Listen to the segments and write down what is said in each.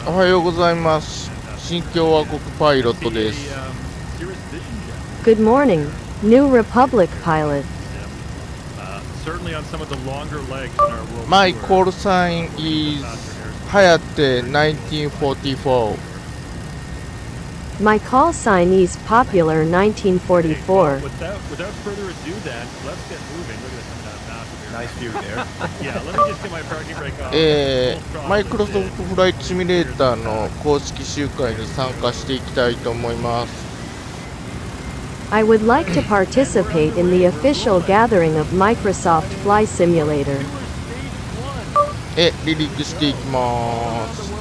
おはようございます。新共和国パイロットです。Good morning, New Republic pilot. My call sign is Hayate 1944. My call sign is Popular 1944. Without further ado, then let's get moving. Look at this Nice view there. Yeah, let me just get my parking brake off. マイクロソフトフライトシミュレーターの公式集会に参加していきたいと思います。I would like to participate in the official gathering of Microsoft Flight Simulator. 離陸していきます。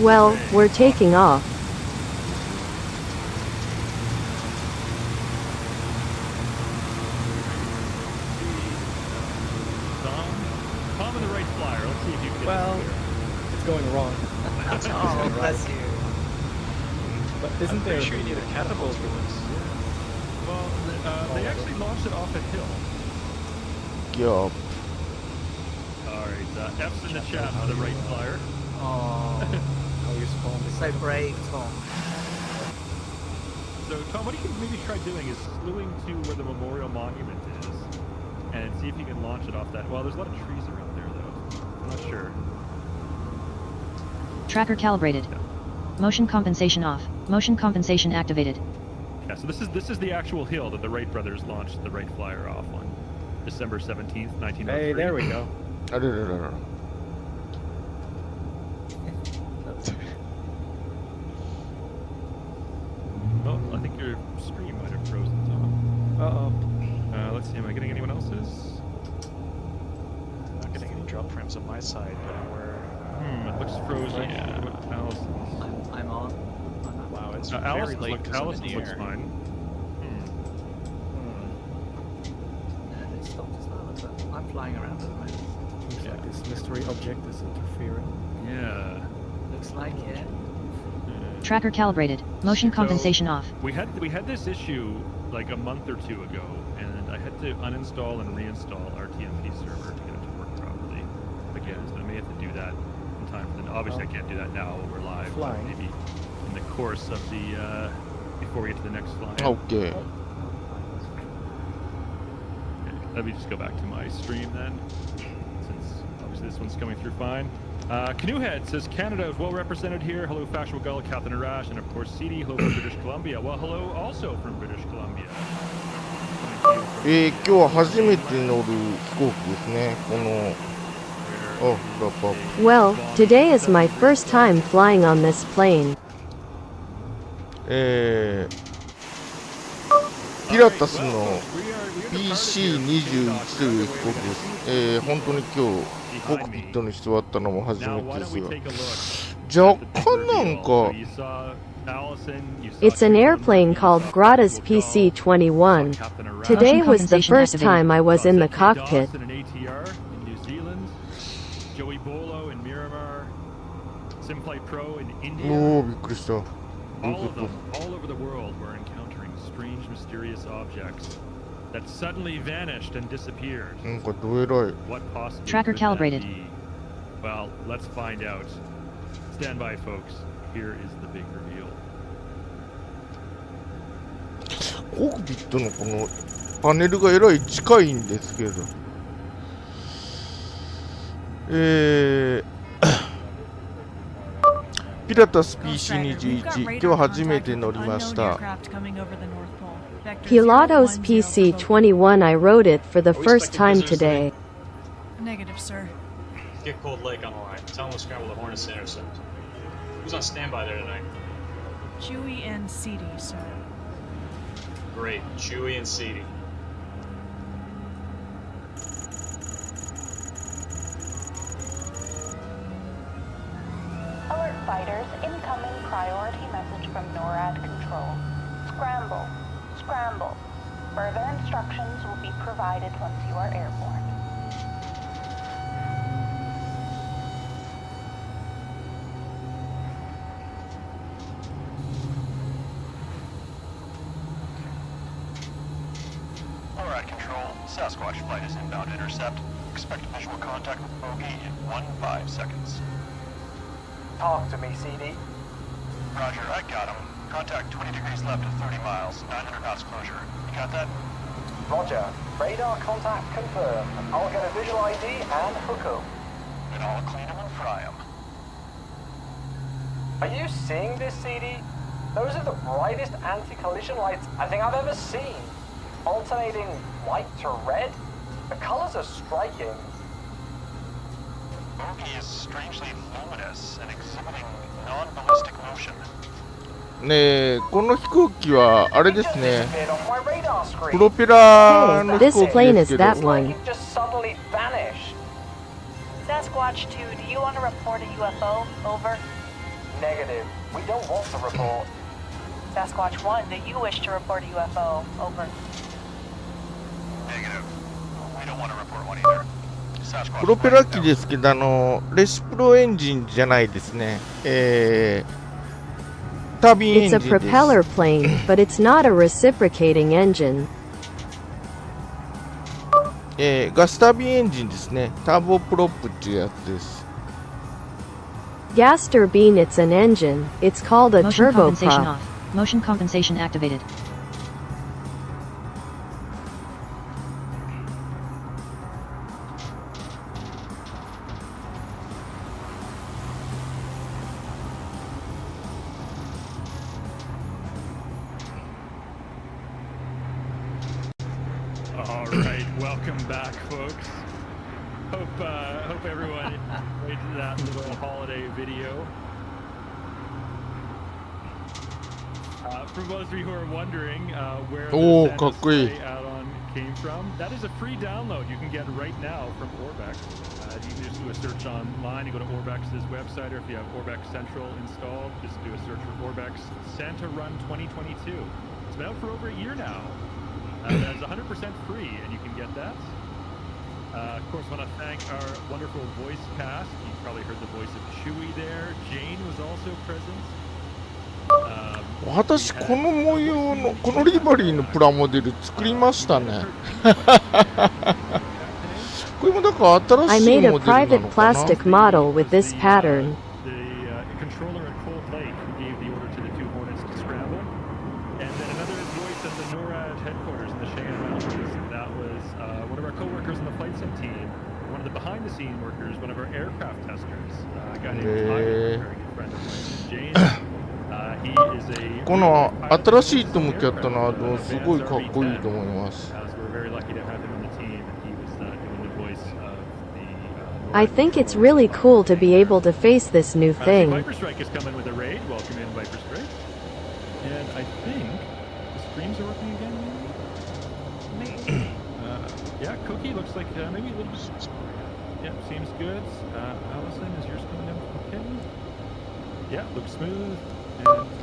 Well, we're taking off. Well, it's going wrong. Oh, bless you. But isn't there? I'm sure you need a catapult for this. Well, they actually launched it off a hill. Yup. Alright, F's in the chat for the right flyer. Oh, How you spawn? so brave, Tom. So, Tom, what you can maybe try doing is slewing to where the memorial monument is and see if you can launch it off that. Well, there's a lot of trees around there, though. I'm not sure. Tracker calibrated. Motion compensation off. Motion compensation activated. Yeah, so this is the actual hill that the Wright brothers launched the Wright Flyer off on December 17th, 1903. Hey, there we go. Oh, I think your stream might have frozen, Tom. Uh-oh. Let's see, am I getting anyone else's? Not getting any drop frames on my side, but we're... It looks frozen. Yeah. What Allison's? I'm on. Wow, it's very Allison's late because I'm in the looks air. fine. No, it stopped as well, but I'm flying around at the moment. Looks like this mystery object is interfering. Yeah. Looks like it. Tracker calibrated. Motion compensation off. We had this issue like a month or two ago, and I had to uninstall and reinstall our TMP server to get it to work properly again. So I may have to do that in time for the. Obviously, I can't do that now while we're live. But Flying. maybe in the course of the before we get to the next flight. Okay. Okay, let me just go back to my stream then, since obviously this one's coming through fine. Canoehead says Canada is well represented here. Hello, Factual Gull, Captain Arash, and of course CD. Hello from British Columbia. Well, hello also from British Columbia. 今日は初めて乗る飛行機ですね。このラップアップ。 Well, today is my first time flying on this plane. ピラタスの PC21 という飛行機です。本当に今日コックピットに座ったのも初めてですが、若干なんか It's an airplane called Grata's PC-21. Today was the first time I was in the cockpit. Joey Bolo in Miramar, Simflight Pro in India. おおびっくりした。 All of them, all over the world, we're encountering strange, mysterious objects that suddenly vanished and disappeared. なんかどえらい。 What possibly Tracker could that calibrated. be? Well, let's find out. Stand by, folks. Here is the big reveal. コックピットのこのパネルがえらい近いんですけど。ピラタス PC21 今日初めて乗りました。 Pilatos PC-21 I rode it for the first time today. Negative, sir. Get Cold Lake on the line. Tell them to scramble the Hornets to intercept. Who's on standby there tonight? Chewy and seedy, sir. Great. Chewy and Seedy. Alert fighters, incoming priority message from NORAD control. Scramble. Scramble. Further instructions will be provided once you are airborne. Sasquatch Flight flight is inbound to intercept. Expect visual contact with bogey in 1-5 seconds. Talk to me, CD. Roger, I got him. Contact 20 degrees left at 30 miles, 900 knots closure. You got that? Roger. Radar contact confirmed. I'll get a visual ID and hook up. Then I'll clean him and fry him. Are you seeing this, CD? Those are the brightest anti-collision lights I think I've ever seen. Alternating white to red. The colors are striking. Bogey is strangely luminous and exhibiting non-ballistic motion. ねえ、この飛行機はあれですね。 Disappeared off my radar screen. プロペラ Hey, の飛 this 行機 plane で is すけど。 that Like one. it just suddenly vanished. Sasquatch 2, do you want to report a UFO? Over. Negative. We don't want to report. Sasquatch 1, do you wish to report a UFO? Over. Negative. We don't want to report one either. Sasquatch プロペラ機ですけど、レシプロエンジンじゃないですね。タービンエン It's ジ a ンです。 propeller plane, but it's not a reciprocating engine. ガスタービンエンジンですね。ターボプロップっていうやつです。 Gas turbine, it's an engine. It's called a Motion compensation turboprop. off. Motion compensation activated. All right, welcome back, folks. Hope everyone enjoyed that little holiday video. For those of you who are wondering where Oh, theかっこいい。 Santa's add-on came from, that is a free download you can get right now from Orbex. You can just do a search online. You go to Orbex's website, or if you have Orbex Central installed, just do a search for Orbex Santa Run 2022. It's been out for over a year now. That's 100% free, and you can get that. Of course, want to thank our wonderful voice cast. You probably heard the voice of Chewie there. Jane was also present. 私この模様のこのリバリーのプラモデル作りましたね。これもだから新 I しい made モ a デルな private のかな。 plastic model with this pattern. The controller at Cold Lake who gave the order to the two Hornets to scramble. And then another voice at the NORAD headquarters in the Cheyenne Mountains. That was one of our co-workers on the flight sim team, one of the behind-the-scene workers, one of our aircraft testers, a guy named Tyler, a very good friend of mine, James. He is a この新しいトムキャットのアドオンすごいかっこいいと思います。So we're very lucky to have him on the team, and he was doing the voice of the. I think it's really cool to be able to face this new thing. Viper Strike is coming with a raid. Welcome in, Viper Strike. And I think the streams are working again. Maybe. Yeah, Cookie looks like maybe a little bit. Yeah, seems good. Allison, is yours coming in okay? Yeah, looks smooth.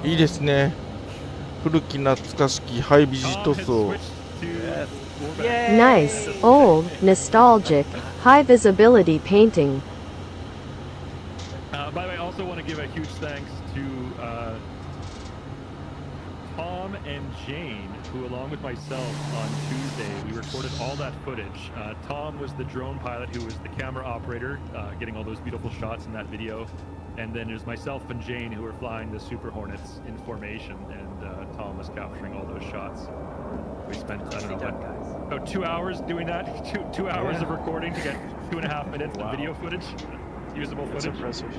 いいですね。古き懐かしきハイビジ塗装。 Nice, old, nostalgic, high visibility painting. By the way, I also want to give a huge thanks to Tom and Jane, who, along with myself on Tuesday, we recorded all that footage. Tom was the drone pilot who was the camera operator, getting all those beautiful shots in that video. And then there's myself and Jane who were flying the Super Hornets in formation, and Tom was capturing all those shots. We spent, I don't know, about 2 hours doing that. Two hours of recording to get 2.5 minutes of video footage, usable footage. That's impressive.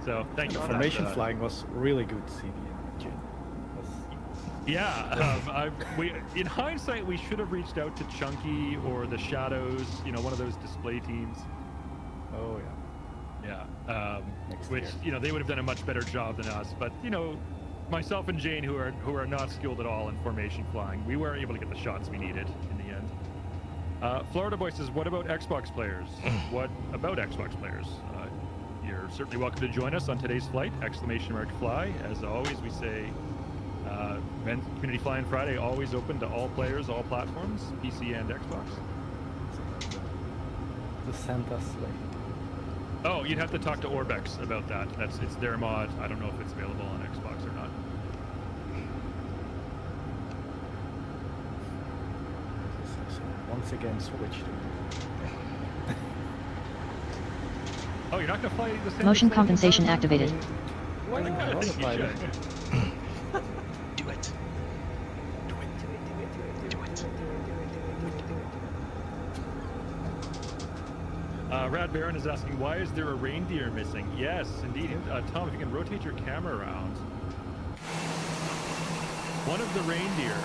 So thank you for Formation that. flying was really good, CD and Jane. Yeah, we in hindsight we should have reached out to Chunky or the Shadows, one of those display teams. Oh Yeah, which year. They would have done a much better job than us. But myself and Jane, who are not skilled at all in formation flying, we weren't able to get the shots we needed in the end. Florida Boy says, "What about Xbox players? What about Xbox players? You're certainly welcome to join us on today's flight! ! Fly. As always, we say, Community Flying Friday always open to all players, all platforms, PC and Xbox." The Santa sleigh. Oh, you'd have to talk to Orbex about that. It's their mod. I don't know if it's available on Xbox or not. once again switched. Oh, you're not gonna fly the same. Motion compensation activated. Why not? I wanna fly it. Do it. Rad Baron is asking, why is there a reindeer missing? Yes, indeed. Tom, if you can rotate your camera around. One of the reindeer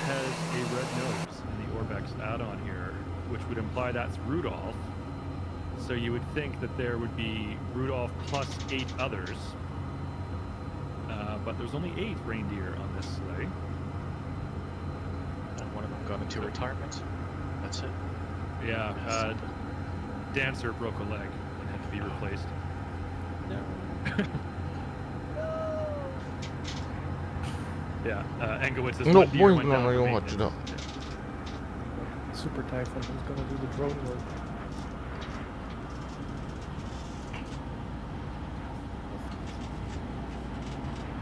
has a red nose in the Orbex add-on here, which would imply that's Rudolph. So you would think that there would be Rudolph plus 8 others. But there's only 8 reindeer on this sleigh. And one of them got into retirement. That's it. Yeah, Dancer broke a leg and had to be replaced. No. Yeah, Engowitz is No, one deer went Boeing down for 748 maintenance. だ。 Super Typhoon, who's gonna do the drone work?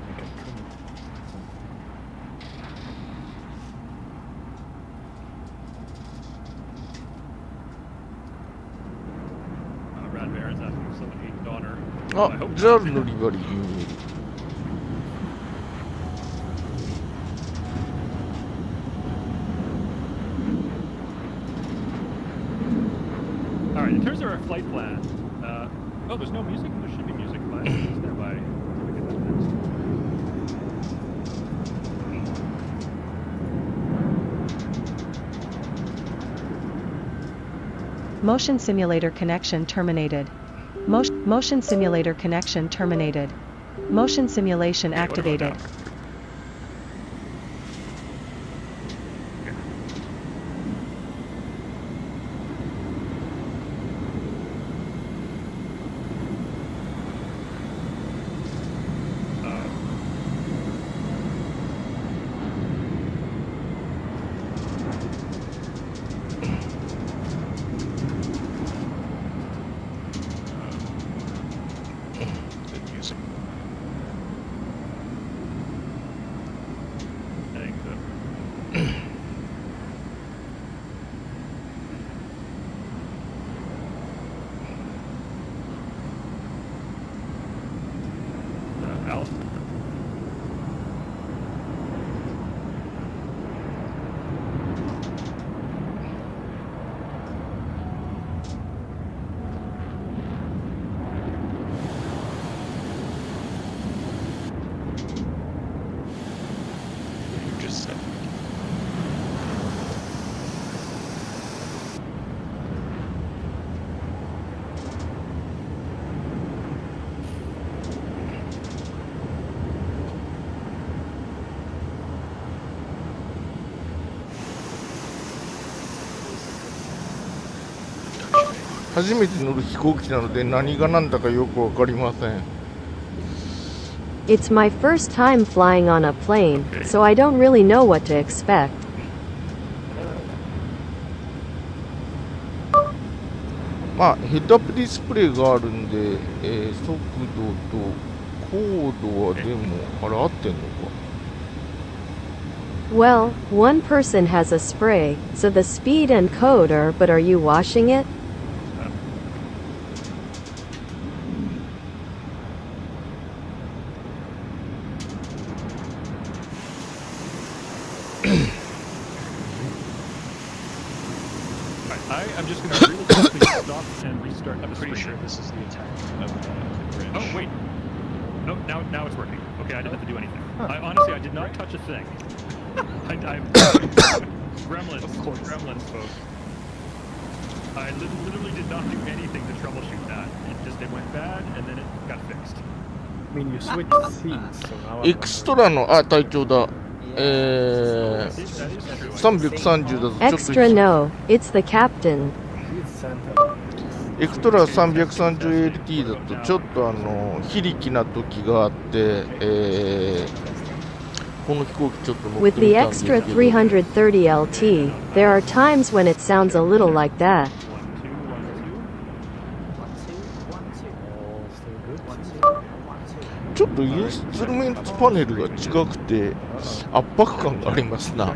I can trim it. Rad Baron's asking if someone ate Donner. I あ、 hope ジャ not. ルのリバリーに見える。Alright, in terms of our flight plan, oh, there's no music? There should be music planned. Stand by. We get that next. Motion simulator connection terminated. Motion simulator connection terminated. Motion simulation Okay, what about activated. now? Good music. I think so. Alice? You just said. I 初めて乗る飛行機なので何が何だかよくわかりません。 It's my first time flying on a plane, so I don't really know what to expect. まあヘッドアップディスプレイがあるんで、速度と高度はでもあれ合ってんのか。 Well, one person has a spray, so the speed and code are, but are you washing it? I'm just going to really quickly stop and restart. I'm pretty sure this is the attack of the bridge. Oh, wait. No, now it's working. Okay, I didn't have to do anything. Honestly, I did not touch a thing. I'm gremlins, folks. I literally did not do anything to troubleshoot that. It went bad, and then it got fixed. I mean, you switched seats, so now エクストラの、あ、隊長だ。330だとちょっと Extra no, it's the captain. エクストラ 330LT だとちょっと非力な時があって、この飛行機ちょっと乗っ With てみ the たんですけ extra ど 330LT, there are times when it sounds a little like that. ちょっとインストゥルメントパネルが近くて圧迫感がありますな。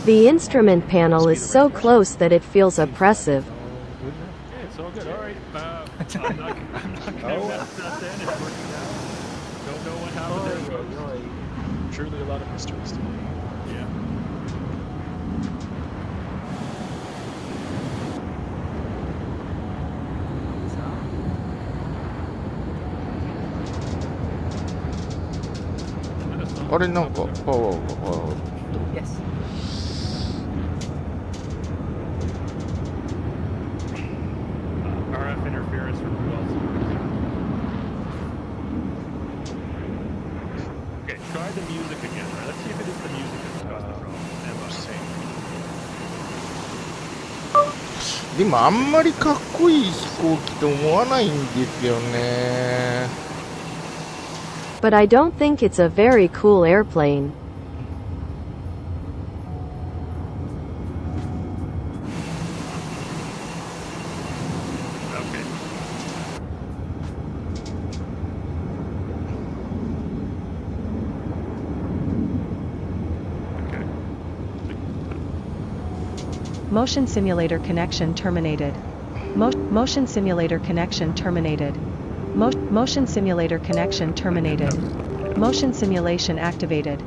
The instrument panel is so close that it feels oppressive. Yeah, it's all good. All right. I'm not going to mess that in. It's working out. Don't know what happened there, folks. Truly a lot of mysteries to me. Yeah.あれなんかパワーが Yes. RF interference from who else? Okay, try the music again. Right? Let's see if it is the music that's caused the problem. And let's see. でもあんまりかっこいい飛行機と思わないんですよね。 But I don't think it's a very cool airplane. Okay. Okay. Motion simulator connection terminated. Motion simulator connection terminated. Motion simulator connection terminated. Motion simulation activated.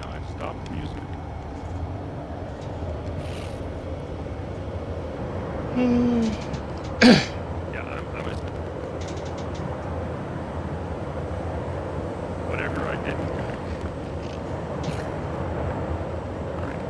Now I've stopped the music. Yeah, I'm whatever I did was good. Alright.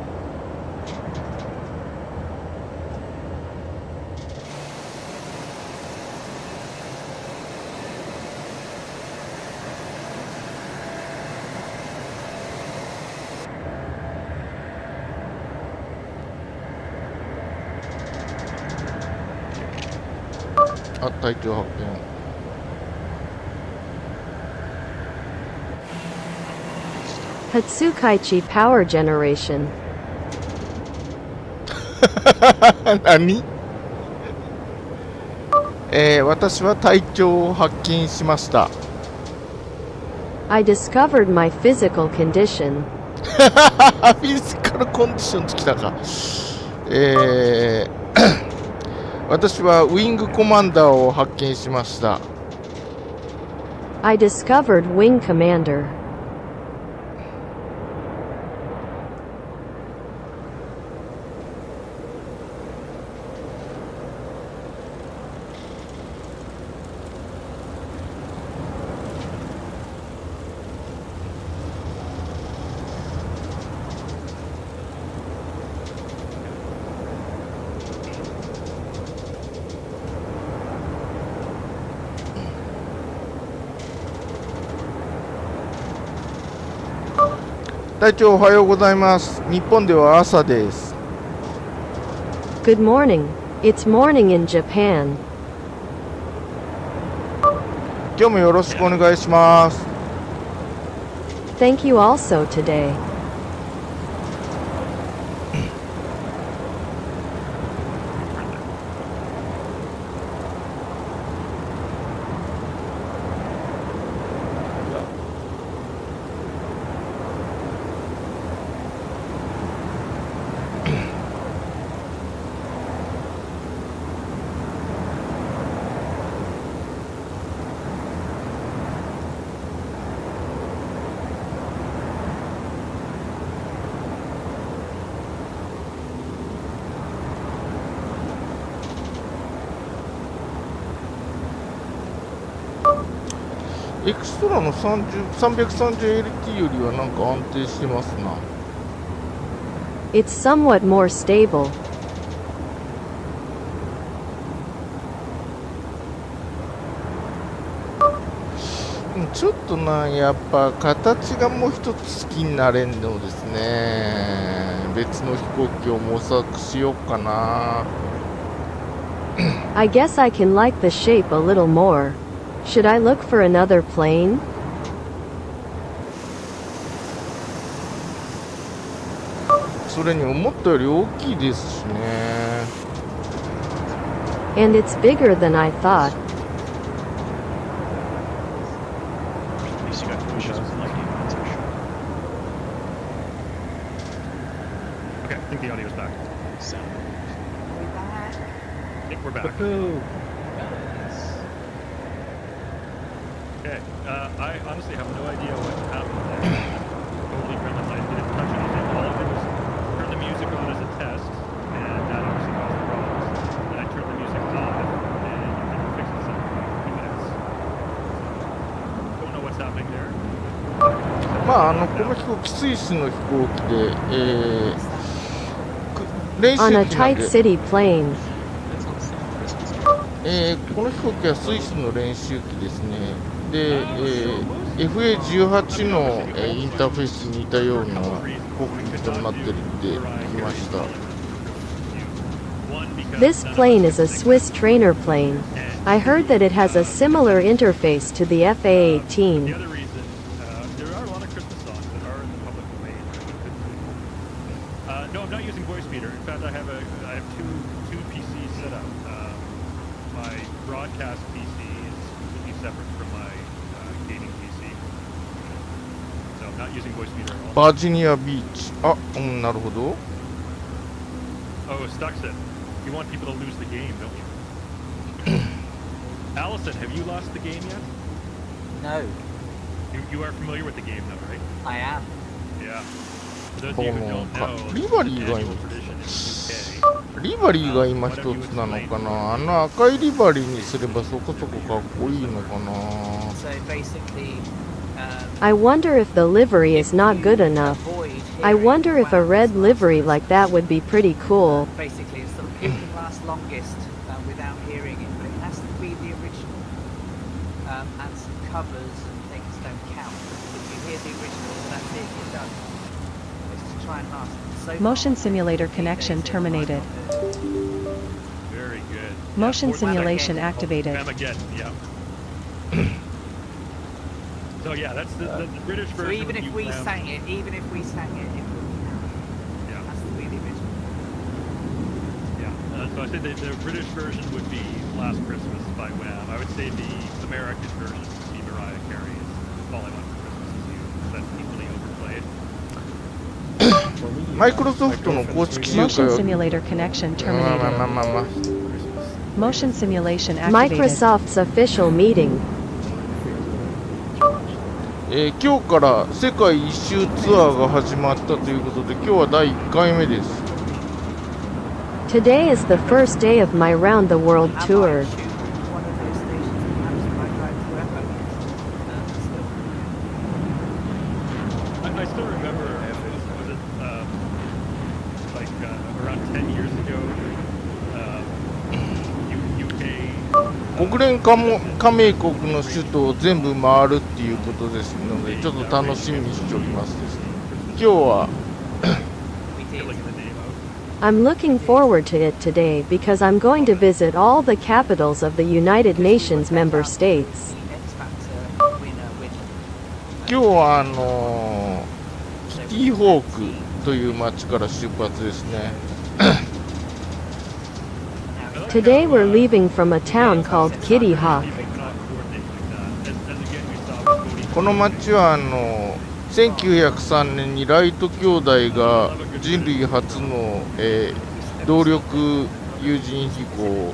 あ、体調発見。 Hatsukaichi power generation. 何？私は体調を発見しました。 I discovered my physical condition. フィジカルコンディションってきたか。私はウィングコマンダーを発見しました。 I discovered wing commander.「隊長おはようございます。日本では朝です。 Good morning. It's morning in Japan. 今日もよろしくお願いします。 Thank you also today. エクストラの 330LT よりはなんか安定してますな。 It's somewhat more stable. ちょっとな、やっぱ形がもう一つ好きになれんのですね。別の飛行機を模索しようかな。I guess I can like the shape a little more. Should I look for another plane? それに思ったより大きいですしね。 And it's bigger than I thought. At least you got issues with lighting. That's for sure. Okay, I think the audio's back. Sound. I think we're back. Woohoo! Okay, I honestly have no idea what happened there. Totally friendly. I didn't touch anything. All I did was turn the music on as a test, and that obviously caused the problems. Then I turned the music off, and you didn't fix it in a few minutes. Don't know what's happening there. まあこの飛行機スイスの飛行機で、練習 On a 機なん tight で、 city plane. この飛行機はスイスの練習機ですね。で、FA18 の、インターフェースに似たようなコックピットになってるって聞きました。 This plane is a Swiss trainer plane. I heard that it has a similar interface to the The FA-18. other reason, there are a lot of Christmas songs that are in the public domain. No, I'm not using voice meter. In fact, I have two PCs set up. My broadcast PC is completely separate from my gaming PC. So I'm not using voice meter at all. バージニアビーチ。あ、なるほど。 Oh, Stuxton. You want people to lose the game, don't you? Allison, have you lost the game yet? No, You are familiar with the game, though, right? I am. Yeah. For those of you who don't know, リバリーが annual 今 tradition in the UK. リバリーが今一つなのかな。あの赤いリバリーにすればそこそこかっこいいのかな。 So basically, I wonder if the livery is not good enough. I wonder if a red livery like that would be pretty cool. basically, it's the who can last longest without hearing it, but it has to be the original. And some covers and things don't count. If you hear the original, that's it, you're done. It's to try and last. So Motion simulator connection terminated. Very good. Motion Yeah, simulation activated. Again, yeah. So yeah, that's the British So version. even if we UFAM. sang it, it wouldn't count. Yeah. It has to be the original. Yeah. So I said the British version would be Last Christmas by Wham. I would say the American version would be Mariah Carey's All I Want for Christmas Is You. That's equally overplayed. マイクロソフトの公式集会 Motion は simulator connection まあ terminated. まあまあまあ。 Motion simulation activated. Microsoft's official meeting. 今日から世界一周ツアーが始まったということで、今日は第1回目です。 Today is the first day of my round the world tour. One of those stations perhaps might drive forever. I still remember, was it around 10 years ago, UK. 国連加盟国の首都を全部回るっていうことですので、ちょっと楽しみにしておりますですね。今日は I'm looking forward to it today because I'm going to visit all the capitals of the United Nations member states. 今日はキティホークという町から出発ですね。 Today we're leaving from a town called Kitty Hawk. この町は1903年にライト兄弟が人類初の、動力有人飛行を、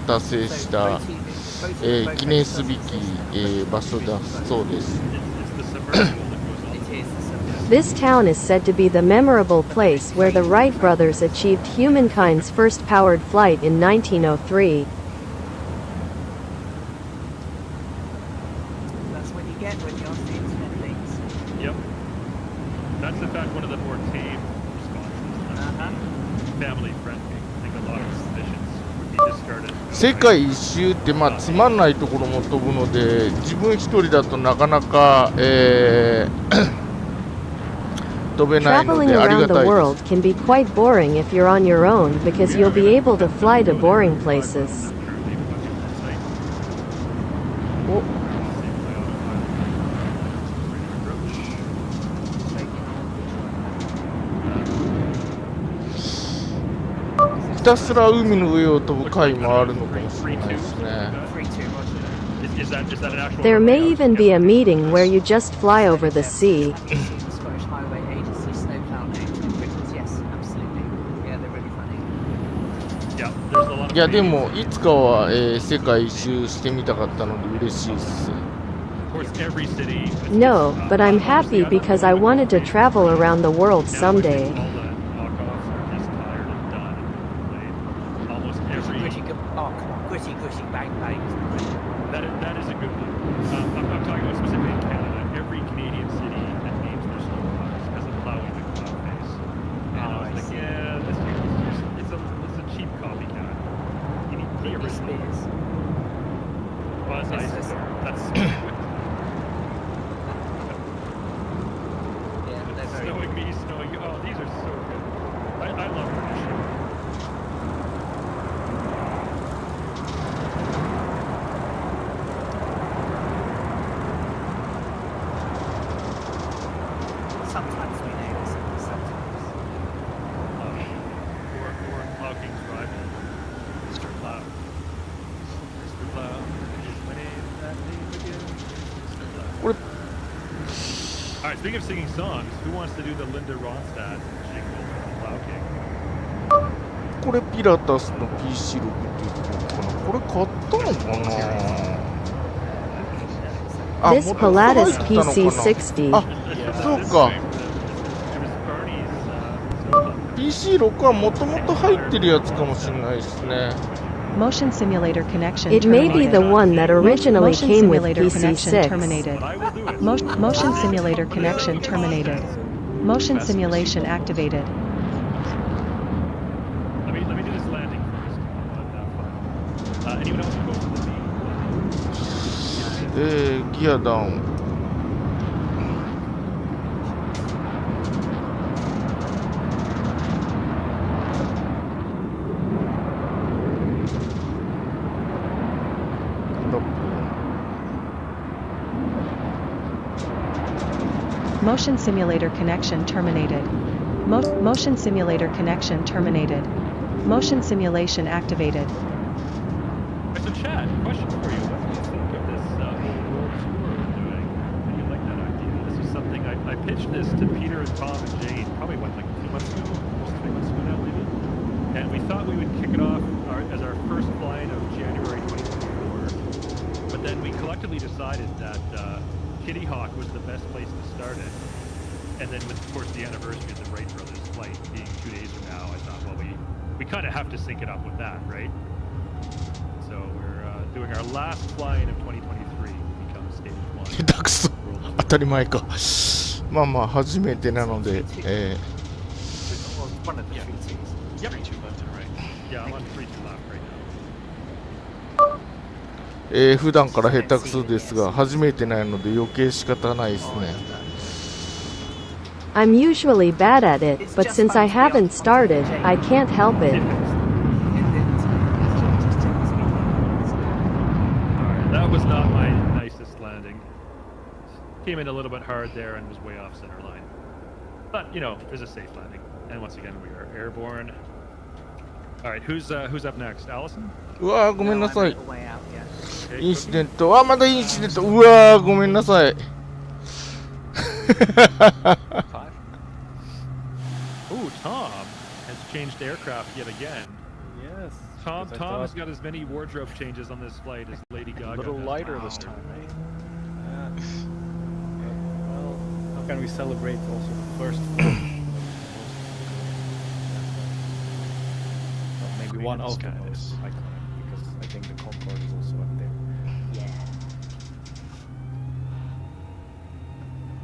達成した、記念すべき、場所だそうです。 This town is said to be the memorable place where the Wright brothers achieved humankind's first powered flight in 1903. That's what you get when you're seeing things. Yep. That's in fact one of the more tame responses. Family friendly. I think a lot of missions would be discarded. 世界一周ってつまんないところも飛ぶので、自分一人だとなかなか、飛べないの Traveling であり around が the たいです。 world can be quite boring if you're on your own because you'll be able to fly to boring places. おひたすら海の上を飛ぶ回もあるのかもしれないですね。There may even be a meeting where you just fly over the sea. Scottish Highway Agency snowplow names in Britons. Yes, absolutely. Yeah, they're really funny. Yeah, there's a lot of いやでもいつかは、世界一周してみたかったので嬉しいです。Of course, every city. No, but I'm happy because I wanted to travel around the world someday. All the knockoffs are just tired and done and played. Almost every. Gritty, oh, come on, gritty, bang, bang. That is a good one. I'm talking about specifically in Canada. Every Canadian city that names their snowplows has a plowing the cloud face. And I was like, yeah, it's a cheap copycat. You need the Britney original. Spears. Buzz Yes, Ice. yes. That's Yeah, they're very snowing me, snowing you. Oh, these are so good. I love British. Sometimes we nail it, sometimes. Or Plow King's rival, Mr. Plow. Mr. Plow is my name, that name again. Mr. Plow. What? Alright, speaking of singing songs, who wants to do the Linda Ronstadt jingle for the Plow King? これピラタスの PC6 っていうところかな。これ買ったのかな。あ、 This 元々入 Pilatus ってたのかな。 PC60. あ、そうか。PC6 はもともと入ってるやつかもしれないですね。Motion simulator connection It may be the terminated. one that originally Motion came with simulator connection PC6. terminated. Motion simulator connection terminated. Motion simulation activated. Let me do this landing first. Anyone else go for the beam? ギアダウン。Motion simulator connection terminated. Motion simulator connection terminated. Motion simulation activated. So chat, question for you. What do you think of this whole world tour we're doing? Do you like that idea? This is something I pitched this to Peter and Tom and Jane probably like 2 months ago, almost 3 months ago now maybe. And we thought we would kick it off as our first flight of January 2024. But then we collectively decided that Kitty Hawk was the best place to start it. And then with, of course, the anniversary of the Wright Brothers flight being 2 days from now, I thought, well, we kind of have to sync it up with that, right? So we're doing our last flying of 2023 becomes stage 1. 下手くそ。当たり前か。まあまあ初めてなので、One of the three twos. Yep. 3-2 left and right. Yeah, I'm on 3-2 left right now. 普段から下手くそですが、初めてないので余計仕方ないですね。I'm usually bad at it, but since I haven't started, I can't help it. Alright, that was not my nicest landing. Came in a little bit hard there and was way off center line. But, you know, it was a safe landing. And once again, we are airborne. Alright, who's up next? Allison? うわーごめんなさい。 Way out, yeah. インシデント。あ、まだインシデント。うわーごめんなさい。Ooh, Tom has changed aircraft yet again. Yes. Tom because I has thought- got as many wardrobe changes on this flight as Lady Gaga. A little does. lighter this time, eh? Well, how can we celebrate also the first flight? Well, maybe Queen one of of the the skies. most iconic, because I think the Concorde is also up there. Yeah.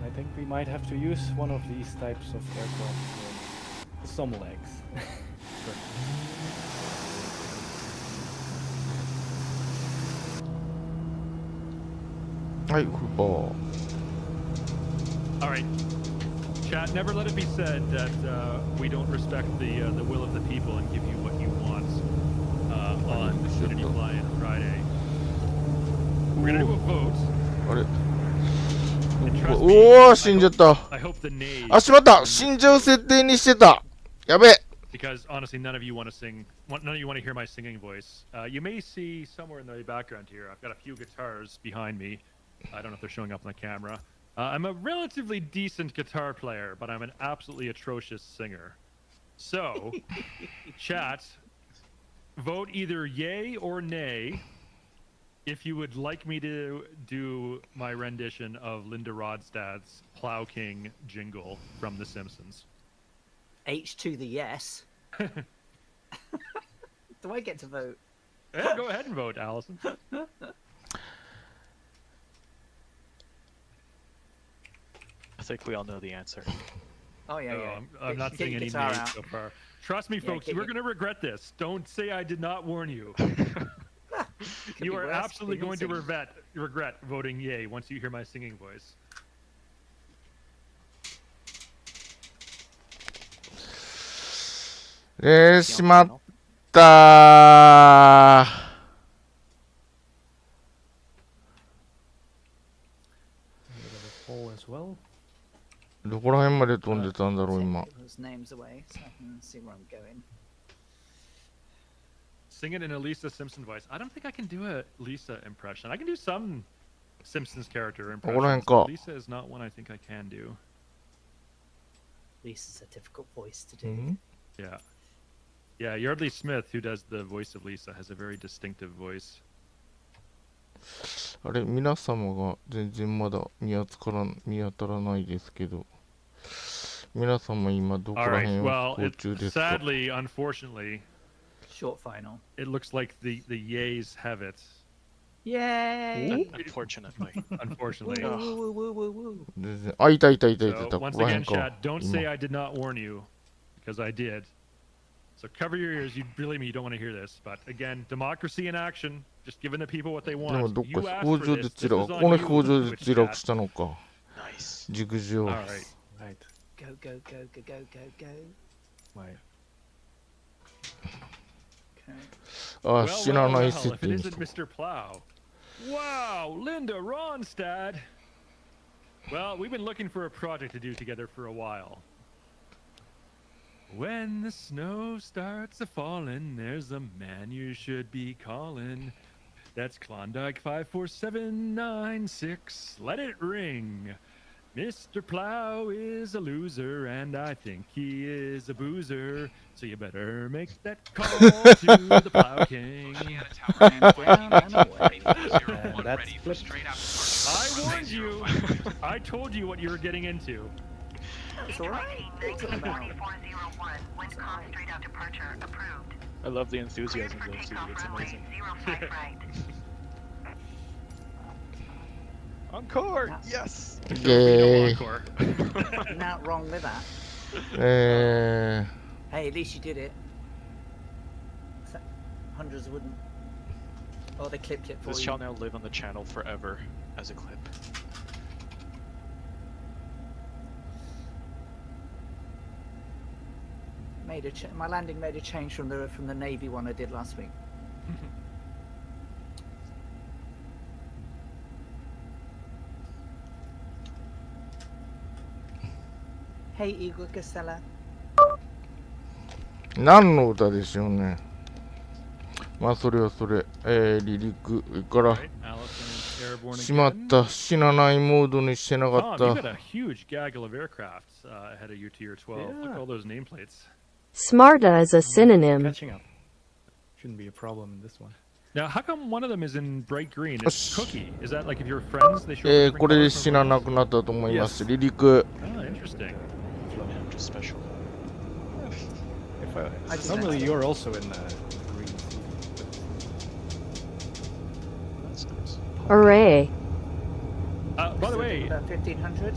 I think we might have to use one of these types of aircraft for some legs.はい、フバー。 All right. Chat, never let it be said that we don't respect the will of the people and give you what you want on Unity Fly on Friday. We're gonna do a vote. あれ And trust お me, おー死んじゃった。 I hope the nay. あ、しまった。死んじゃう設定にしてた。やべえ。because honestly, none of you want to sing. None of you want to hear my singing voice. You may see somewhere in the background here, I've got a few guitars behind me. I don't know if they're showing up on the camera. I'm a relatively decent guitar player, but I'm an absolutely atrocious singer. So, chat, vote either yay or nay if you would like me to do my rendition of Linda Ronstadt's Plow King jingle from The Simpsons. H to the yes. Do I get to vote? Yeah, go ahead and vote, Allison. I think we all know the answer. Oh yeah, yeah. I'm not seeing any names so far. Trust me, folks, we're going to regret this. Don't say I did not warn you. You are absolutely going to regret voting yay once you hear my singing voice. Poll as well. どこら辺まで飛んでたんだろう今。 Those names away so I can see where I'm going. Sing it in a Lisa Simpson voice. I don't think I can do a Lisa impression. I can do some Simpsons character impressions. But Lisa is not one I think I can do. Lisa's a difficult voice to do. Yeah. Yeah, Yardley Smith, who does the voice of Lisa, has a very distinctive voice. あれ、皆様が全然まだ見当たらないですけど、皆様今どこら辺を飛行中ですか？ Sadly, unfortunately, short final. It looks like the yays have it. Yay! Unfortunately. Unfortunately. Woo, woo, woo, woo. あ、いたいたいたいた。 So, once again, chat, don't say I did not warn you, because I did. So cover your ears. You believe me, you don't want to hear this. But again, democracy in action. Just giving the people what they で want. もどっ You か asked 飛行 for 場 this. で This 墜落、 is こ on の you, 飛行場で Twitch 墜落 chat. したのか。陸上。 All right. Right. Go, go, go, go, go, go, go. Right. Okay. あ、知らない Well, 設 if it 定に isn't Mr. Plow. Wow, Linda Ronstadt. Well, we've been looking for a project to do together for a while. When the snow starts a-falling, there's a man you should be calling. That's Klondike 54796. Let it ring. Mr. Plow is a loser, and I think he is a boozer. So you better make that call to the Plow King. I warned you. I told you what you were getting into. It's alright. I love the enthusiasm though, Stevie. It's amazing. Encore! Yes! Yay. You're not wrong with that. Hey, at least you did it. Hundreds wouldn't. Oh, they clipped it for This you. shall now live on the channel forever as a clip. My landing made a change from the Navy one I did last week. Hey, Igor Casella. 何の歌でしょうね。まあそれはそれ。離陸からしまった。死なないモードにしてなかった。 You've got a huge gaggle of aircraft ahead of you to your 12. Look at all those nameplates. Smarta is a synonym. Catching up. Shouldn't be a problem in this one. Now, how come one of them is in bright green? It's Cookie. Is that like if you're friends, they show up これで死ななくなったと思います。離陸。Oh, interesting. Special. Normally you're also in green. That's nice. Array. By the way, 1500.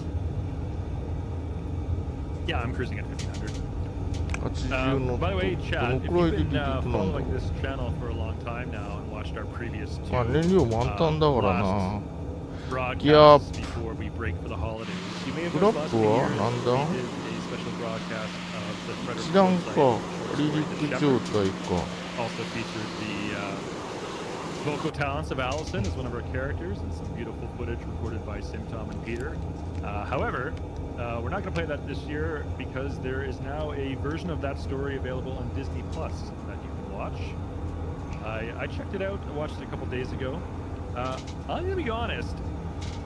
Yeah, I'm cruising at 1500. 80の By the way, ど chat, の if くらい you've で been 離陸なんだろ following this channel for a long time now and watched our previous う。まあ燃料満タンだからな。 broadcasts before we break for the holidays, you may have フラ been ッ buzzing プ here は that なん we だ did a special broadcast of the Predator 一段 site か。 short 離 story, 陸 The 状 Shepherd. 態か。 Also featured the vocal talents of Allison as one of our characters and some beautiful footage recorded by Sim, Tom, and Peter. However, we're not going to play that this year because there is now a version of that story available on Disney Plus that you can watch. I checked it out. I watched it a couple days ago. I'm going to be honest.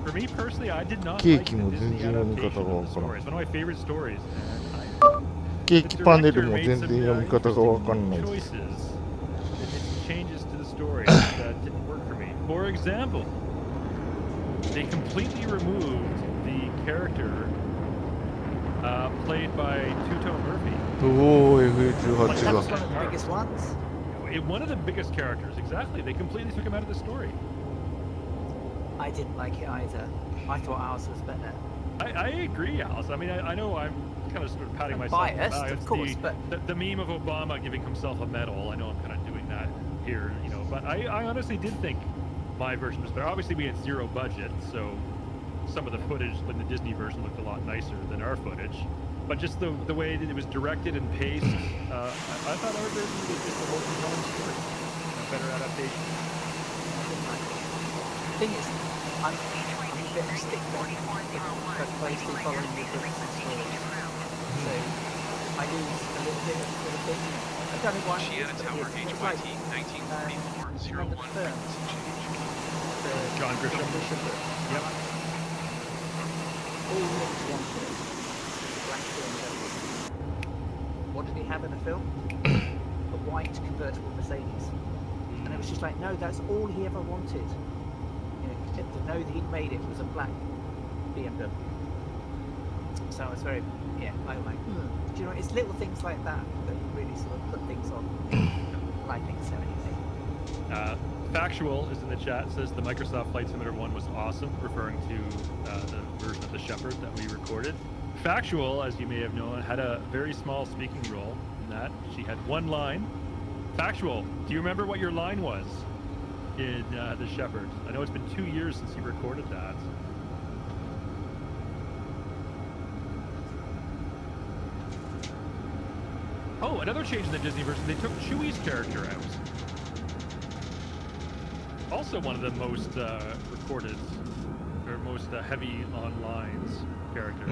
For me personally, I did not like the Disney adaptation of the story. It's one of my favorite stories. ケーキパネルも全然読み方がわかんないです。 changes to the story that didn't work for me. For example, they completely removed the character played by Tuto Murphy. Oh, FA18 That wasが。one of the biggest ones. One of the biggest characters, exactly. They completely took him out of the story. I didn't like it either. I thought ours was better. I agree, Alice. I mean, I know I'm kind of sort of patting myself on the biased, back. of It's course, but the meme of Obama giving himself a medal. I know I'm kind of doing that here, you know, but I honestly did think my version was better. Obviously, we had zero budget, so some of the footage in the Disney version looked a lot nicer than our footage. But just the way that it was directed and paced, I thought our version was just a more compelling story, a better adaptation. The thing is, I'm a bit of a stick for closely following the books and stories. So I lose a little bit of the thing. I don't know why it is, but it's like, remember the film? John Grisham. Yep. All he ever wanted was a black film. What did he have in the film? A white convertible Mercedes. And it was just like, no, that's all he ever wanted. You know, to know that he'd made it was a black BMW. So I was very, I was like, do you know, it's little things like that that really sort of put things on. I think so anyway. Factual is in the chat, says the Microsoft Flight Simulator 1 was awesome, referring to the version of the Shepherd that we recorded. Factual, as you may have known, had a very small speaking role in that. She had one line. Factual, do you remember what your line was in the Shepherd? I know it's been 2 years since you recorded that. Oh, another change in the Disney version, they took Chewie's character out. Also one of the most recorded, or most heavy on lines characters.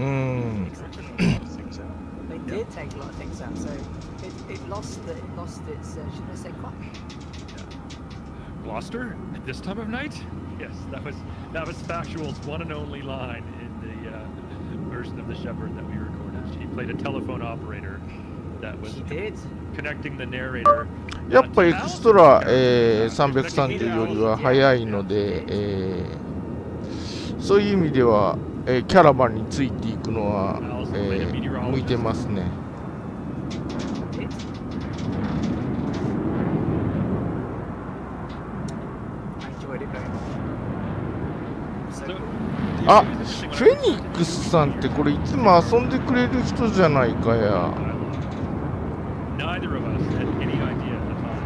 They did take a lot of things out, so it lost its, should I say, quoi? Gloucester at this time of night? Yes, that was Factual's one and only line in the version of the Shepherd that we recorded. She played a telephone operator that was connecting the narrator. やっぱエクストラ、330よりは早いので、そういう意味では、キャラバンについていくのは、向いてますね。あ、フェニックスさんってこれいつも遊んでくれる人じゃないかや。Neither of us had any idea at the time.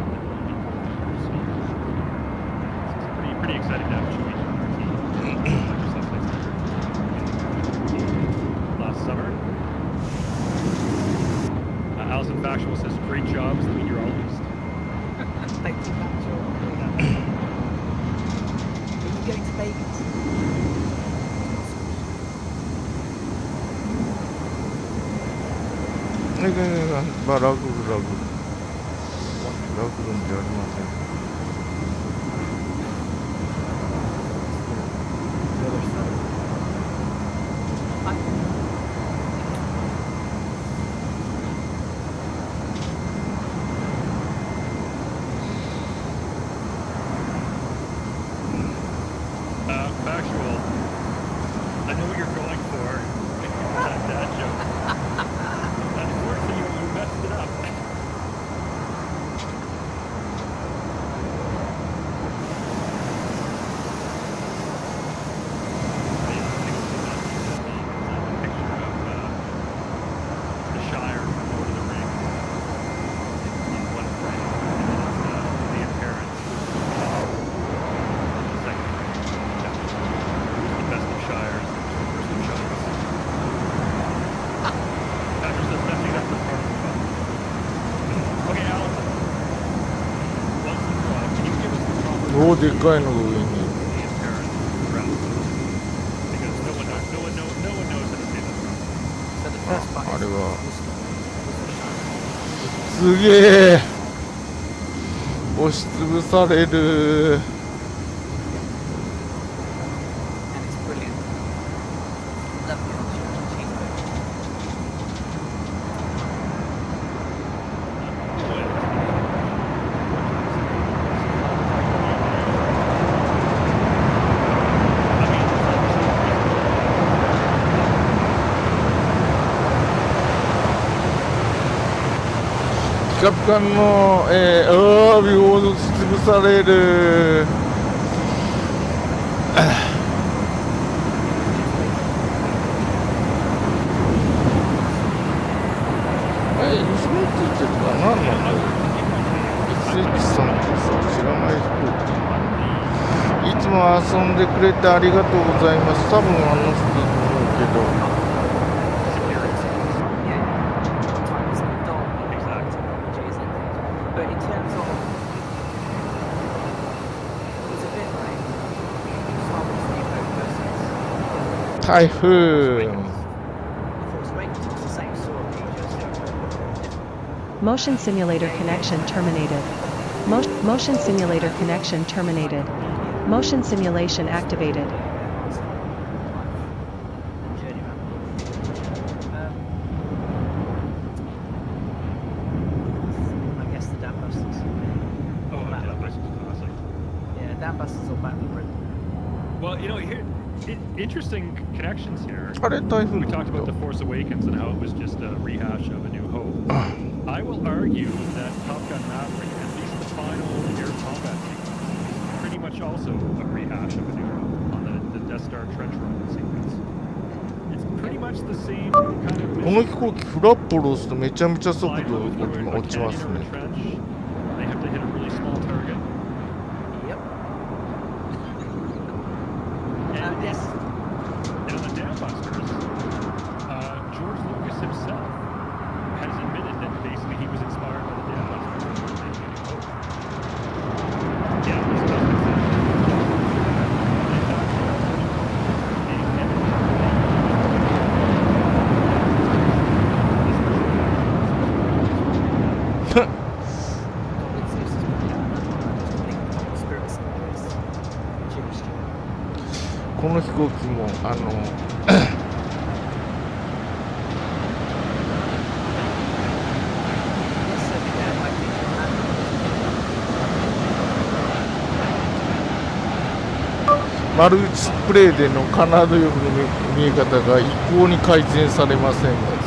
It's pretty exciting to have Chewie on our team. Last summer. Allison Factual says, great job as the meteorologist. Thank you, Factual. Are you going to Vegas? But ラグルじゃありません。Factual. I know what you're going for. That joke. Unfortunately, you messed it up. The Shire from Lord of the Rings. In one frame, the appearance. The second frame. The best of Shires. First of Shires. Patrick says messing up is part of the fun. Okay, Allison. Once and for all, can you give us the proper おお、でっかいのが上に。the appearance? Because no one すげえ押しつぶされる。ピカピカの、アワビを押しつぶされる。後ろについてるかな、なんだろう。SH33 知らない飛行機。いつも遊んでくれてありがとうございます。多分あの人だと思うけど。台風。Motion simulator connection terminated. Motion simulator connection terminated. Motion simulation activated. I guess the dam busters. Oh, yeah, that's classic. Yeah, dam busters or Battle of Britain. Well, you know, here, interesting connections here. We talked about The Force Awakens and how it was just a rehash of A New Hope. I will argue that Top Gun Maverick, at least the final air combat sequence, is pretty much also a rehash of A New Hope on the Death Star trench run sequence. It's pretty much the same kind of この飛行機フラップローすとめちゃめちゃ速度落ちますね。 They have to hit a really small target. Yep. And yes. And on the Dam Busters, George Lucas himself has admitted that basically he was inspired by the Dam Busters. Yeah, this doesn't say. この飛行機もマルチスプレーでのカナダよりの見え方が一向に改善されません。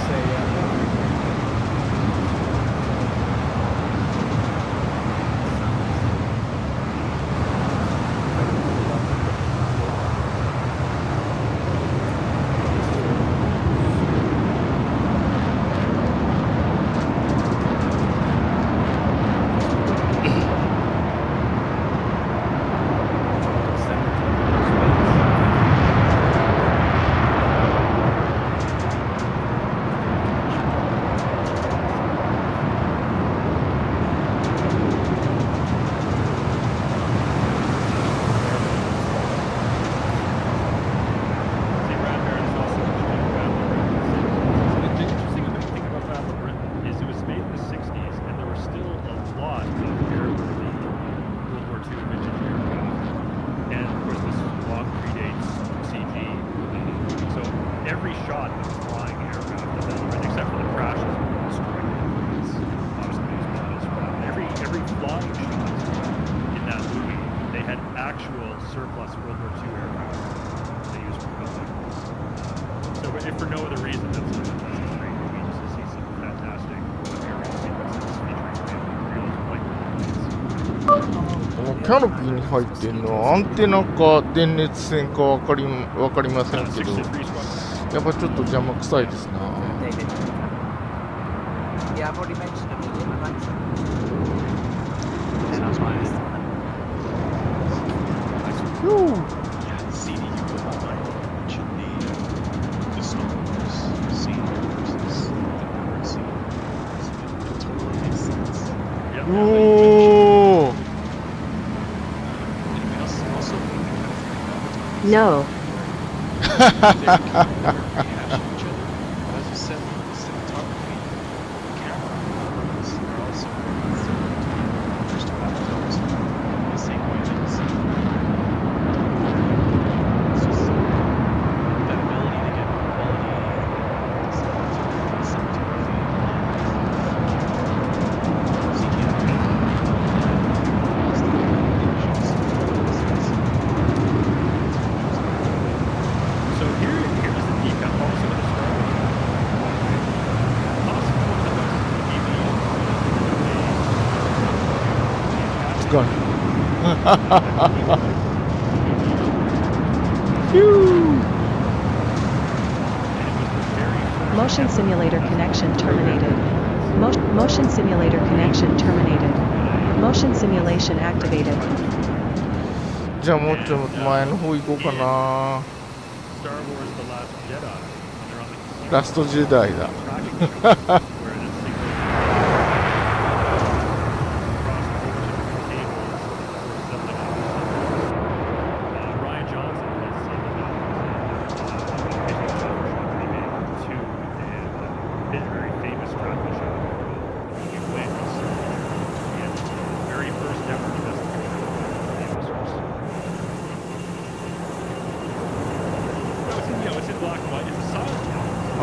キャノピーに入ってるのはアンテナか電熱線か分かりませんけど、やっぱちょっと邪魔くさいですな。Yeah, I've already mentioned it in my answer. Yeah, CD should be the Star Wars scene versus the Maverick scene. It totally makes sense. Oh. No. かに。ヒュー。 Motion simulator connection terminated. Motion simulator connection terminated. Motion simulation activated. じゃあもうちょっと前の方行こうかな。ラストジェダイだ。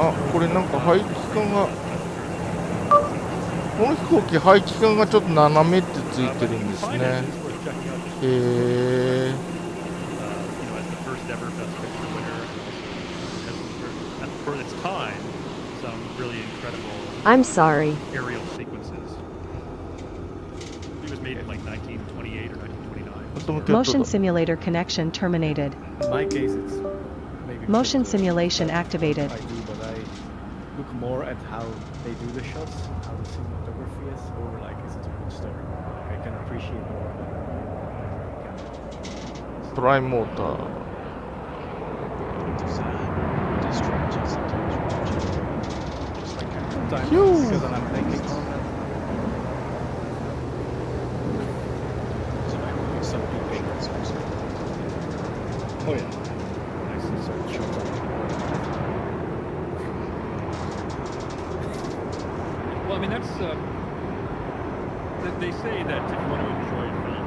あ、これなんか排気管が、この飛行機排気管がちょっと斜めってついてるんですね。へえ。I'm sorry. Aerial sequences. It was made in like 1928 or 1929. Motion simulator connection terminated. In my case, it's maybe Motion simulation activated. I do, but I look more at how they do the shots, how the cinematography is, or like, is it a good story? I can appreciate more. トライモーター。 Sometimes, because then I'm thinking, oh yeah, I see certain shots. Well, I mean, that's they say that if you want to enjoy a film,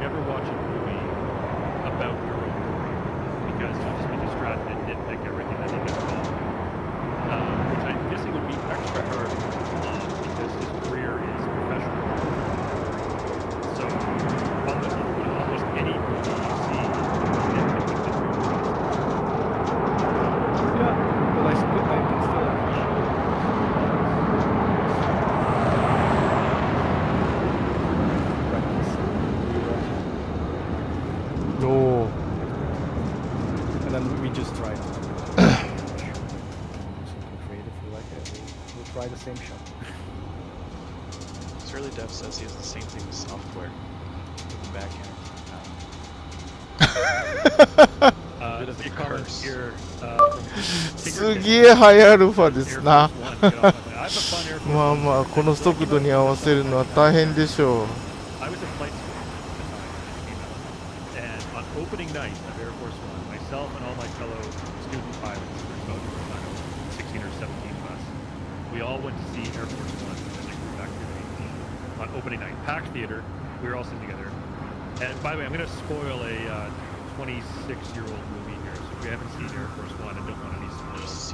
never watch a movie about your own career, because you'll just be distracted and nitpick everything that they get wrong. Which I'm guessing would be extra hard because his career is professional. So almost any movie you see, Yeah, but I can still No. And then we just try to something creative. We like it. We'll try the same shot. Surly Dev says he has the same thing with software. With the backhand. Bit of a curse here. すげえハイアルファですな。まあまあこの速度に合わせるのは大変でしょう。I was in flight school at the time, and on opening night of Air Force One, myself and all my fellow student pilots, there's about 16 or 17 of us, we all went to see Air Force One as a group activity on opening night. Packed theater, we were all sitting together. And by the way, I'm going to spoil a 26-year-old movie here, so if you haven't seen Air Force One, I don't want any spoilers.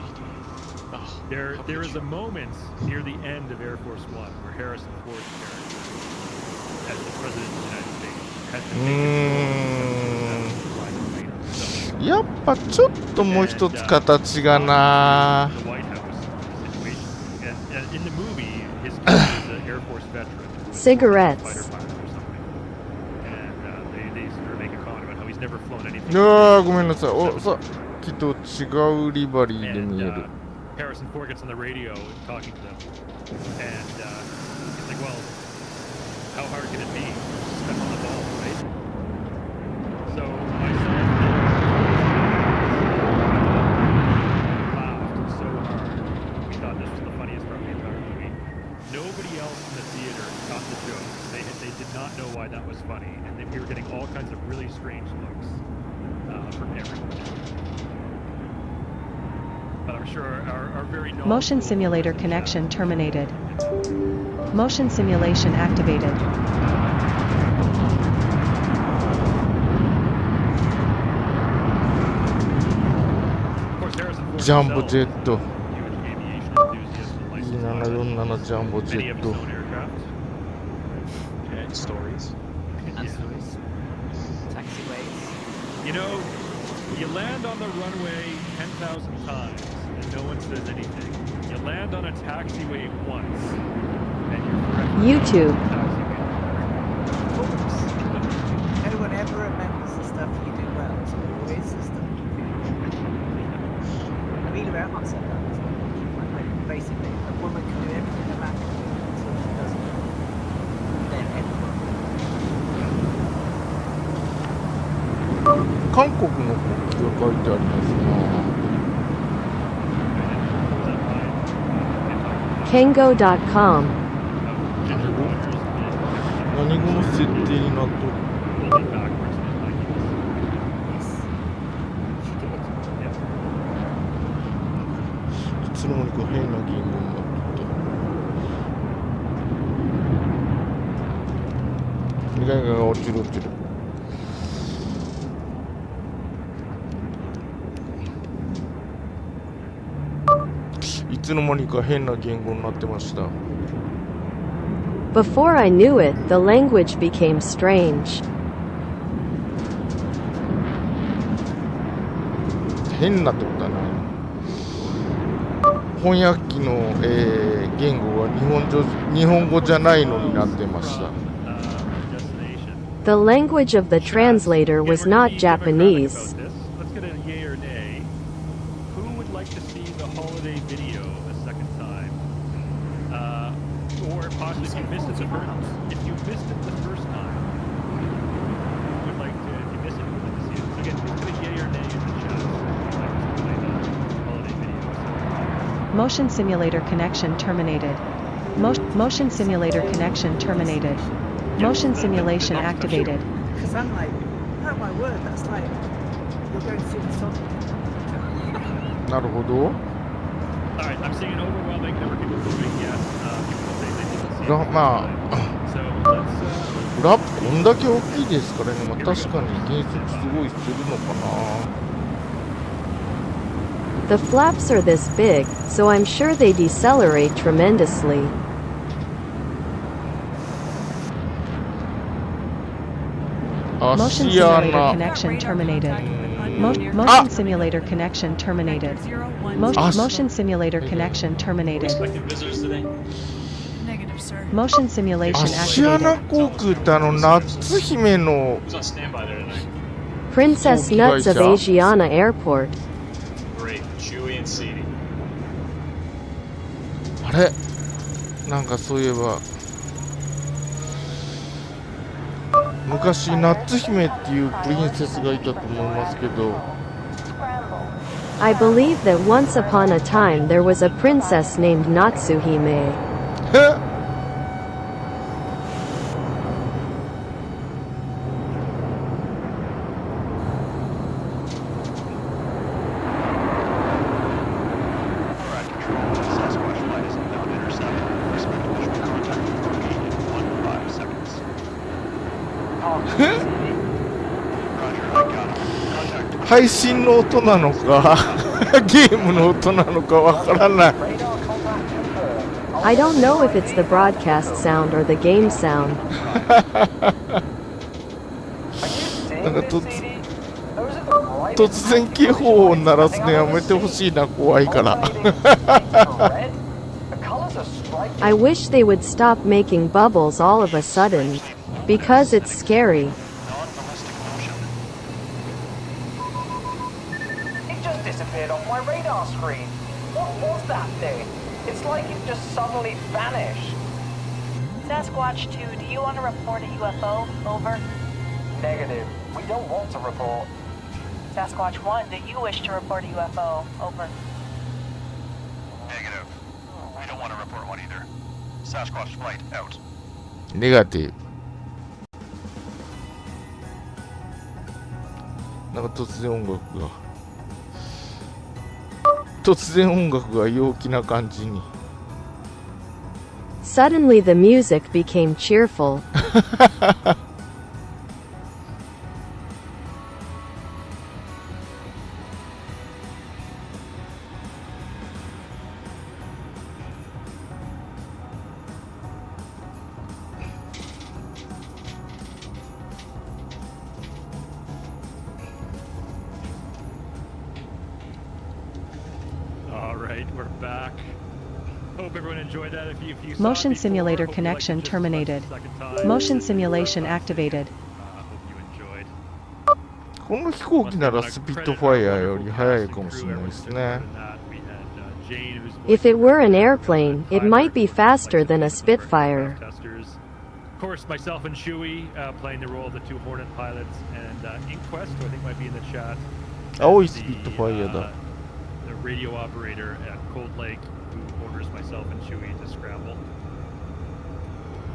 There is a moment near the end of Air Force One where Harrison Ford's character, as the President of the United States, has to make aやっぱちょっともう一つ形がな。 the White House situation. And in the movie, his character is an Air Force veteran. Cigarettes. Fighter pilot or something. And they sort of make a comment about how he's never flown anything. いやーごめんなさい。おさっきと違うリバリーで見える。 Harrison Ford gets on the radio and talking to them. And he's like, well, how hard can it be? Step on the ball, right? So myself laughed so hard. We thought this was the funniest part of the entire movie. Nobody else in the theater got the joke. They did not know why that was funny. And we were getting all kinds of really strange looks from everyone. But I'm sure our very Motion simulator connection terminated. Motion simulation activated. Jumbo jet. 2747 Jumbo jet. And stories. And stories. Taxiways. You know, you land on the runway 10,000 times and no one says anything. You land on a taxiway once and you're forever. YouTube. Fools. 韓国の国旗が書いてありますな。Kengo.com 何語の設定になっとる？いつの間にか変な言語になっとった。意外が落ちる落ちる。いつの間にか変な言語になってました。Before I knew it, the language became strange. 変なってことはない。翻訳機の、言語が日本語じゃないのになってました。The language of the translator was not Japanese. Let's get a yay or nay. Who would like to see the holiday video a second time? Or possibly if you missed it the first time, who would like to, if you missed it, who would like to see it? So again, let's get a yay or nay in the chat. Who would like to play the holiday video? Motion simulator connection terminated. Motion simulator connection terminated. Motion simulation activated. Because I'm like, oh my word, that's like, you're going to see the song. なるほど。Alright, I'm seeing an overwhelming number of people voting yes. People say they didn't see it. まあ、 So let's, フラップこんだけ大きいですからね、まあ、確かに減速すごいするのかな。The flaps are this big, so I'm sure they decelerate tremendously. motion 足 simulator 穴。 connection terminated. Motion simulator connection terminated. Motion simulator connection terminated. Expecting visitors today? Negative, sir. Motion simulation 足穴 activated. 航空って夏姫の Who's on standby there tonight? Princess Nuts of Asiana Airport. Great. Chewy and seedy. あれなんかそういえば昔夏姫っていうプリンセスがいたと思いますけど I believe that once upon a time there was a princess named Natsuhime. 配信の音なのかゲームの音なのかわからない。 I don't know if it's the broadcast sound or the game sound. なんか突然警報音鳴らすのやめてほしいな、怖いから。I wish they would stop making bubbles all of a sudden, because it's scary. Disappeared off my radar screen. What was that thing? It's like it just suddenly vanished. Sasquatch 2, do you want to report a UFO? Over. Negative. We don't want to report. Sasquatch 1, do you wish to report a UFO? Over. Negative. We don't want to report one either. Sasquatch flight out. ネガティブ。なんか突然音楽が陽気な感じに。 Suddenly the music became cheerful. Alright, we're back. Hope everyone enjoyed that. If you saw Motion it before, simulator hope you liked connection it just terminated. a second time. Motion simulation activated. Hope you enjoyed. この飛行機ならスピットファイアより速いかもしれないですね。 If it were an airplane, it might be faster than a Spitfire. course, myself and Chewie playing the role of the two Hornet pilots, and Inquest, who I think might be in the chat. 青いスピットファイヤーだ。 The radio operator at Cold Lake, who orders myself and Chewie to scramble.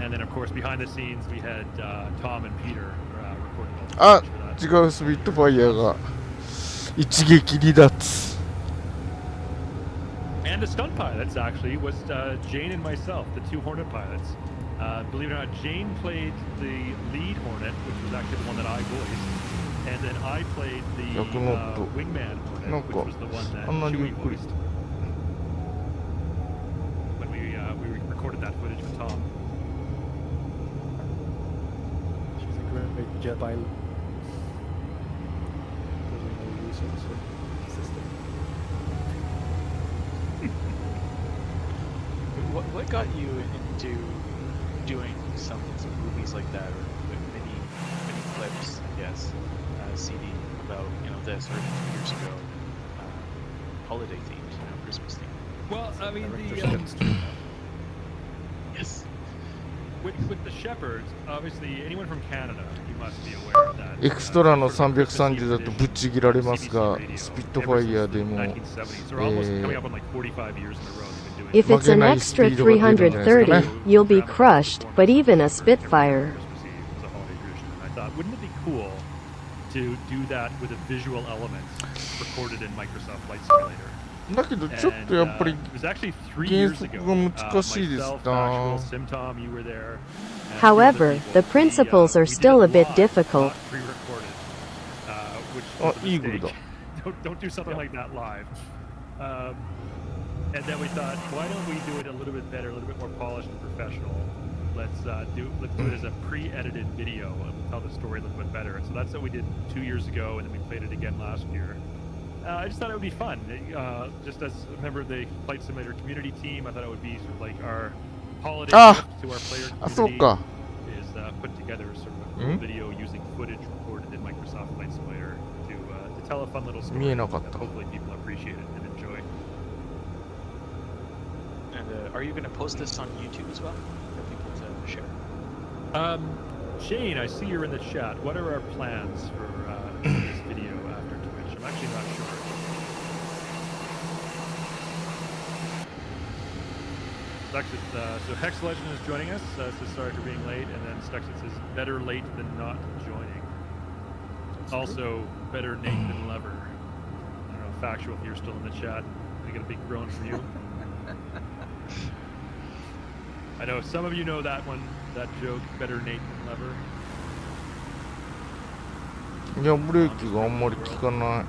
And then, of course, behind the scenes, we had Tom and Peter recording all the あ、footage for that. 違うスピットファイヤーが一撃離脱。 And the stunt pilots, actually, was Jane and myself, the two Hornet pilots. Believe it or not, Jane played the lead Hornet, which was actually the one that I voiced. And then I played the wingman Hornet, which was the one that Chewie voiced. When we recorded that footage with Tom. She's a great jet pilot. Doesn't know use of the system. What got you into doing some movies like that, or mini clips, I guess, CD about this or 2 years ago, holiday themed, Christmas themed? Well, I mean yes. With the Shepherds, obviously anyone from Canada, you must be aware of that. エクストラの330だとぶっちぎられますが、スピットファイヤーでも、If it's an extra 330, you'll be crushed, but even a Spitfire. I thought, wouldn't it be cool to do that with a visual element recorded in Microsoft Flight Simulator? だけどちょっとやっぱり原則が難しいですな。 However, the principles are still a bit difficult. あ、イーグルだ。 Don't do something like that live. And then we thought, why don't we do it a little bit better, a little bit more polished and professional? Let's do it as a pre-edited video and tell the story a little bit better. And so that's what we did 2 years ago, and then we played it again last year. I just thought it would be fun. Just as a member of the Flight Simulator community team, I thought it would be sort of like our holiday gift to our player community. Is put together sort of a cool video using footage recorded in Microsoft Flight Simulator to tell a fun little story that hopefully people appreciate it and enjoy. And are you going to post this on YouTube as well for people to share? Shane, I see you're in the chat. What are our plans for this video after Twitch? I'm actually not sure. So Hex Legend is joining us. So sorry for being late. And then Stuxit says better late than not joining. Also, better Nate than Lever. I don't know, Factual, if you're still in the chat. I get a big groan from you. I know some of you know that one, that joke, better Nate than Lever. いや、ブレーキがあんまり効かない。I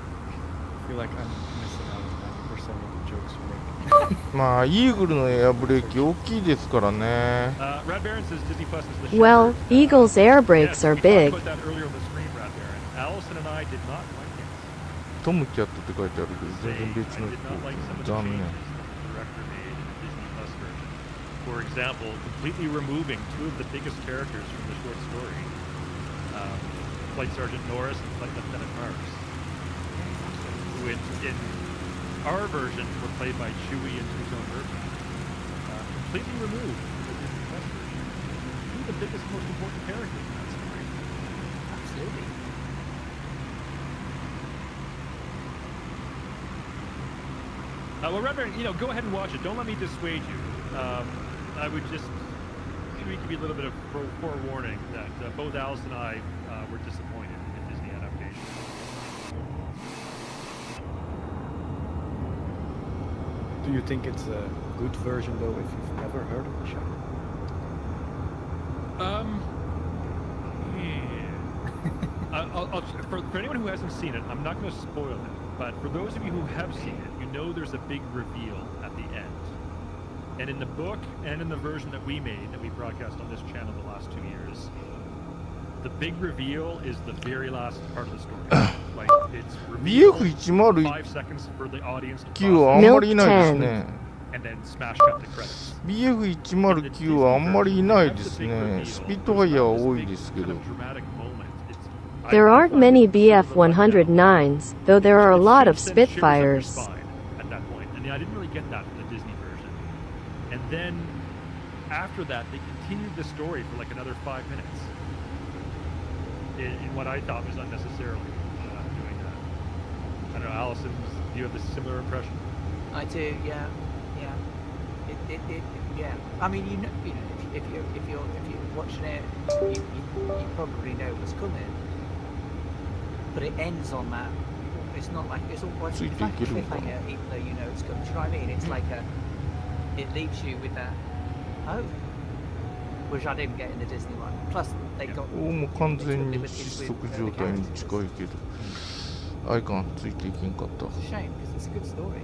feel like I'm missing out on 90% of the jokes you make. まあ、イーグルのエアブレーキ大きいですからね。Red Baron says Disney Plus is the Well, Eagle's air brakes are big. Put that earlier on the screen, Red Baron. Allison and I did not like it. トムキャットって書いてあるけど、全然別の人。残念。 For example, completely removing two of the biggest characters from the short story, Flight Sergeant Norris and Flight Lieutenant Marks, who in our version were played by Chewie and Tucson Murphy. Completely removed from the Disney Plus version. Two of the biggest, most important characters in that story. Absolutely. Well, Reverend, go ahead and watch it. Don't let me dissuade you. I would just maybe give you a little bit of forewarning that both Alice and I were disappointed in the Disney adaptation. Do you think it's a good version though if you've never heard of the show? For anyone who hasn't seen it, I'm not going to spoil it, but for those of you who have seen it, you know there's a big reveal at the end. And in the book and in the version that we made, that we broadcast on this channel the last 2 years, the big reveal is the very last part of the story. Like, it's revealed 5 seconds for the audience to process, and then smash cut the credits. BF109 はあんまりいないですね。スピットファイヤーは多いですけど。 There aren't many BF-109s, though there are a lot of Spitfires. At that point, and I didn't really get that in the Disney version. And then after that, they continued the story for like another 5 minutes in what I thought was unnecessarily doing that. I don't know, Allison, do you have this similar impression? I do, yeah. Yeah. I mean, you know, if you're watching it, you probably know what's coming. But it ends on that. It's not like it's almost like a cliffhanger, even though you know it's coming. Do you know what I mean? It's like it leaves you with that. Oh, which I didn't get in the Disney one. Plus, they got. もう完全に失速状態に近いけど、相変わらずついていけんかった。It's a shame because it's a good story.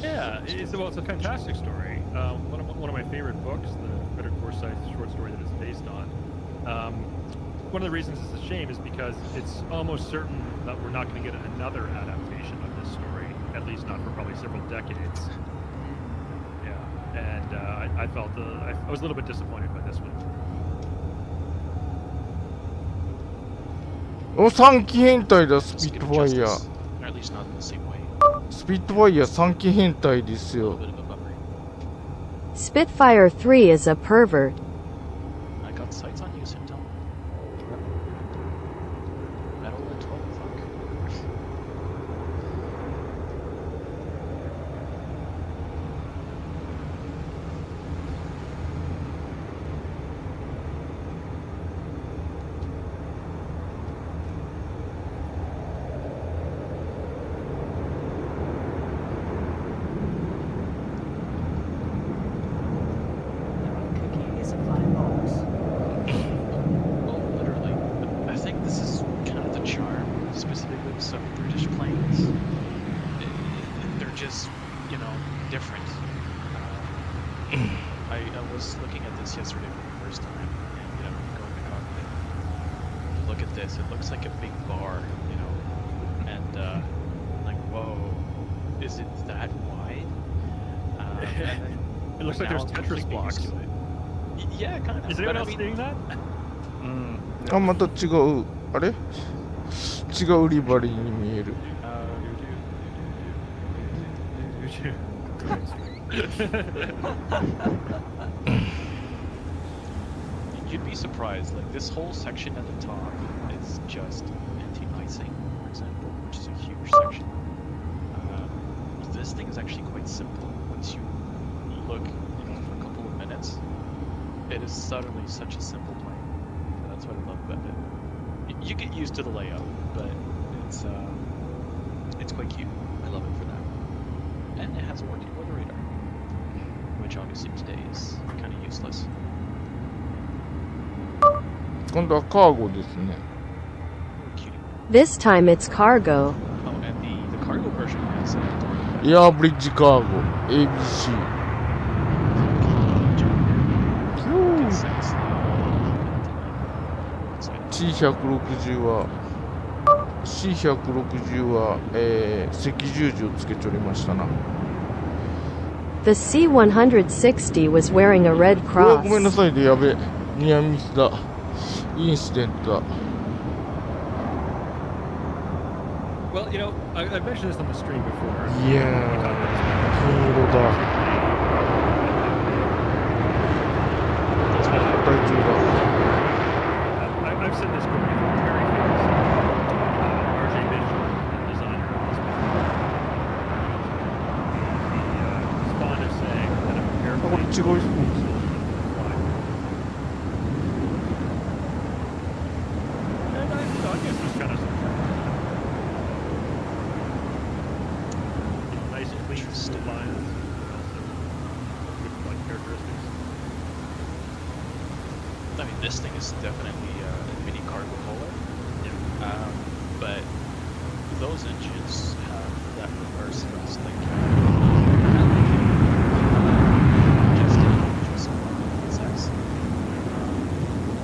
Yeah, it's a fantastic story. One of my favorite books, the Better Forsyth short story that it's based on. One of the reasons it's a shame is because it's almost certain that we're not going to get another adaptation of this story, at least not for probably several decades. Yeah, and I felt I was a little bit disappointed by this one. お、3機変態だ、スピットファイヤー。 Or at least not in the same way. スピットファイヤー3機変態ですよ。 Spitfire 3 is a pervert. I got sights on you, Symptom. Metal at 12 o'clock. Cookie is a flying box. Well, literally. I think this is kind of the charm, specifically with some British planes. They're just, you know, different. I was looking at this yesterday for the first time, and, you know, going to cockpit. Look at this. It looks like a big bar, you know, and like, whoa, is it that wide? And then, It looks like now there's I'm Tetris completely blocks. used to it. Yeah, kind of. Is anyone else seeing that? あ、また違う。あれ違う売り場に見える。You'd be surprised, like this whole section at the top is just anti-icing, for example, which is a huge section. This thing is actually quite simple. Once you look, you know, for a couple of minutes, it is suddenly such a simple plane. That's what I love about it. You get used to the layout, but it's quite cute. I love it for that. And it has a working weather radar, which obviously today is kind of useless. 今度はカーゴですね。 This time it's cargo. Oh, and the cargo version has a door. エアブリッジカーゴ ABC。 C160 は C160 は、赤十字をつけちょりましたな。 The C-160 was wearing a red うわ、 cross. ごめんなさいで、やべ。ニアミスだ。インシデントだ。 Well, you know, I've mentioned this on the stream before. いやー、金色だ。大丈夫だ。 I've said this before. Very famous RJ Mitchell, the designer of this before. He's fond of saying that if a あ、これ airplane 違うスポーツ。 And I guess there's kind of some nice clean lines, but also good like characteristics. I mean, this thing is definitely a mini cargo hauler. Yeah. But those engines have that reverse thrust thing.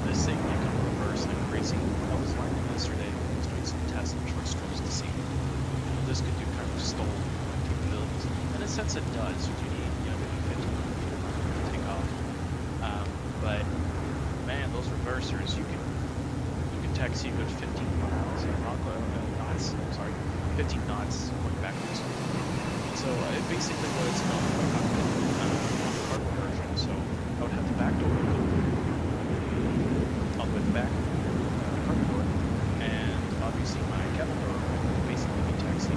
This thing you can reverse like crazy. I was learning yesterday. I was doing some tests on short strokes to see if this could do kind of stall capabilities. And in a sense, it does. You need, you know, maybe 15 to take off. But man, those reversers, you can taxi a good 15 miles, knots. Sorry, 15 knots going backwards. So basically, what it's not on the cargo version. So I would have the back door open. I'll go in the back, cargo door, and obviously my cabin door will basically be taxi.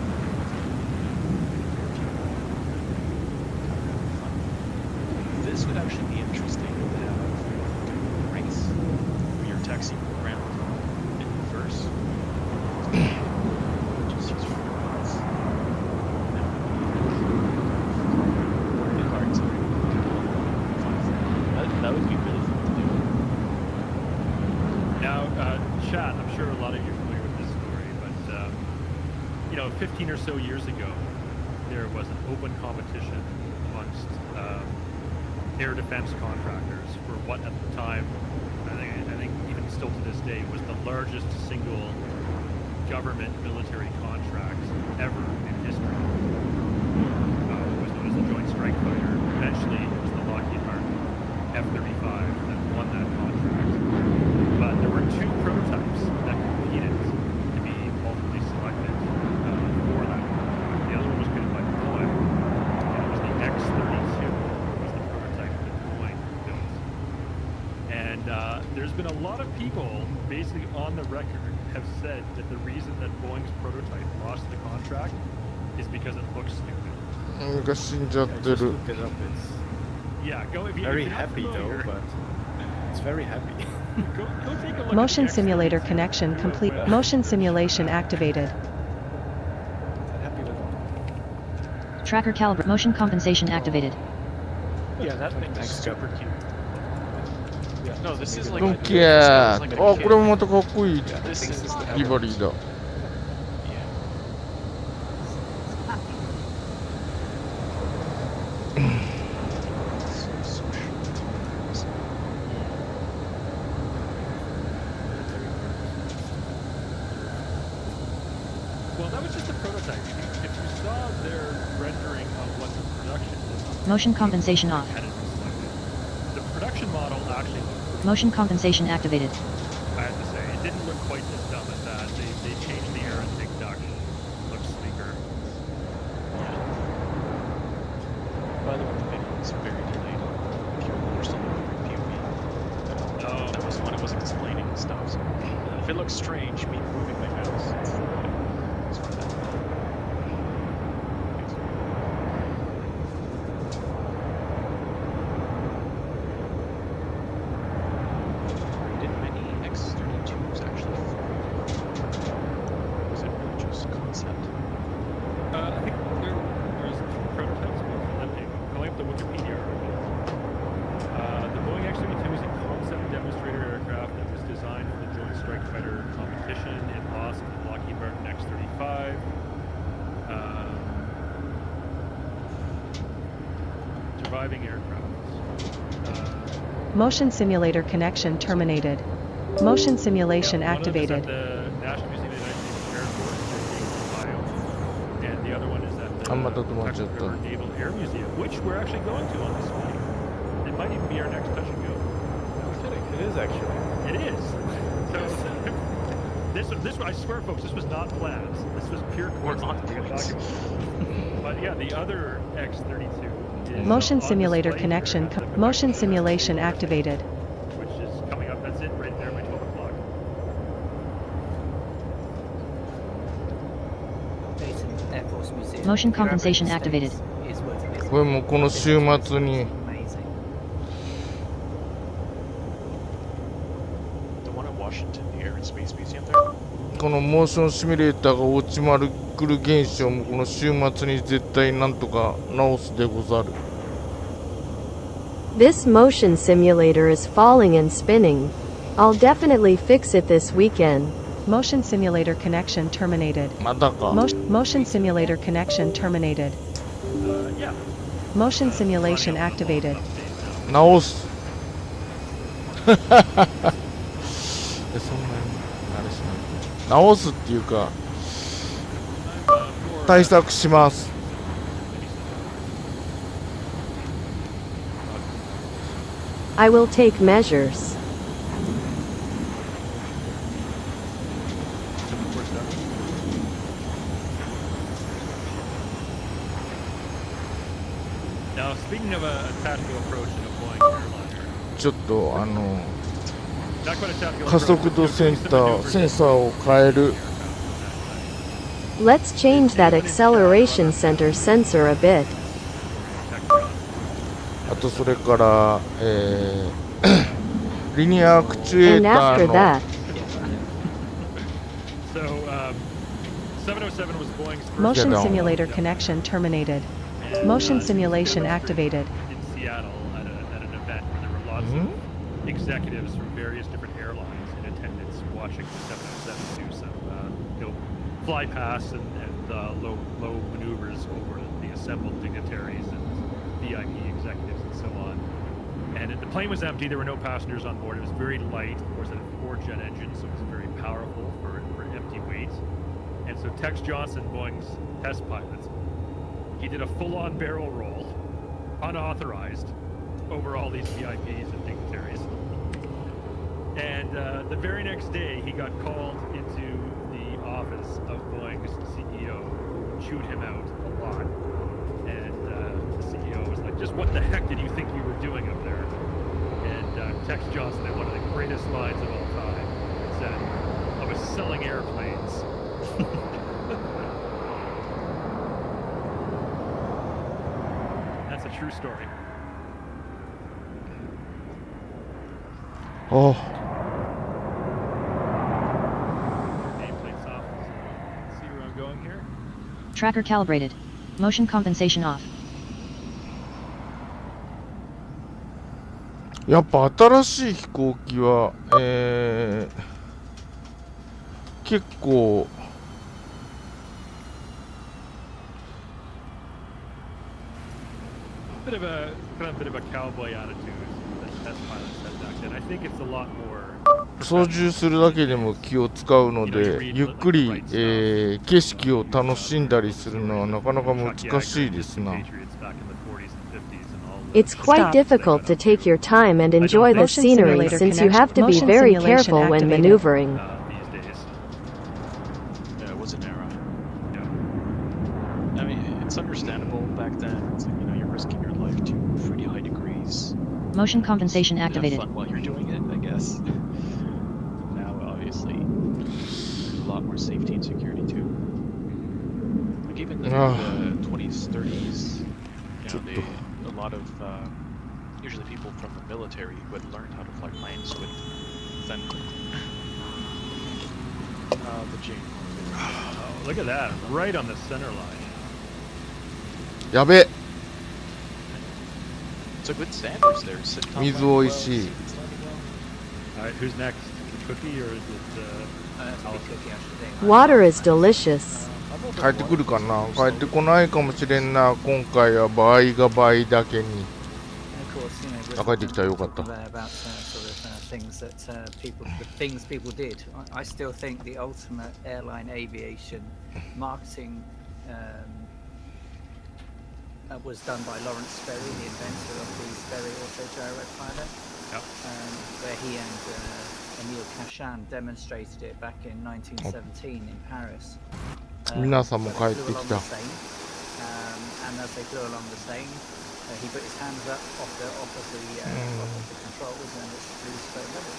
This would actually be interesting to have a race where you're taxiing around in reverse. Just use your robots. That would be really fun to do. Now, chat, I'm sure a lot of you are familiar with this story, but, 15 or so years ago, there was an open competition amongst air defense contractors for what at the time, I think even still to this day, was the largest single government military contract ever in history. It was known as the Joint Strike Fighter. Eventually, it was the Lockheed Martin F-35 that won that contract. But there were two prototypes that competed to be ultimately selected for that contract. The other one was created by Boeing, and it was the X-32 was the prototype that Boeing built. And there's been a lot of people basically on the record have said that the reason that Boeing's prototype lost the contract is because it looks stupid. 死んじゃってる。 Look it up. It's Yeah, go if you very if you're not happy though, familiar, but it's very happy. go take a look Motion at the simulator X-32. connection complete. Motion simulation activated. Happy with Tracker calibrate. Motion compensation activated. Yeah, that thing's super cute. No, this is like. ドンキャー。 Like あ、 a これもまたかっこいい。 This is the リバリーだ。 Well, that was just a prototype. If you saw their rendering of what the production was, Motion compensation off. had it been selected. The production model actually looked, Motion compensation activated. I have to say, it didn't look quite as dumb as that. They changed the air intake duct. Looks sleeker. By the way, the video is very delayed. If you're still looking for POV, that was when it was explaining stuff. So if it looks strange, me moving my mouse, it's fine. Did many X-32s actually fly? Was it really just concept? I think there's two prototypes going up the Wikipedia article. The Boeing X-32 is a concept demonstrator aircraft that was designed for the Joint Strike Fighter competition. It lost the Lockheed Martin X-35. Surviving aircraft. Motion simulator connection terminated. Motion simulation One of them is activated. at the National Museum of the United States Air Force in Ohio, and the other one is at the あ、また止まっちゃっ Texas た。 River Naval Air Museum, which we're actually going to on this flight. It might even be our next touch and go. No kidding. It is actually. It is. So this I swear, folks, this was not planned. This was pure coincidence. But yeah, the other X-32 is Motion on simulator display connection. here at the Motion Texas, simulation activated. which is coming up. That's it, right there by 12 o'clock. Dayton Air Force Museum. Motion If you're ever in compensation the activated. States, it's worth a visit. これもこの週末に Amazing. The one at Washington, the Air and Space Museum there? このモーションシミュレーターが落ちまくる現象もこの週末に絶対なんとか直すでござる。 This motion simulator is falling and spinning. I'll definitely fix it this weekend. Motion simulator connection terminated. またか。 Motion simulator connection terminated. Yeah. Motion simulation activated. 直す。そんなにあれしない。直すっていうか対策します。 I will take measures. Now, speaking of a tactical approach in a Boeing airliner, ちょっと加速度センサーを変える。 Let's change that acceleration center sensor a bit. あとそれから、リニアアクチュエー And タ after ーの that, So, 707 was Boeing's first Motion down. simulator connection terminated. Motion simulation activated. in Seattle at an event where there were lots of executives from various different airlines in attendance watching the 707 do some fly past and low maneuvers over the assembled dignitaries and VIP executives and so on. And the plane was empty. There were no passengers on board. It was very light. Of course, it had a 4-jet engine, so it was very powerful for empty weight. And so Tex Johnson, Boeing's test pilot, he did a full-on barrel roll, unauthorized, over all these VIPs and dignitaries. And the very next day, he got called into the office of Boeing's CEO, who chewed him out a lot. And the CEO was like, just what the heck did you think you were doing up there? And Tex Johnson had one of the greatest lines of all time. He said, I was selling airplanes. That's a true story. Oh. Nameplate's off. See where I'm going here? Tracker calibrated. Motion compensation off. やっぱ新しい飛行機は、結構Bit of a cowboy attitude that test pilots had back then. I think it's a lot more. 操縦するだけでも気を使うので、ゆっくり、景色を楽しんだりするのはなかなか難しいですな。 it's quite difficult to take your time and enjoy the scenery since you have to be very careful when maneuvering. These days. Yeah, it was an era. Yeah. I mean, it's understandable back then. It's like, you're risking your life to pretty high degrees. Motion compensation Have activated. fun while you're doing it, I guess. Now, obviously, there's a lot more safety and security too. Like even the 20s, 30s, a lot of usually people from the military who had learned how to fly planes would send the J. Oh, look at that, right on the center line. やべえ。 It's a good standards there. Sitting top Mizu line well, oishii. it's landing well. All right, who's next? Cookie or is it Water is delicious. 帰ってくるかな。帰ってこないかもしれんな。今回は倍が倍だけに。あ、帰ってきた。よかった。 things that people did. I still think the ultimate airline aviation marketing was done by Lawrence Sperry, the inventor of the Sperry autogyropilot, where he and Emile Cachan demonstrated it back in 1917 in Paris. 皆さんも帰ってきた。 And as they flew along the Seine, he put his hands up off the controls and it flew straight level.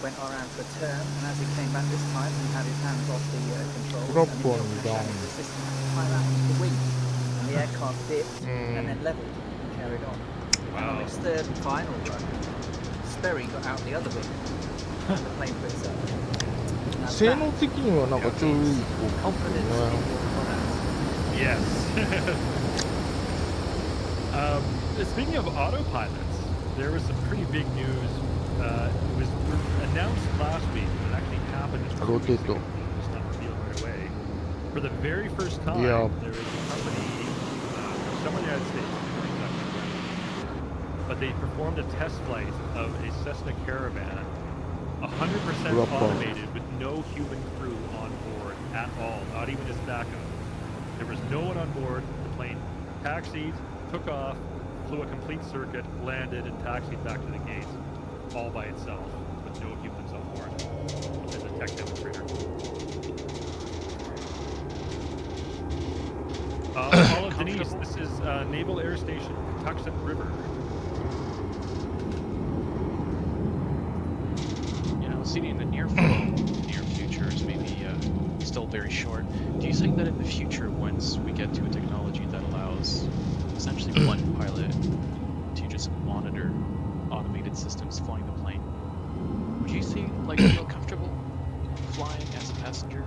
Went around for a turn, and as he came back this time, he had his hands off the controls. And the system climb out onto the wing, and the aircraft dipped and then leveled and carried on. And on its third and final run, Sperry got out the other wing, and the plane flew itself. 性能的にはなんかちょうどいい飛行機ですね。 Yes. Speaking of autopilots, there was some pretty big news. It was announced last week, but it actually happened. Just not revealed right away. For the very first time, there is a company somewhere in the United States, but they performed a test flight of a Cessna Caravan, 100% automated with no human crew on board at all, not even as backup. There was no one on board. The plane taxied, took off, flew a complete circuit, landed, and taxied back to the gate, all by itself, with no humans on board, as a tech demonstrator. All of Denise, this is Naval Air Station, Patuxent River. CD in the near future is maybe still very short. Do you think that in the future, once we get to a technology that allows essentially one pilot to just monitor automated systems flying the plane, would you feel comfortable flying as a passenger?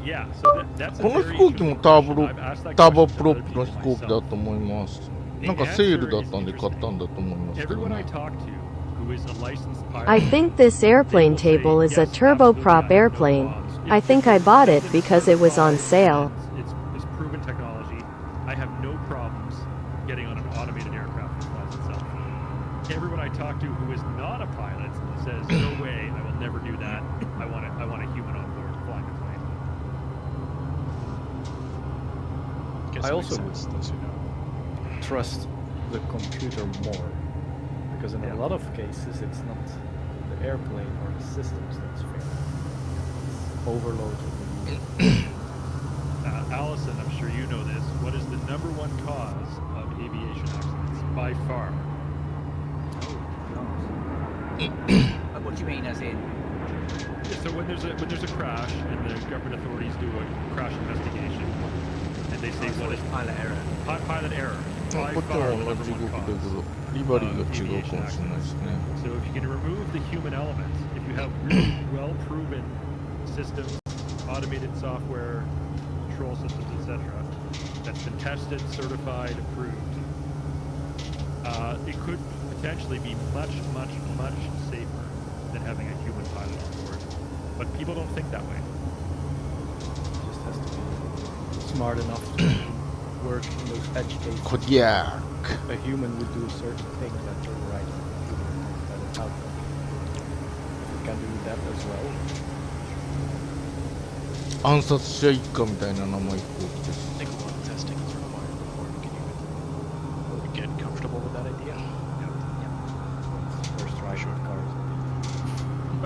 Yeah, so that's a この very 飛行機も interesting question. I've asked that ターボ question プ to ロ other ップの people 飛行機だ myself. と思います。 The なんかセール answer だっ is たんで買ったんだと思いますけど Everyone I ね。 talk to who is a licensed pilot, I think this airplane table is a turboprop airplane. I think I bought it because it was on sale. It's proven technology. I have no problems getting on an automated aircraft that flies itself. Everyone I talk to who is not a pilot says, "No way, I will never do that. I want a human on board flying the plane." I also would trust the computer more, because in a lot of cases it's not the airplane or the systems that's failing. It's overload of the user. Allison, I'm sure you know this. What is the number one cause of aviation accidents by far? What do you mean, as in? So when there's a crash and the government authorities do a crash investigation, and they say what is pilot error? Pilot error. こ By っち far も the 同じ number 動 one きだけ cause ど、リバリー of が違う aviation かもしれないですね。 So if you can remove the human element, if you have really well-proven systems, automated software, control systems, etc., that's been tested, certified, approved, it could potentially be much, much, much safer than having a human pilot on board. But people don't think that way. Just has to be smart enough to work in those edge cases. コディア A human would do a certain thing that the right computer knows better how to. If it can do that as well. 暗殺者一家みたいな名前飛行機です。 I think a lot of testing is required before we can even get comfortable with that idea. First try short cars.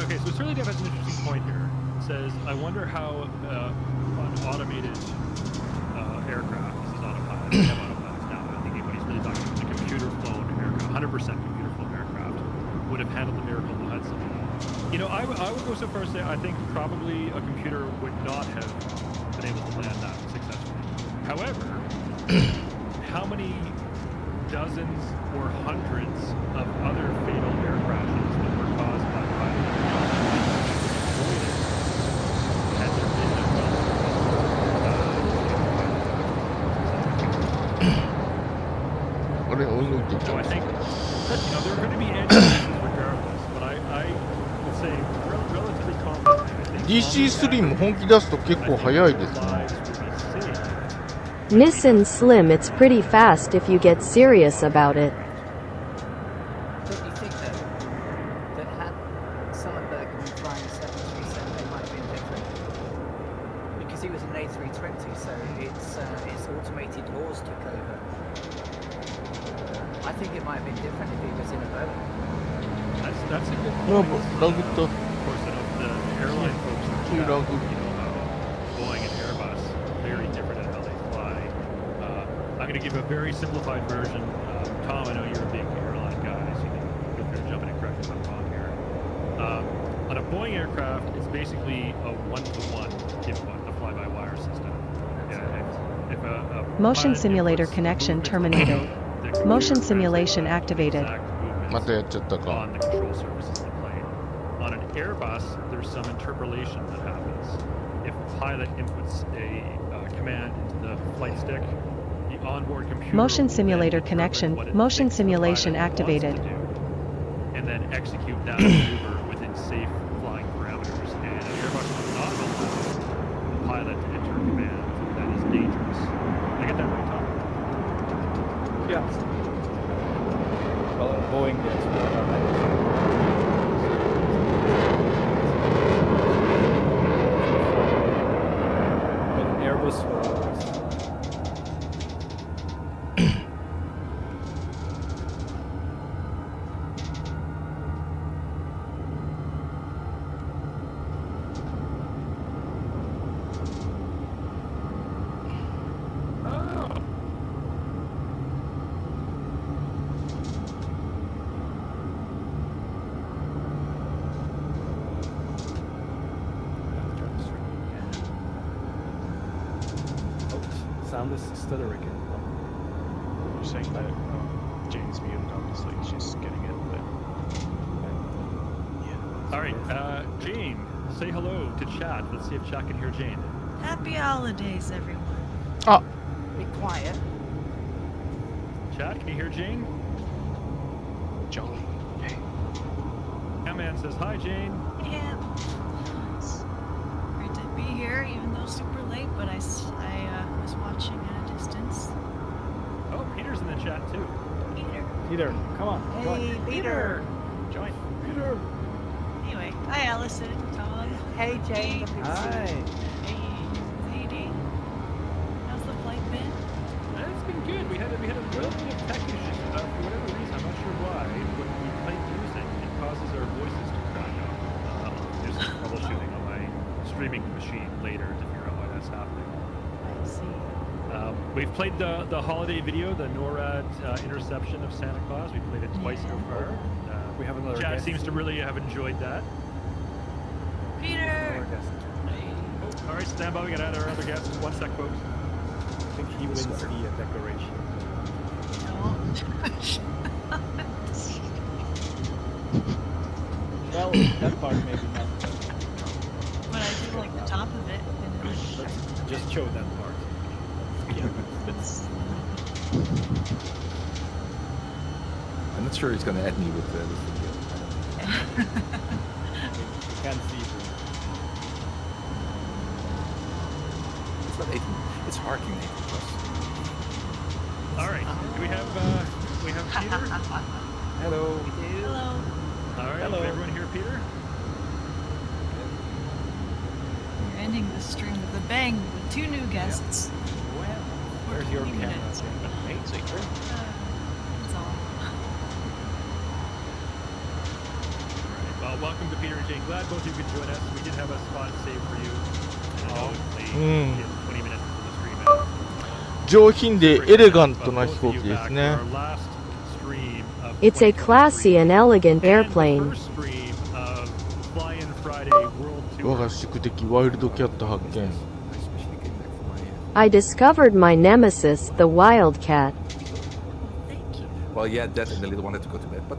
Okay, so Surly Dev has an interesting point here. It says, I wonder how an automated aircraft, this is autopilot, we have autopilots now, but I think what he's really talking about is a computer-flown aircraft, 100% computer-flown aircraft, would have handled the miracle in the Hudson. You know, I would go so far as to say I think probably a computer would not have been able to land that successfully. However, how many dozens or hundreds of other fatal air crashes that were caused by pilots avoided had there been a So I think that, there are going to be edge cases regardless, but I would say relatively confidently, I think DC3 も本気出すと結構速いですね。 lives will be saved. Nissan Slim, it's pretty fast if you get serious about it. Don't you think that had Sullenberg been flying a 737, it might have been different? Because he was an A320, so its automated doors took over. I think it might have been different if he was in a Boeing. That's a good まあ point. ラグと Of course, the airline folks in Yeah. chat, Boeing and Airbus, very different in how they fly. I'm going to give a very simplified version. Tom, I know you're a big airline guy, so you can feel free to jump in and correct me if I'm wrong here. On a Boeing aircraft, it's basically a one-to-one input, a fly-by-wire system. Yeah, if a Motion pilot simulator inputs connection movements terminated. the computer Motion translates simulation the activated. exact movements またやっちゃったか。 on the control surfaces of the plane. On an Airbus, there's some interpolation that happens. If a pilot inputs a command into the flight stick, the onboard computer Motion will then simulator interpret connection. what it Motion thinks the simulation pilot wants activated. to do, and then execute that maneuver within safe flying parameters. And an Airbus will not allow the pilot to enter a command that is dangerous. Did I get that right, Tom? Yeah. Well, Boeing gets but Airbus will always. sound is stuttering. You're saying that Jane's muted, obviously. She's getting it, but... Yeah. All right, Jane, say hello to chat. Let's see if chat can hear Jane. Happy holidays, everyone. Ah. Be quiet. Chat, can you hear Jane? Jolly. Hey. Man says hi, Jane. Yeah. Great to be here, even though super late, but I was watching at a distance. Oh, Peter's in the chat too. Peter, come on. Hey, join. Peter. Join. Peter. Anyway, hi, Allison, Tom. Hey, Jane. Hi. Hey, Sadie. How's the flight been? It's been good. We had a little bit of tech issues for whatever reason. I'm not sure why. When we play music, it causes our voices to crack up. There's some troubleshooting on my streaming machine later to figure out why that's happening. I see. We've played the holiday video, the NORAD interception of Santa Claus. We played it twice so far. We have another Chad guest. seems to really have enjoyed that. Peter! Another guest. Oh, all right, stand by. We got our other guest. 1 sec, folks. I think he wins the decoration. Well, that part maybe not. But I do like the top of it. Let's just show that part. Yeah, that's... I'm not sure he's going to add me with this video. You can't see it. It's not 18. It's harking 18 plus. All right. Do we have Peter? Hello. Hello. All right. Hello. Can everyone hear Peter? We're ending the stream with a bang with 2 new guests. Well, where's your camera? That's all. Well, welcome to Peter and Jane. Glad both of you could join us. We did have a spot saved for you. I know it's late. 20 minutes into the stream. 上品でエレガントな飛行機ですね。 It's a classy and elegant airplane. 我が宿敵ワイルドキャット発見。 I discovered my nemesis, the wildcat. Well, yeah, that and the little one had to go to bed, but...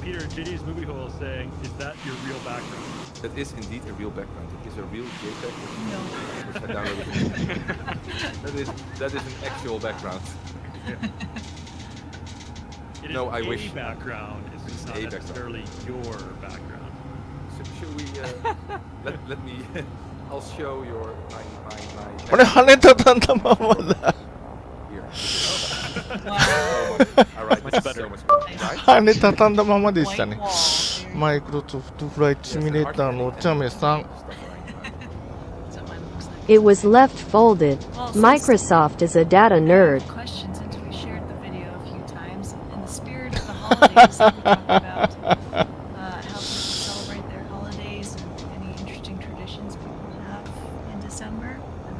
Peter, JD's movie hole is saying, is that your real background? That is indeed a real background. It is a real JPEG. No. Which I downloaded. that is an actual background. It No, is I a wish. background. It's not necessarily your background. So, should we... let me... I'll show your... my これ羽畳んだままだ。 Here. Wow. Alright, Much this is better. so much better. Right? 羽畳んだままでしたね White。wall. マイクロソフトフライトシミュレーターのお茶目さん。 That's what mine looks like. It was left folded. Well, Microsoft is a data nerd. Questions since we shared the video a few times. In the spirit of the holidays, we talked about how people celebrate their holidays and any interesting traditions people have in December. I'm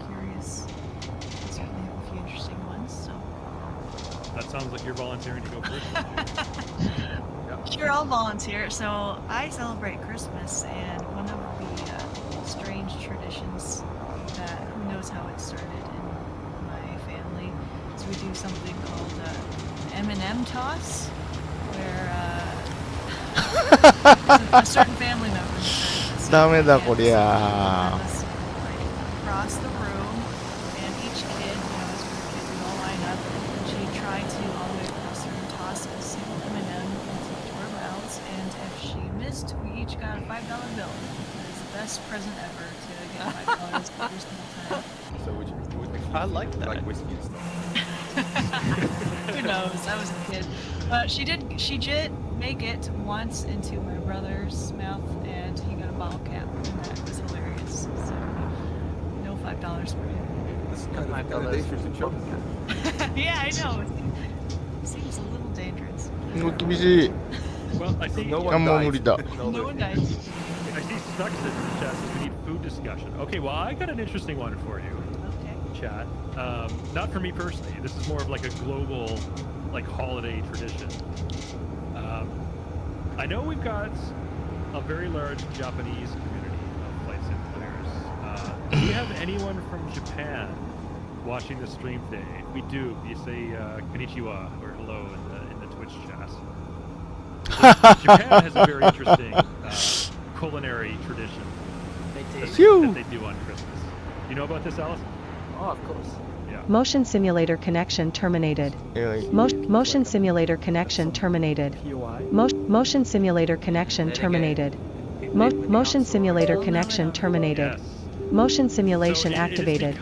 curious. I certainly have a few interesting ones. So. That sounds like you're volunteering to go first. Sure, I'll volunteer. So I celebrate Christmas, and one of the strange traditions that who knows how it started in my family is we do something called M&M toss, where a certain family member started this. ダメだこりゃ。 Across the room, and each kid, you know, as we were kids, we'd all line up, and she'd try to all the way across the room toss a single M&M into each of our mouths, and if she missed, we each got a $5 bill. It was the best present ever to get $5 every single time. So would actually I like that. like whiskey and stuff. Who knows? I was a kid. But she did make it once into my brother's mouth, and he got a bottle cap, and that was hilarious. So, no $5 for him. This is kind of dangerous to choke. Yeah, I know. It seems a little dangerous. もう厳しい。 Well, I see. あ、もう無理だ。 No one died. I see Stuck says in the chat says we need food discussion. Okay, well, I got an interesting one for you, Okay. chat. Not for me personally. This is more of like a global, like holiday tradition. I know we've got a very large Japanese community of flight simulators. Do we have anyone from Japan watching the stream today? If we do, you say konnichiwa or hello in the Twitch chat. Japan has a very interesting culinary tradition that they do on Christmas. You know about this, Alice? Oh, of course. Yeah. Motion simulator connection terminated. Motion simulator connection terminated. Motion simulator connection terminated. Motion simulator connection terminated. Motion simulation activated.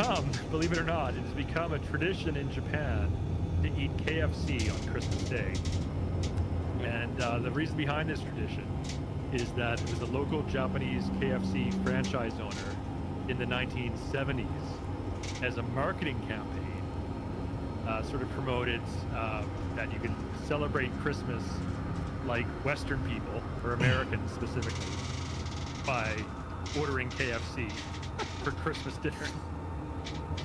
Believe it or not, it has become a tradition in Japan to eat KFC on Christmas Day. And the reason behind this tradition is that it was a local Japanese KFC franchise owner in the 1970s as a marketing campaign sort of promoted that you can celebrate Christmas like Western people, or Americans specifically, by ordering KFC for Christmas dinner.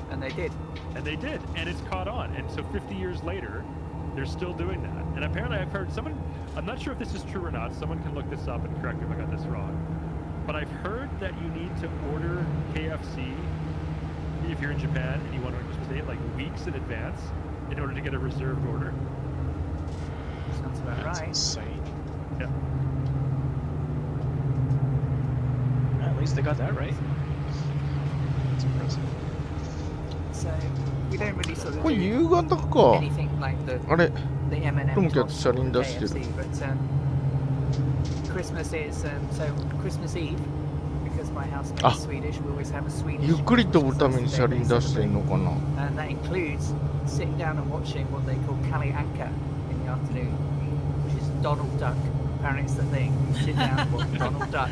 And they did. And they did, and it's caught on. And so 50 years later, they're still doing that. And apparently I've heard someone, I'm not sure if this is true or not, someone can look this up and correct me if I got this wrong, but I've heard that you need to order KFC if you're in Japan and you want to stay like weeks in advance in order to get a reserved order. Sounds about That's right. insane. Yeah. At least they got that right. That's impressive. So we don't really sort of これ do 夕方か。 anything like the あれ the M&M トムキャット toss 車輪出してる。 KFC, but Christmas is so Christmas Eve, because my housemate Ah. is Swedish, we always have a Swedish ゆっくり飛ぶために車輪出してんのかな。 and that includes sitting down and watching what they call Kali Anka in the afternoon, which is Donald Duck. Apparently it's the thing. You sit down and watch Donald Duck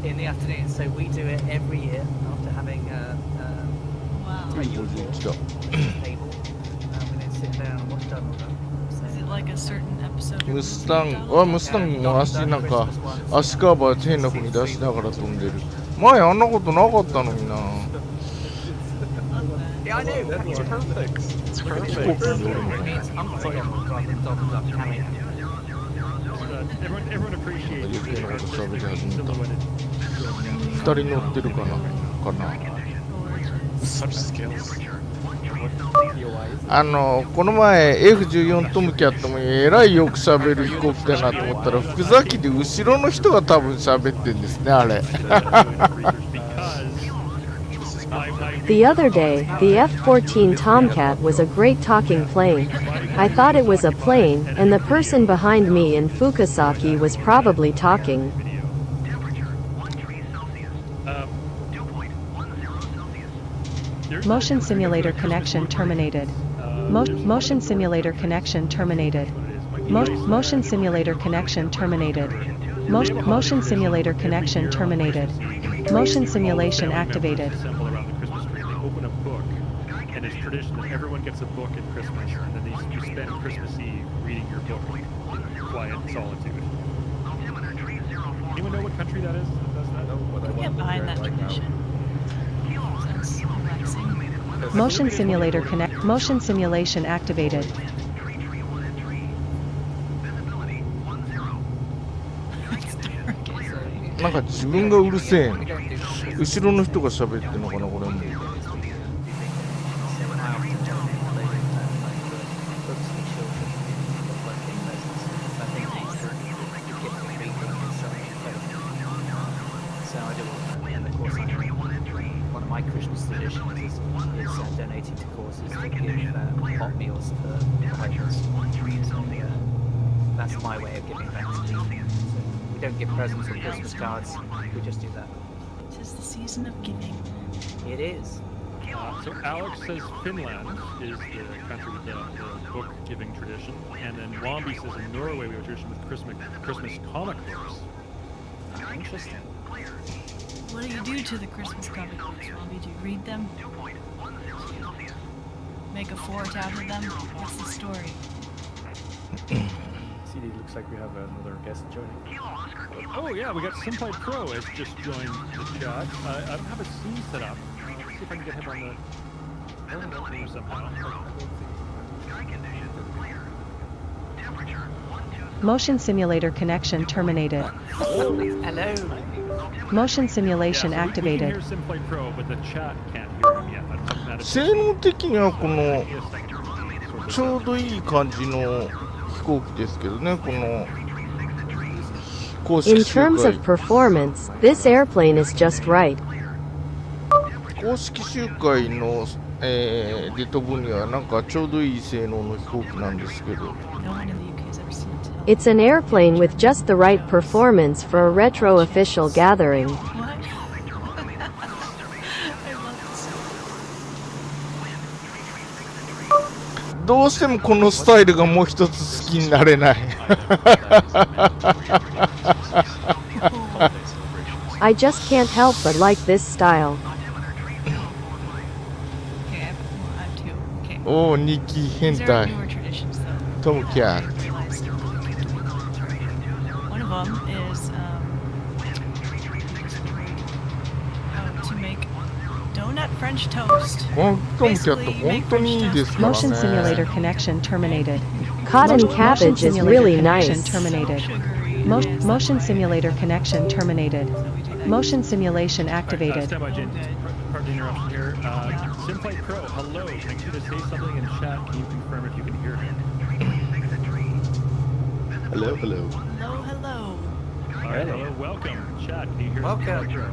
in the afternoon. So we do it every year after having Wow. table. 51だ。 We then sit down and watch Donald Duck. Is it like a certain episode? of ムスタン Donald あムスタンの足なんか足カバー変な風に出しながら飛んでる。前あんなことなかったのにな。 Yeah, I know. That's perfect. It's 飛行 perfect. 機に乗るのかな。 It's Uncle Donald rather than Donald Duck Kali Anka. Everyone appreciates 余計なこと喋り始めた。 silhouetted. 二人乗ってるかな。Such skills. この前 F14 トムキャットもえらいよく喋る飛行機だなと思ったら福崎で後ろの人が多分喋ってんですねあれ。 The other day, the F-14 Tomcat was a great talking plane. I thought it was a plane, and the person behind me in Fukasaki was probably talking. Motion simulator connection terminated. Motion simulator connection terminated. Motion simulator connection terminated. Motion simulator connection terminated. Motion simulation activated. Assemble around the Christmas tree. They open a book, and it's tradition that everyone gets a book at Christmas, and then you spend Christmas Eve reading your book in quiet solitude. Anyone know what country that is? That does that? I can get behind that tradition. Sounds relaxing. Motion simulator connect. Motion simulation activated. なんか自分がうるせえの。後ろの人が喋ってんのかなこれも。 So I do and of course one of my Christmas traditions is donating to causes that give hot meals for homeless. So, that's my way of giving back to people. So we don't give presents or Christmas cards, we just do that. Tis the season of giving. It is. So Alex says Finland is the country with the book giving tradition, and then Wombi says in Norway we have a tradition with Christmas comic books. Interesting. What do you do to the Christmas comic books, Robbie? Do you read them? Make a fort out of them? What's the story? CD, looks like we have another guest joining. Oh yeah, we got Senpai Pro has just joined the chat. I don't have a scene set up. Let's see if I can get him on the somehow. Motion simulator connection terminated. Hello. Motion simulation Yeah, so we can hear activated. Simplay Pro, but the chat can't hear him yet. But 性能的にはこのちょうどいい感じの飛行機ですけどね、この公 In 式集 terms 会 of performance, this airplane is just right. 公式集会の、で飛ぶにはなんかちょうどいい性能の飛行機なんですけど、 No one in the UK has ever seen it. It's an airplane with just the right performance for a retro official gathering. What? I love this. どうしてもこのスタイルがもう一つ好きになれない。 I just can't help but like this style. Okay, I have two. Okay. おお、2機変 These are 態 newer traditions, though. トムキャット。 One of them is to make donut French toast. このトムキャット本当にいいですからね。 Motion simulator connection terminated. Cotton Motion cabbage is simulator really connection nice. terminated. Motion simulator connection terminated. Motion simulation activated. Stand by, James. Pardon the interruption here. Simplay Pro, hello. Thank you to say something in chat. Can you confirm if you can hear him? Hello. Hello, hello. All right, hello, welcome. Chat, can you hear Welcome. Simplay Pro?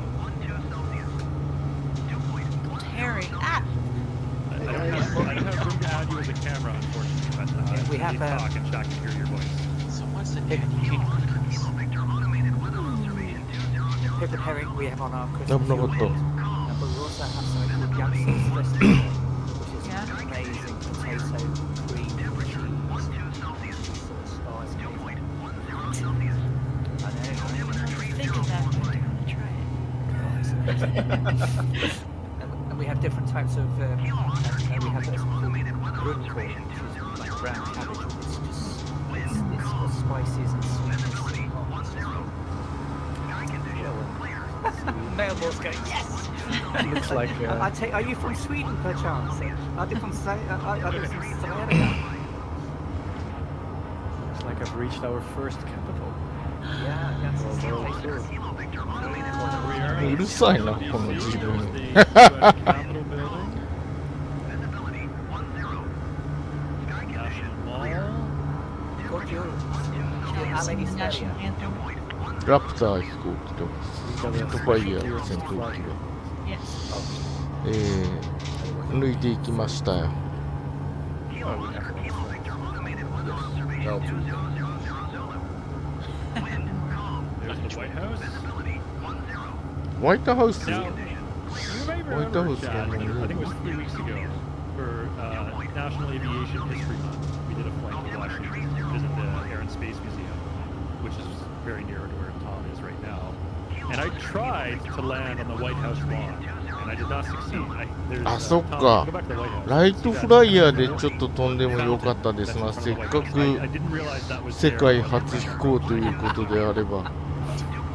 Harry. Ah! I don't have room to add you as a camera, unfortunately. But We have, talk and chat can hear your voice. So what's the Pip and herring we have on our 危 Christmas なかっ menu. た。 But we also have something called Youngsters Festival, which is Yeah. amazing potato, cream, cheese, spice, amazing. I Think of that when I want to try it. know. And we have different types of, and we have something called grunkohl, which is like brown cabbage. It's just, it's got spices and sweetness. Mailboy's going, yes! Looks like I take, are you from Sweden, perchance? Are you from Sverige? looks like I've reached our first capital. Yeah, that's Well, well, sure. うるさいな、この自分。 The Capitol building. National Mall. Got your Sing the national anthem. ラプター飛行機とストファイヤー戦闘機が、 Yes. 抜いていきましたよ。 There's the White House. ホワイトハウス Now, you may White remember, House Chad, down there. I think it was 3 weeks ago, for National Aviation History Month, we did a flight to Washington to visit the Air and Space Museum, which is very near to where Tom is right now. And I tried to land on the White House lawn, and I did not succeed. There's, あ、そっ Tom, か go back to the White House. ライトフライヤーでちょっと飛んでもよかったですな。せっかく I didn't realize that was 世 there. 界初飛行ということであれば、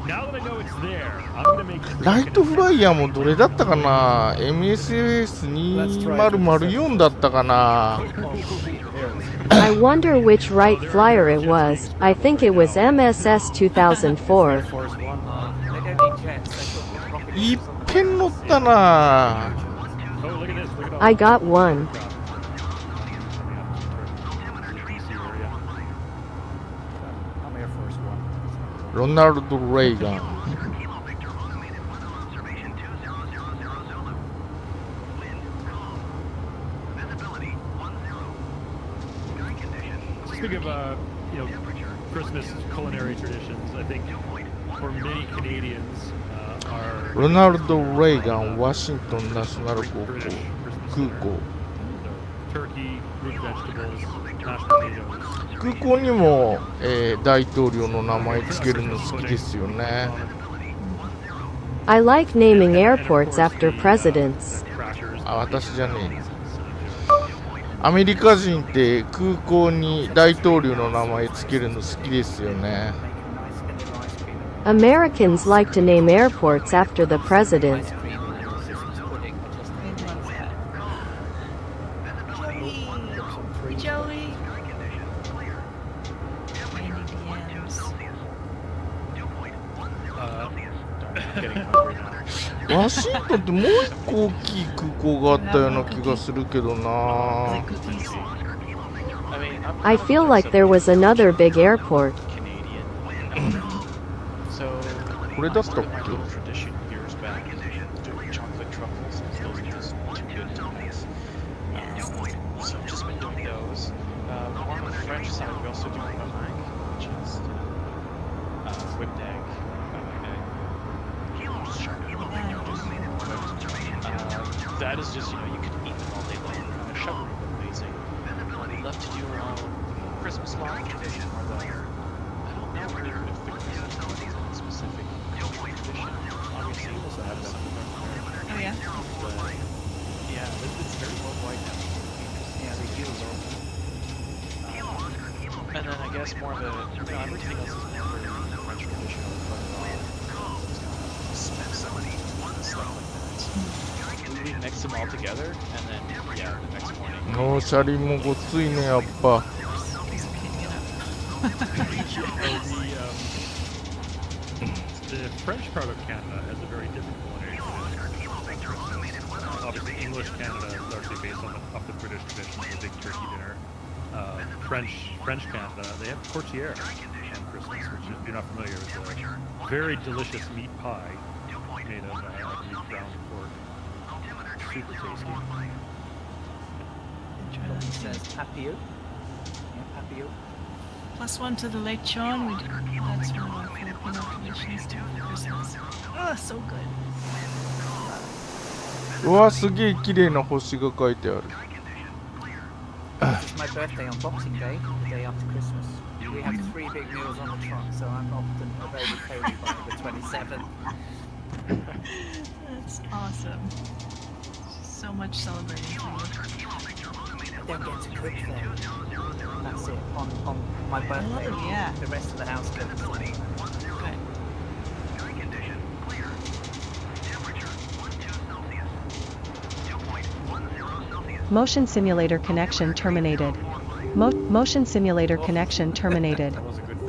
Now that I know it's there, I'm gonna make this ライトフライヤーもどれだったかな。 MSFS2004 だったかな。 I wonder which Wright flyer it was. I think it was MSS 2004. They don't need jets, they've got いっぺん乗ったな。 Oh, look at this. Look at all I got one. I'm Air Force One. ロナルド・レイガン。 Speaking of, Christmas culinary traditions, I think for many Canadians, are ロナルド・レイガン、ワシントンナショナル空港。 turkey, root vegetables, mashed potatoes. 空港にも、大統領の名前つけるの好きですよね。 I like naming airports after presidents. あ、私じゃねえ。アメリカ人って空港に大統領の名前つけるの好きですよね。 Americans like to name airports after the president. Joey. Andy DMs. getting hungry now. ワシントンってもう一個大きい空港があったような気がするけどな。 I mean, I feel like there was another big airport. Canadian. So これだったっ a け？ little tradition years back doing chocolate truffles. Those are just too good to miss. So I've just been doing those. On the French side, we also do meringue, which is whipped egg. Just sharp that is just, you can eat them all day long. Sugary, but amazing. We love to do our own Christmas log tradition, or the, I don't know if the Christmas log is a specific tradition. Obviously, we also have some of them. Oh yeah? Yeah, it's very worldwide now. Yeah, they do. And then I guess more of a, everything else is more of a French traditional, but stuff like that. We mix them all together, and then, yeah, the next morning. おー、車輪もごついね、やっぱ。The French part of Canada has a very different culinary tradition. Obviously, English Canada is largely based off the British tradition of the big turkey dinner. French Canada, they have courtière on Christmas, which, if you're not familiar, is a very delicious meat pie made of ground pork. Super tasty. It says papillon. Yeah, papillon. +1 to the lechon. We do, that's one of our Filipino traditions too for Christmas. Oh, so good. うわ、すげえ綺麗な星が書いてある。It's my birthday on Boxing Day, the day after Christmas. We have 3 big meals on the trot, so I'm often available by the 27th. That's awesome. So much celebrating for you. I don't get to cook though. That's it. On my birthday, yeah. The rest of the house goes. Okay. Motion simulator connection terminated. Motion simulator connection terminated.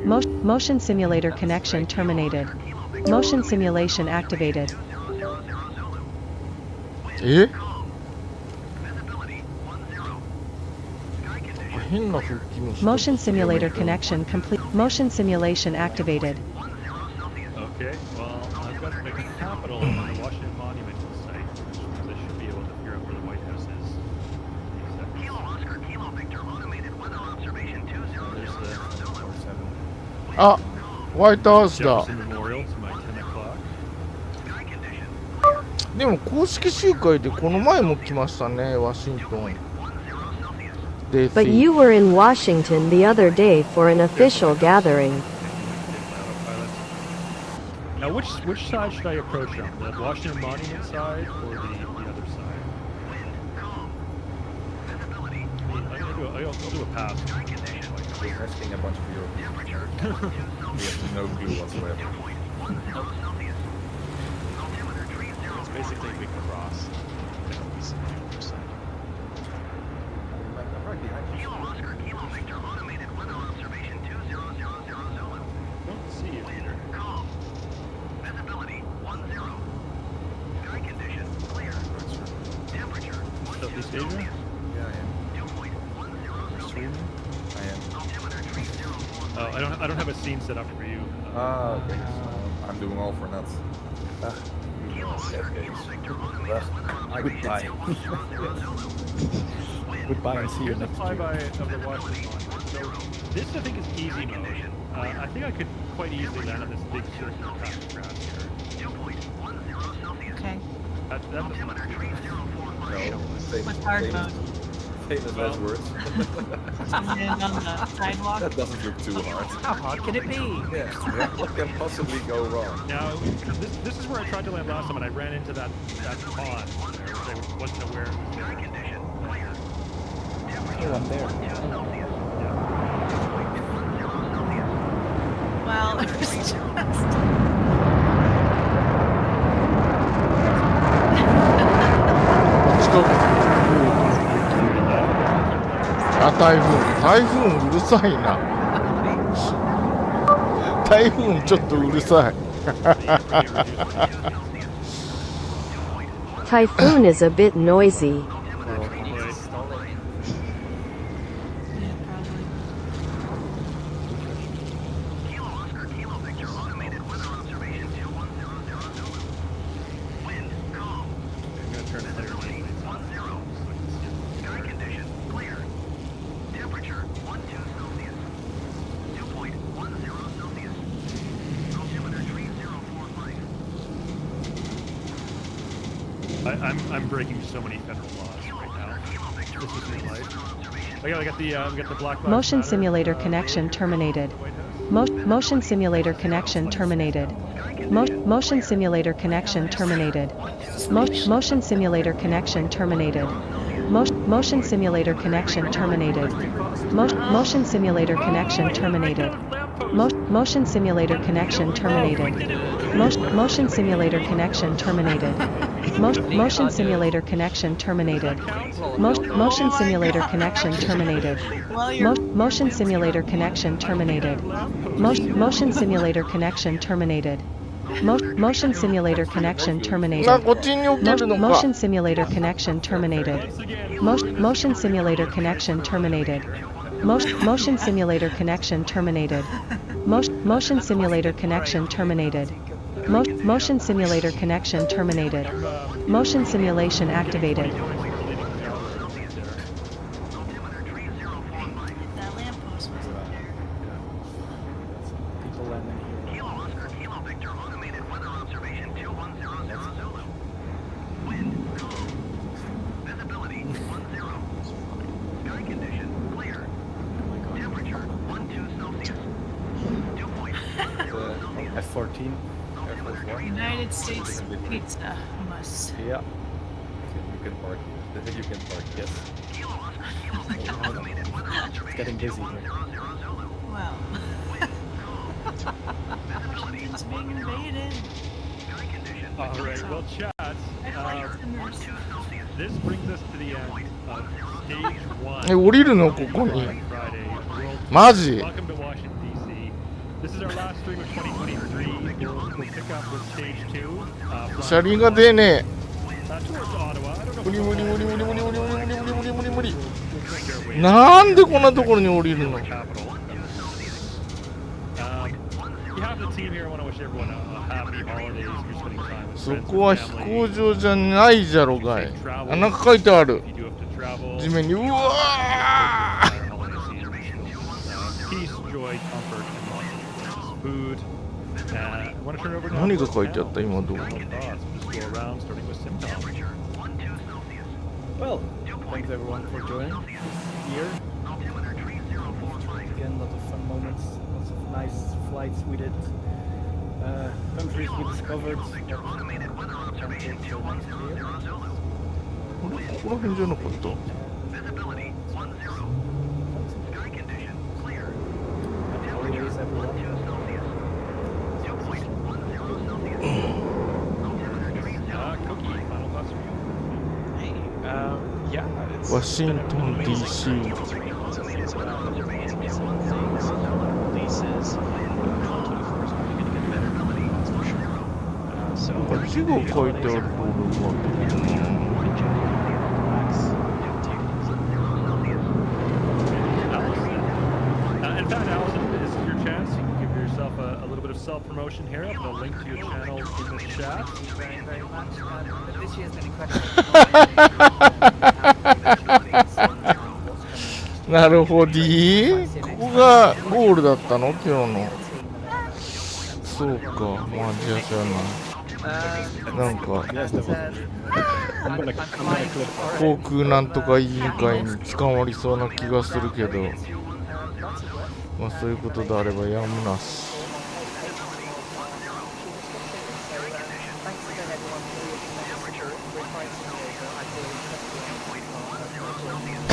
Motion simulator connection terminated. Motion simulation activated. え？変な復帰の人。 Motion simulator connection complete. Motion simulation activated. Okay, well, I've got the Capitol on the Washington Monument site, which means I should be able to figure out where the White House is. There's the あ、ホワイトハウスだ。 Jefferson Memorial to my 10 o'clock. でも公式集会でこの前も来ましたね、ワシントン。But you were in Washington the other day for an official gathering. Now, which side should I approach on? The Washington Monument side or the other side? I'll do a pass. We're asking a bunch of Europeans. We have no clue whatsoever. It's basically a big cross. That'll be some 100%. I'm right behind you. Don't see it either. Southeast Asia? Yeah, I am. Streaming? I am. Oh, I don't have a scene set up for you. Okay. I'm doing all for nuts. Goodbye. Goodbye and see you Here's a next year. flyby of the Washington Monument. So this, I think, is easy mode. I think I could quite easily land on this big circular traffic grass here. Okay. That doesn't look too bad. No, What's hard mode? famous last words. And on the sidewalk? That doesn't look too hard. How hard can it be? Yeah, what can possibly go wrong? Now, this is where I tried to land last time, and I ran into that pond there, which I wasn't aware of. Oh, I'm there. Well, it was just...台風うるさいな。台風ちょっとうるさい。Typhoon is a bit noisy. I'm breaking so many federal laws right now. This is real life. We got the Black Lives Motion Matter, simulator connection terminated. Motion simulator connection terminated. Motion simulator connection terminated. Motion simulator connection terminated. Motion simulator connection terminated. Motion simulator connection terminated. Motion simulator connection terminated. Motion simulator connection terminated. Motion simulator connection terminated. Motion simulator connection terminated. Motion simulator connection terminated. Motion simulator connection terminated. Motion simulator connection terminated. Motion simulator connection terminated. Motion simulator connection terminated. Motion simulator connection terminated. Motion simulator connection terminated. Motion simulator connection terminated. Motion simulation activated. That lamppost wasn't there. People landing here. Kilo Victor, automated weather observation 2100 Zulu. Wind, calm. Visibility 10. Sky condition clear. Temperature 12 Celsius. Dew point 10. F-14. Air Force One. United States pizza must. Yeah. You can park. You can park, yes. It's getting busy here. Wow. It's being invaded. All right, well, chat. This brings us to the end of stage 1. 降りるのここに Friday. マジ Welcome to Washington, D.C. This is our last stream of 2023. We'll pick up with stage 2. 車輪が出ね Towards Ottawa. I don't know 無 if 理 it's 無理無理無理無理無理無理無理無理無理無理無理 Airways. なんでこんなところに降りるの Capital. You have the team here. I want to wish everyone a happy holidays. You're spending time with そ friends こは and 飛 family. 行場じゃないじゃろがいあ、なんか書いてある If you do have to travel, 地面にうわ peace, joy, comfort, and lots of food. I want to turn over ー now 何 to が書いてあった今どこ Just go around, starting with Simtom. Well, thanks everyone for joining this year. Again, a lot of fun moments, lots of nice flights we did, countries we discovered. That can't wait till next year. ここら辺じゃなかった Happy holidays, everyone. Cookie, final thoughts from you? Yeah, it's ワシントン DC releases. 2024 is only going to get better, that's for sure. So なんか字が書いてあるところがあって In fact, Allison, this is your chance. You can give yourself a little bit of self-promotion here. I'll put a link to your channel in the chat. Thank you very, very much. But this year's been incredible. なるほどここがゴールだったの今日のそうかまあじゃあそうやななんか Yes, definitely. I'm gonna clip 航空なんとか委員会に捕まりそうな気がするけどまあそういうことであればやむなし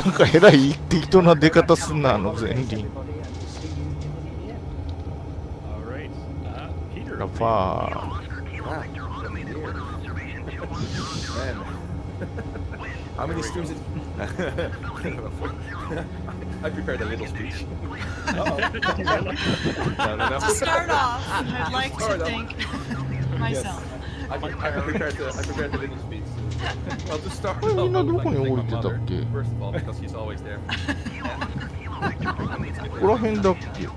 なんかえらい適当な出方すんなあの前輪 Alright, Peter. ラファー Man. How many streams did I prepared a little speech. To start off, I'd like to thank my myself. I prepared the little speech. Well, to start これみんなどこに降りてたっけ？ First of all, because he's always there. ここら辺だっけ？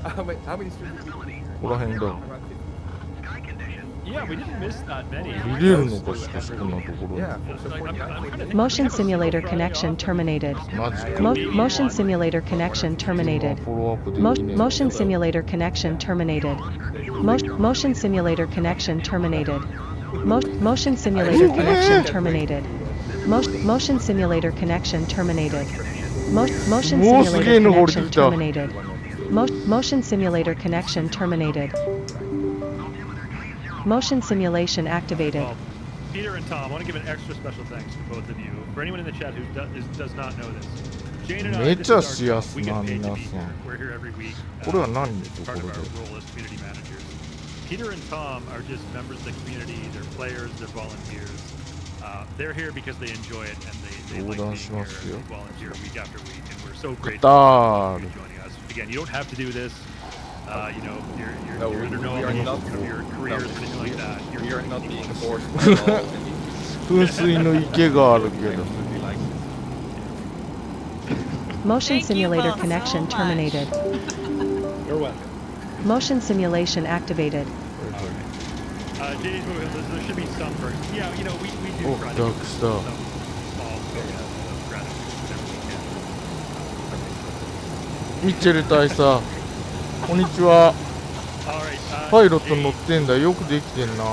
How many streams? ここら辺だ。 Yeah, we didn't miss that many. 見れるのかしかしこんなところに。 Motion simulator connection terminated. マジか。 Motion simulator connection terminated. フォローアップできねえ。 Motion simulator connection terminated. Motion simulator connection terminated. Motion simulator connection terminated. Motion simulator connection terminated. Motion simulator connection terminated. Motion simulator connection terminated. Motion simulation activated. Well, Peter and Tom, I want to give an extra special thanks to both of you. For anyone in the chat who does not know this, Jane and I, this is our job. We get paid to be here. We're here every week. これは何のと Part こ of ろ our で？ role as community managers. Peter and Tom are just members of the community. They're players. They're volunteers. They're here because they enjoy it and they like being here. They volunteer week after week, and we're so grateful for you joining us. Again, you don't have to do this. You know, you're under no obligation of your careers or anything like that. We are not being forced at all. 噴水の池があるけど。 Motion simulator connection terminated. You're welcome. Motion simulation activated. JD's moving. There should be some version. Yeah, you know, we do Oh, try to dark do stuff. some small gratifications whenever we can. ミッチェル大佐、こんにちは。パイロット乗ってんだ。よくできてんな。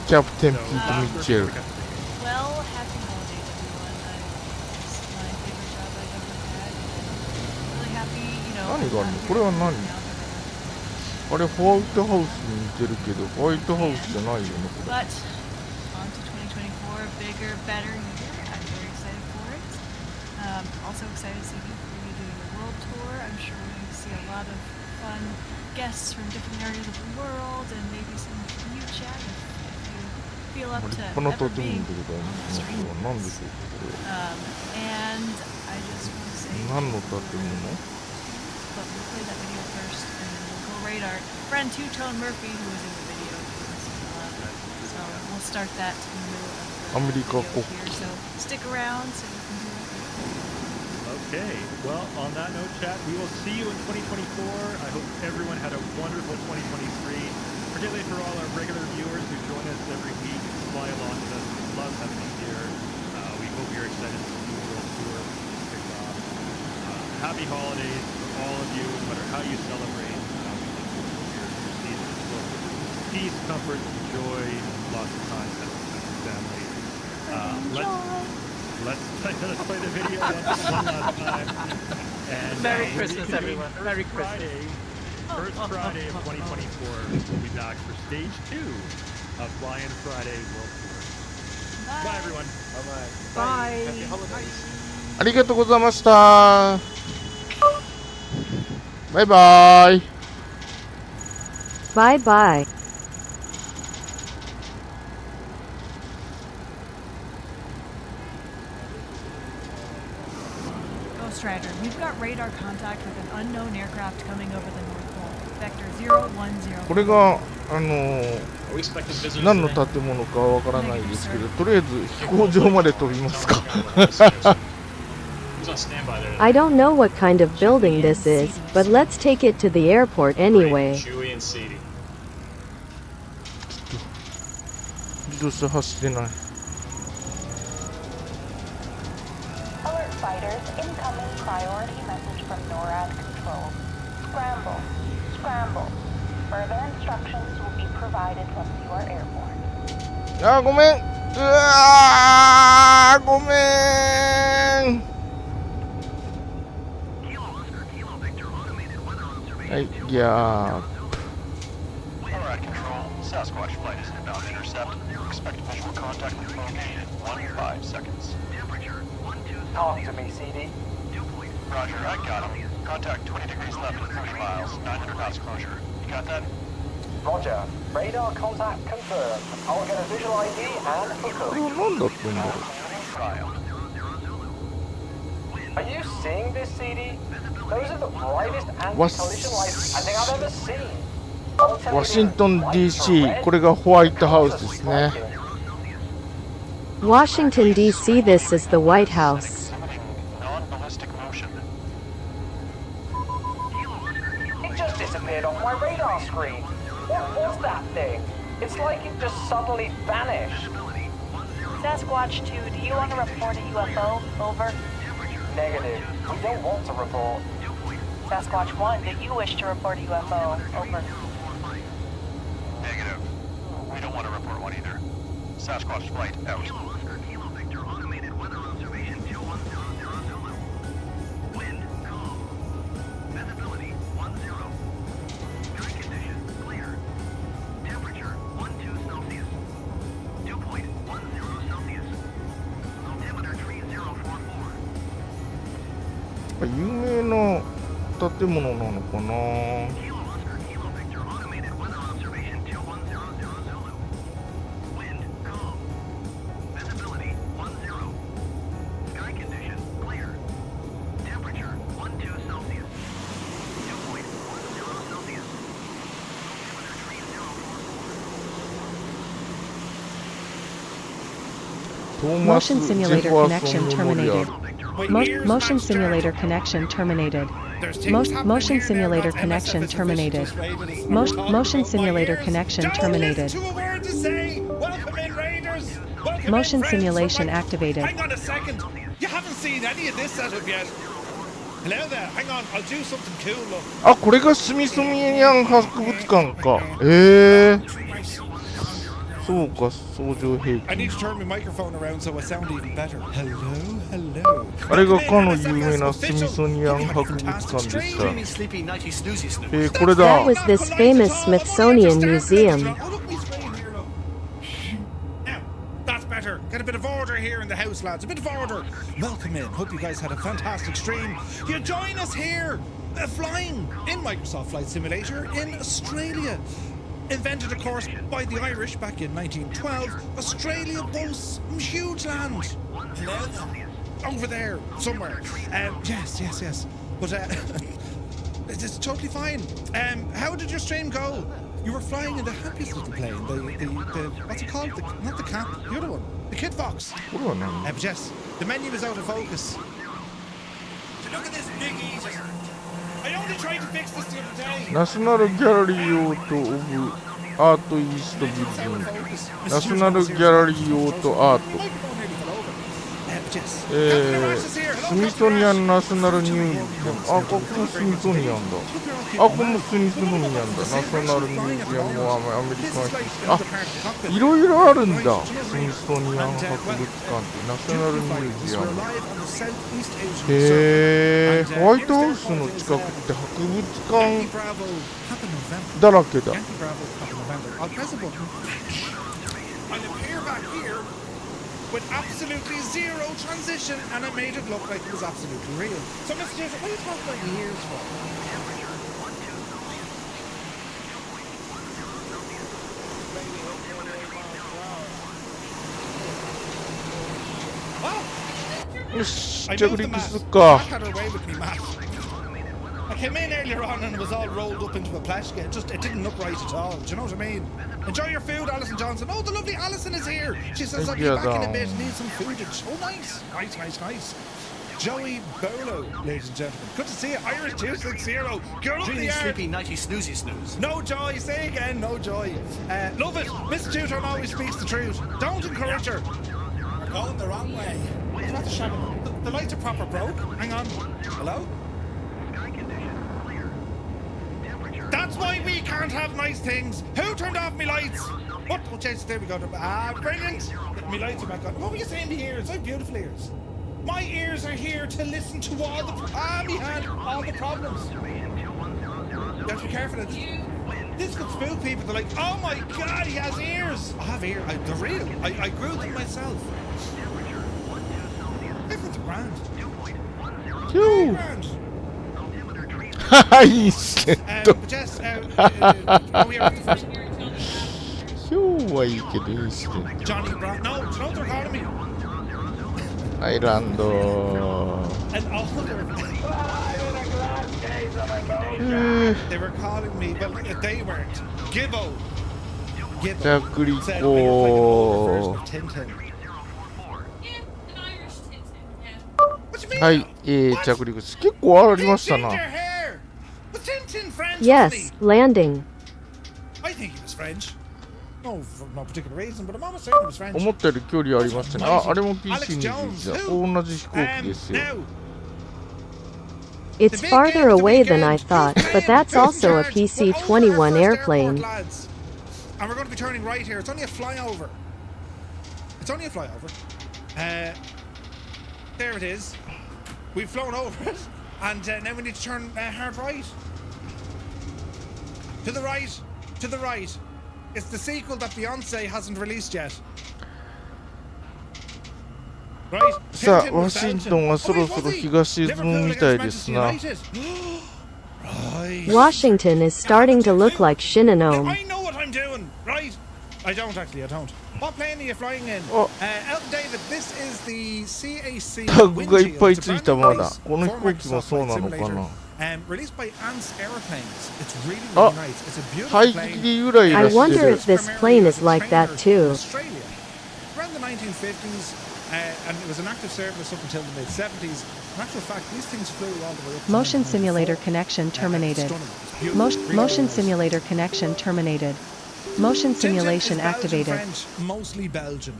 キャプテンピート・ミッチェル。 Well, happy holidays, everyone. It's my favorite job I've ever had. Really happy, you know. 何があるの？これは何？あれホワイトハウスに似てるけど、ホワイトハウスじゃないよね。 But on to 2024, bigger, better year. I'm very excited for it. Also excited to see you for you doing the world tour. I'm sure we're going to see a lot of fun guests from different areas of the world, and maybe some from you, Chad, if you feel up to ever being on the stream. And I just want to say, 何の建物？ but we'll play that video first, and then we'll go rate our friend Two-Tone Murphy, who was in the video. So we'll start that in the middle of the video here. So stick around so you can do it. Okay, well, on that note, chat, we will see you in 2024. I hope everyone had a wonderful 2023, particularly for all our regular viewers who join us every week, fly along with us. We love having you here. We hope you're excited to see the world tour kick off. Happy holidays for all of you, no matter how you celebrate. Your season is filled with peace, comfort, joy, lots of time spent with your family. Let's play the video one last time. And, Merry Christmas, everyone. Merry Friday, first Friday of 2024, we'll be back for stage 2 of Flying Friday World Tour. Bye, everyone. Bye. Happy holidays. ありがとうございました。バイバイ。 Bye bye. Ghost Rider, we've got radar contact with an unknown aircraft coming over the North Pole. Vector 010. これが何の Are 建物かわからないですけど、とりあえず飛行場まで飛びますか。 Who's on standby there? I don't know what kind of building this is, but let's take it to the airport anyway. Chewy and seedy. 自動車走ってない。 Alert fighters, incoming priority message from NORAD control. Scramble. Scramble. Further instructions will be provided once you are airborne. あー、ごめん。うわー、ごめん。はい、ギャー。 NORAD control, Sasquatch flight is inbound intercept. Expect visual contact with location in 1-5 seconds. Talk to me, CD. Roger, I got him. Contact 20 degrees left at 30 miles, 900 knots closure. You got that? Roger. Radar contact confirmed. I'll get a visual ID and hook これは何だったんだろう。 Trial. Are you seeing this, CD? Those are the brightest anti-collision lights I think I've ever seen. ワシントン DC、 これがホワイトハウスですね。 Washington, D.C. This is the White House. Non-ballistic motion. It just disappeared off my radar screen. What was that thing? It's like it just suddenly vanished. Sasquatch 2, do you want to report a UFO? Over. Negative. We don't want to report. Sasquatch 1, do you wish to report a UFO? Over. Negative. We don't want to report one either. Sasquatch flight out.有名な建物なのかな。Motion simulator connection terminated. Motion simulator connection terminated. Motion simulator connection terminated. Motion simulator connection terminated. Motion simulation activated. Hang on a second. You haven't seen any of this setup yet. Hello there. Hang on. I'll do something cool. Look. あ、これがスミソニアン博物館か。そうか、相乗兵器。 I need to turn my microphone around so I sound even better. Hello, hello. あれがかの有名なスミソニアン博物館でした。これだ。 That was this famous Smithsonian museum. That's better. Get a bit of order here in the house, lads. A bit of order. Welcome in. Hope you guys had a fantastic stream. You join us here, flying in Microsoft Flight Simulator in Australia. Invented, of course, by the Irish back in 1912, Australia boasts huge land. Over there, somewhere. Yes. But it's totally fine. How did your stream go? You were flying in the happiest little plane. The what's it called? Not the Cap, the other one. The Kid Fox. But yes, the menu is out of focus. Look at this big easy. I only tried to fix this the other day. ナショナルギャラリーオート・オブ・アート・イースト・ビルディング。ナショナルギャラリーオート・アート。スミソニアン・ナショナル・ニュージアム。あ、ここもスミソニアンだ。あ、ここもスミソニアンだ。ナショナル・ミュージアムはアメリカンヒストリー。あ、いろいろあるんだ。スミソニアン博物館ってナショナル・ミュージアム。ホワイトハウスの近くって博物館だらけだ。With absolutely zero transition, and I made it look like it was absolutely real. So, Mr. Joseph, what are you talking about years for? Well, よし、着陸すっか。 I came in earlier on and it was all rolled up into a plashka. It didn't look right at all. Do you know what I mean? Enjoy your food, Alison Johnson. Oh, the lovely Alison is here. She says I'll be back in a bit. Need some food. Oh, nice. Nice. Joey Bolo, ladies and gentlemen. Good to see you. Irish 260. Girl up the yard. Sleepy, nighty, snoozy snooze. No joy. Say again, no joy. Love it. Mr. Tutor always speaks the truth. Don't encourage her. We're going the wrong way. It's not the shadow. The lights are proper broke. Hang on. Hello? That's why we can't have nice things. Who turned off me lights? What? Oh, Jesus, there we go. Brilliant. My lights are back on. What were you saying to ears? I have beautiful ears. My ears are here to listen to all the all the problems. You have to be careful of this. This could spook people. They're like, oh my God, he has ears. I have ears. They're real. I grew them myself. Everything's grand. Grand. はい、セット。今日はいいけど、いいして。アイランド。They were calling me, but they weren't. Gibbo. 着陸 Said, を version of Tintin. はい、着陸です。結構ありましたな。 Ginger hair. Was Tintin French? Yes, landing. I think he was French. No, for no particular reason, but I'm almost certain he was French. 思ったより距離ありましたね。あ、あれも PC21 だ。同じ飛行機ですよ。 Now, It's farther away than I thought, but that's also a PC-21 airplane. lads. And we're going to be turning right here. It's only a flyover. It's only a flyover. There it is. We've flown over it, and now we need to turn hard right. To the right. To the right. It's the sequel that Beyonce hasn't released yet. Right. さあ、ワシントンはそろそろ東へ進むみたいですな。 Washington is starting to look like Shinano. I know what I'm doing, right? I don't actually, I don't. What plane are you flying in? Oh. Elton David, this is the CAC タグがいっぱいついた Windshield. まだ。この飛行機もそうなのかな。 Released by Ants Aeroplanes. It's really, Oh. really nice. It's a beautiful 排 plane. 気で由来 I らして wonder る if。this plane is like that too. Australia. Around the 1950s, and it was an active service up until the mid-70s. In actual fact, these things flew all the way up to Motion 1994. simulator connection terminated. Stunning. It's beautiful. Motion simulator connection terminated. Motion Tintin simulation is Belgian, activated. French, mostly Belgian.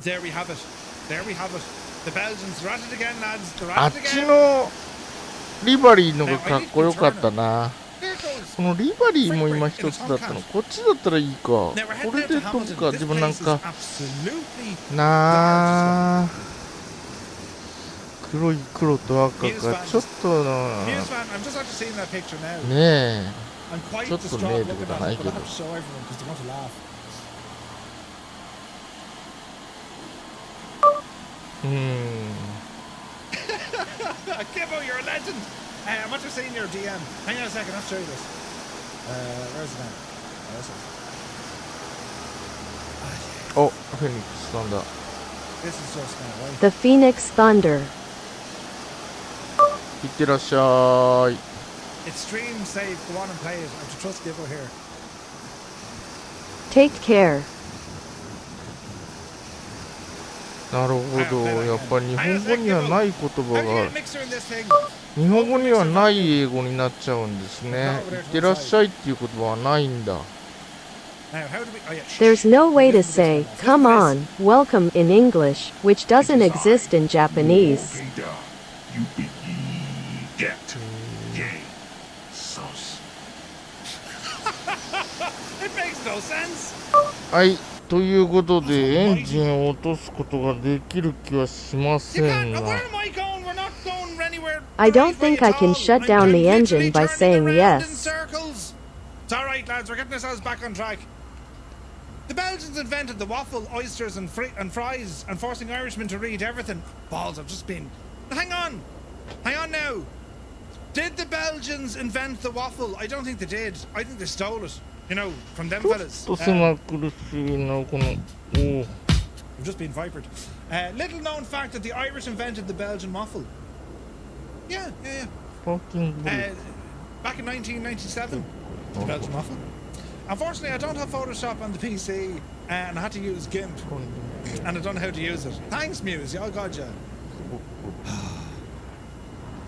There we have it. There we have it. The Belgians, they're at it again, lads. They're あ at っ it ち again. のリバリーのがかっこよかったな。 There goes. このリバリーも今一つだったの。こっちだったらいいか。こ Now we're heading れ out で to 飛ぶ Hamilton. か。 This 自分なん place is か absolutely なあ。黒い黒と赤 Muse が fans. ちょっとな。 Muse fan, I'm just after seeing that picture now. ねえ。 I'm quite ちょっと distraught ねえ looking ってことは at ない it, け but I ど。 have to show everyone because they're going to laugh. Gibbo, you're a legend. I'm after seeing your DM. Hang on a second, I'll show you this. Where's it now? Oh, this is. お、フェニックスさんだ。 This is just now, right? The Phoenix Thunder. いってらっしゃい。 It's stream save. Go on and play it. I have to trust Gibbo here. Take care. なるほど。やっぱ日本語にはない言葉 How do が you あ get る a。mixer in this thing? 日本語にはない英語になっちゃうんですね。いってらっしゃいっていう言葉はないんだ。 Now, how do we. Oh, yeah. There's no way to say, come on, welcome in English, which doesn't exist in Japanese. It makes no sense. はい。ということで、エンジンを落とすことができる気はしま You せ can't. ん Where が。 am I going? We're not going anywhere. I the don't right way think I at can all. shut I'm down the literally engine by turning saying around yes. in circles. It's all right, lads. We're getting ourselves back on track. The Belgians invented the waffle, oysters, and fries, and forcing Irishmen to read everything. Balls, I've just been. Hang on. Hang on now. Did the Belgians invent the waffle? I don't think they did. I think they stole it. You know, from them ちょっ fellas. と狭苦しいな、この。おお。 I've just been vipered. Little known fact that the Irish invented the Belgian waffle. Yeah. パーキングブレー Back in 1997, the Belgian waffle. Unfortunately, I don't have Photoshop on the PC, and I had to use GIMP, and I don't know how to use it. Thanks, Muse. Oh God, yeah.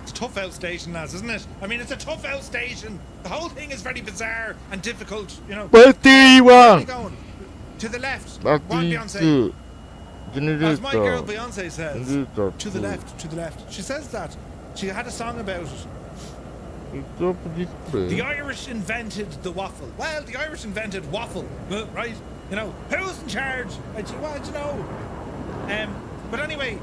It's a tough outstation, lads, isn't it? I mean, it's a tough outstation. The whole thing is very bizarre and difficult, you know. バッテリー Where are 1 we going? To the left. バッ Go テ on, リー Beyonce. 2ジェネレ As ー my タ girl ー Beyonce ジェ says, ネレーター to the left, to the left. She says that. She had a song about it. ピックアップディスプレ The イ Irish invented the waffle. Well, the Irish invented waffle, right? You know, who's in charge? Well, you know. But anyway,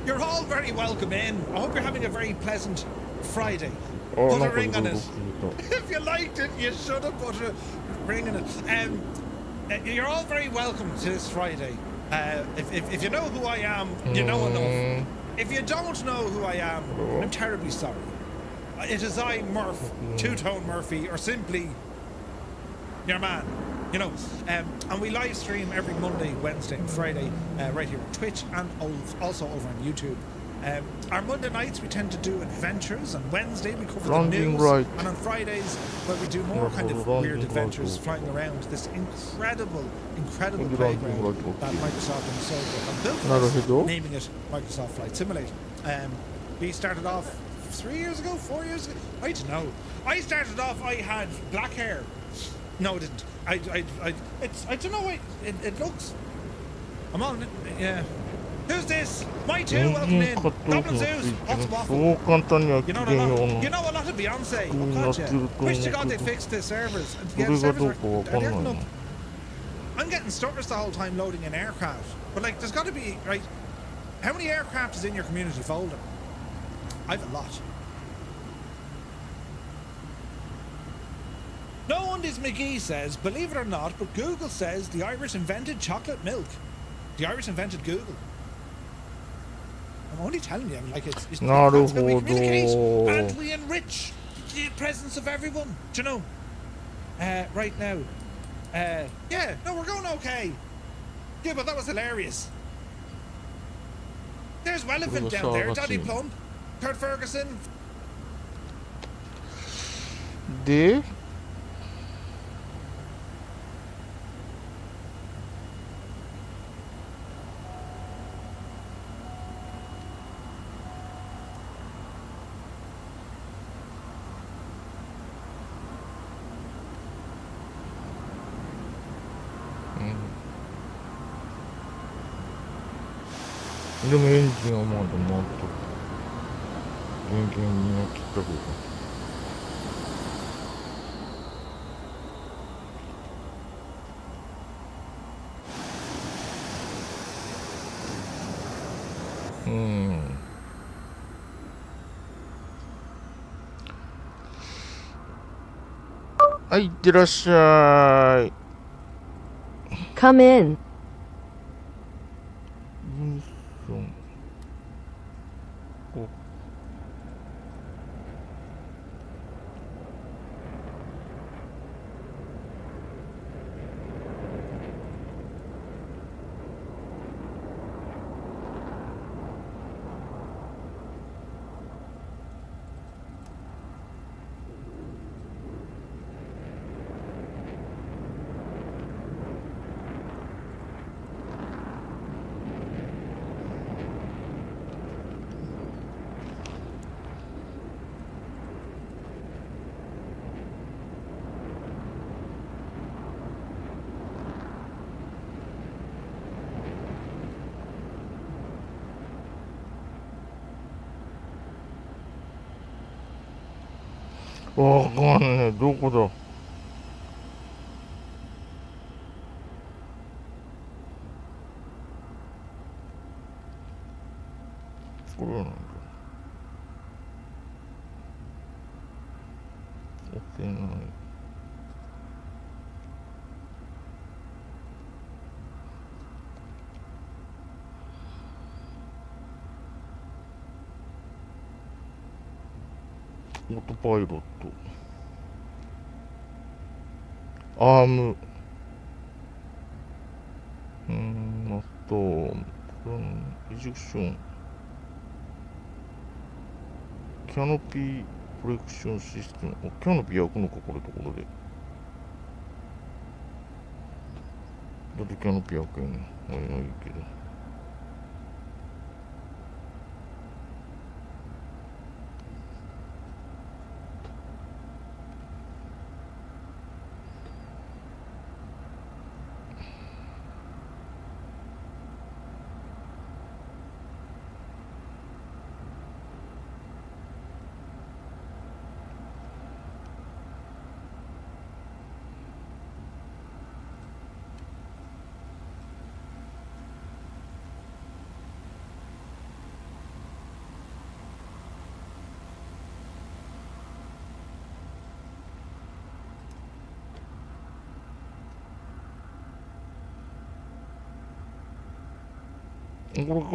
you're all very welcome in. I hope you're having a very pleasant Friday. あ Put な a んか ring いろ on いろ it. 聞いた If you liked it, you should have put a ring on it. You're all very welcome to this Friday. If you know who I am, you know enough. If you don't know who I am, I'm terribly sorry. It is I, Murph, Two-Tone Murphy, or simply your man. You know, and we live stream every Monday, Wednesday, and Friday right here on Twitch and also over on YouTube. Our Monday nights we tend to do adventures. On Wednesday we cover the Landing news, right. and on Fridays, well, we do more kind of weird adventures, flying around this incredible playground that Microsoft and Soho have built for us, naming it Microsoft Flight Simulator. We started off 3 years ago, 4 years ago. I don't know. I started off. I had black hair. No, I didn't. I don't know. It looks. I'm on it. Yeah. Who's this? My two, welcome in. Goblin Zeus, what's waffle? You know a lot of Beyonce. Oh god, yeah. Wish to god they fixed the servers. Yeah, the servers are getting up. I'm getting stutters the whole time loading an aircraft. But like, there's got to be, right, how many aircraft is in your community folder? I've a lot. No Undies McGee says, believe it or not, but Google says the Irish invented chocolate milk. The Irish invented Google. I'm only telling you, like, it's that's how we communicate and we enrich the presence of everyone. Do you know? Right now. Yeah, no, we're going okay. Yeah, but that was hilarious. There's Relevant down there, Daddy Plump, Kurt Ferguson. Deでもエンジンはまだ回っとる。電源に切った方が。はい、いってらっしゃい。Come in.わかんねえ、どこだ。これなんだ。押せない。オートパイロット、アーム、あと、これエジェクション、キャノピーコレクションシステム、キャノピー焼くのか、これところで。だってキャノピー焼けんの、いいけど。これか。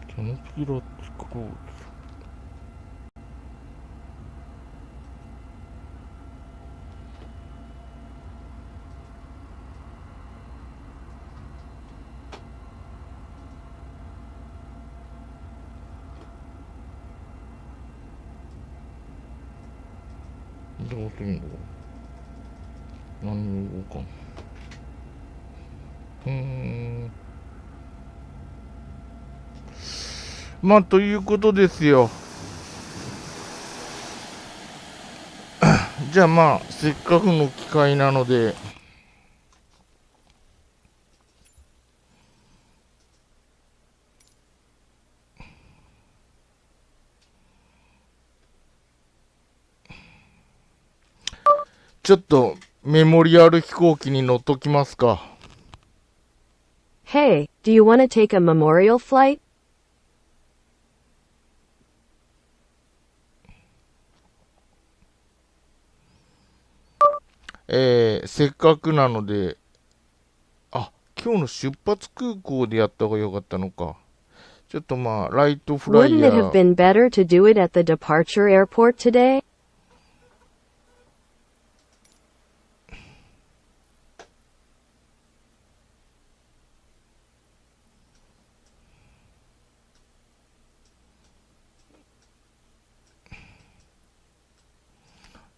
キャノピーラッツかこう。どうするんだろう。何に動かん。まあ、ということですよ。じゃあまあ、せっかくの機会なので、ちょっとメモリアル飛行機に乗っときますか。Hey, do you want to take a memorial flight? せっかくなので、今日の出発空港でやった方がよかったのか。ちょっとまあ、ライトフライ Wouldn't ヤ it have ー。been better to do it at the departure airport today?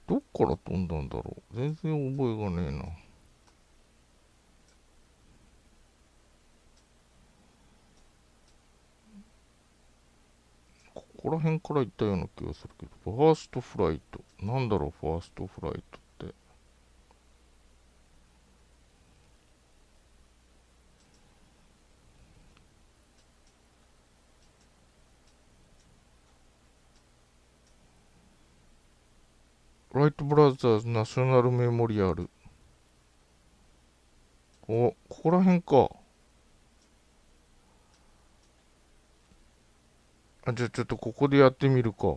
どっから飛んだんだろう。全然覚えがねえな。ここら辺から行ったような気がするけど、ファーストフライト。なんだろう、ファーストフライトって。ライトブラザーズナショナルメモリアル。ここら辺か。じゃあちょっとここでやってみるか。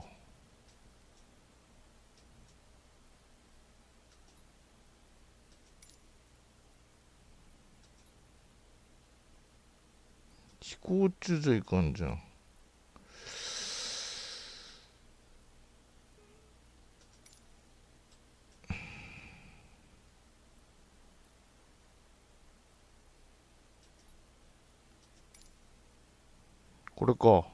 飛行中じゃいかんじゃん。これか。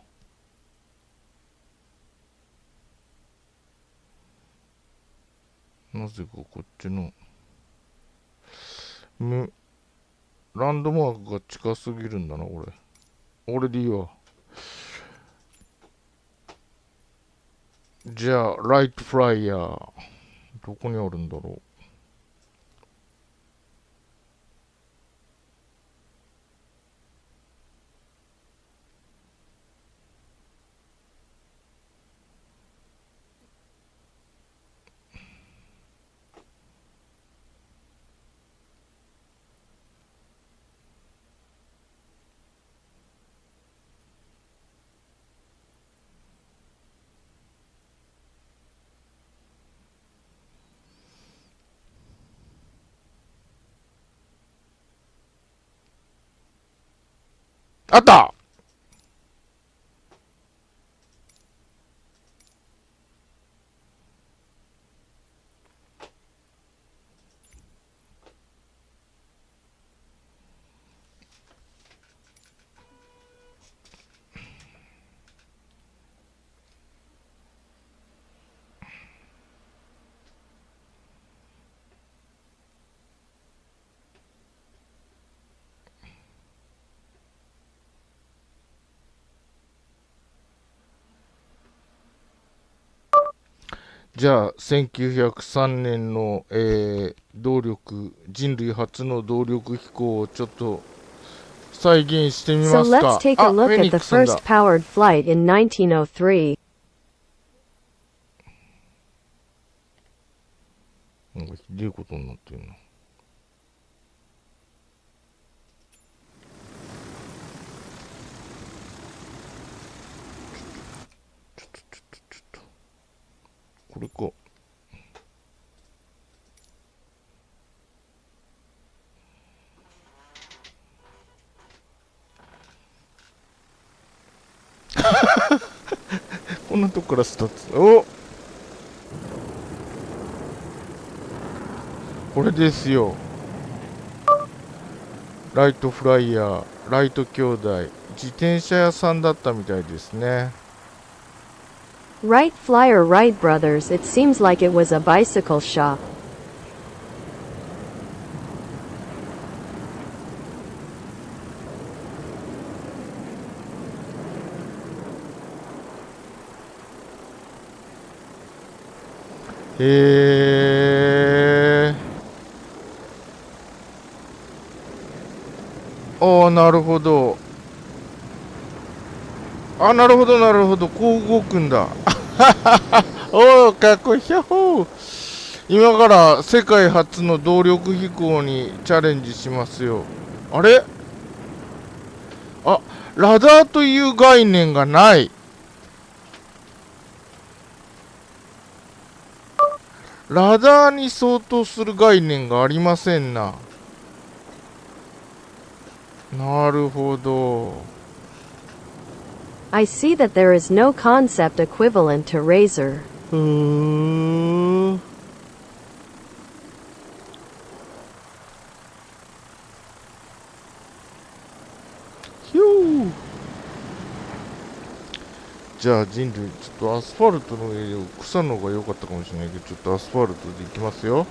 なぜかこっちのランドマークが近すぎるんだな、これ。俺でいいわ。じゃあ、ライトフライヤー。どこにあるんだろう。あった。じゃあ、1903年の、人類初の動力飛行をちょっと再現してみ So ます let's か。take a look at the first powered flight in 1903. なんかひでえことになってるな。これか。こんなとこからスタート。これですよ。ライトフライヤー、ライト兄弟、自転車屋さんだったみたいですね。Right flyer right brothers, it seems like it was a bicycle shop.ああ、なるほど。あ、なるほど、なるほど。こう動くんだ。おお、かっこいい。ひゃっほー。今から世界初の動力飛行にチャレンジしますよ。あれ？あ、ラダーという概念がない。ラダーに相当する概念がありませんな。なるほど。I see that there is no concept equivalent to Razor. ひゅー。じゃあ人類、ちょっとアスファルトの上を草の方が良かったかもしれないけど、ちょっとアスファルトでいきますよ。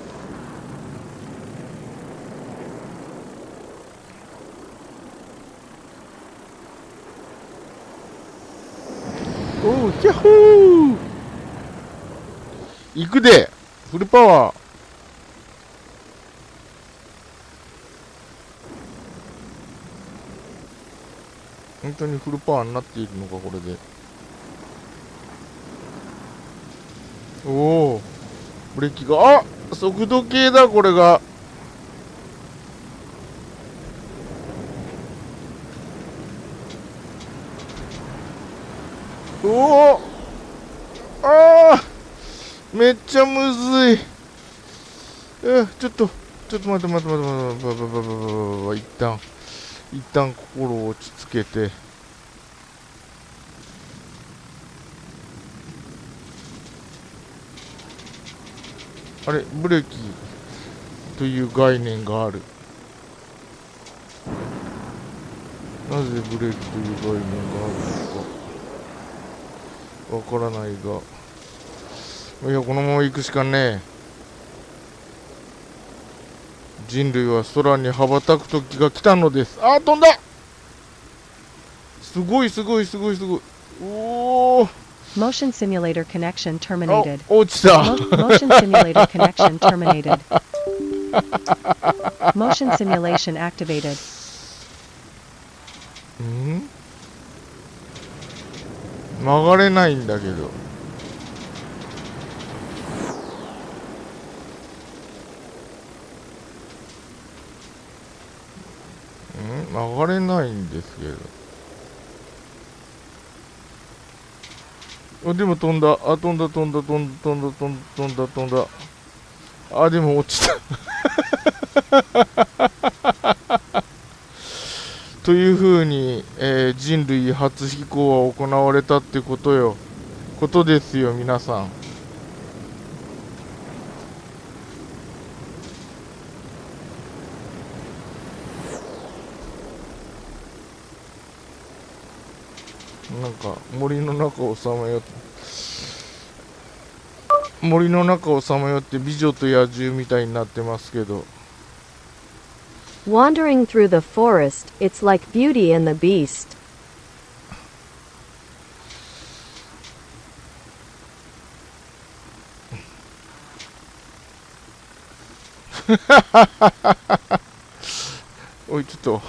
おう、キャッホー。行くで、フルパワー。本当にフルパワーになっているのか、これで。おお、ブレーキが、あ、速度計だ、これが。おお、ああ、めっちゃむずい。ちょっと待って、一旦心を落ち着けて。あれ、ブレーキという概念がある。なぜブレーキという概念があるのかわからないが、いや、このまま行くしかねえ。人類は空に羽ばたく時が来たのです。あー、飛んだ。すごい。おお。Motion simulator connection terminated. 落ちた。Motion simulator connection terminated. Motion simulation activated. 曲がれないんだけど。曲がれないんですけど。でも飛んだ。あ、飛んだ。あ、でも落ちた。というふうに、人類初飛行は行われたってことですよ、皆さん。なんか森の中をさまよって美女と野獣みたいになってますけど。Wandering through the forest, it's like Beauty and the Beast. おい、ちょっと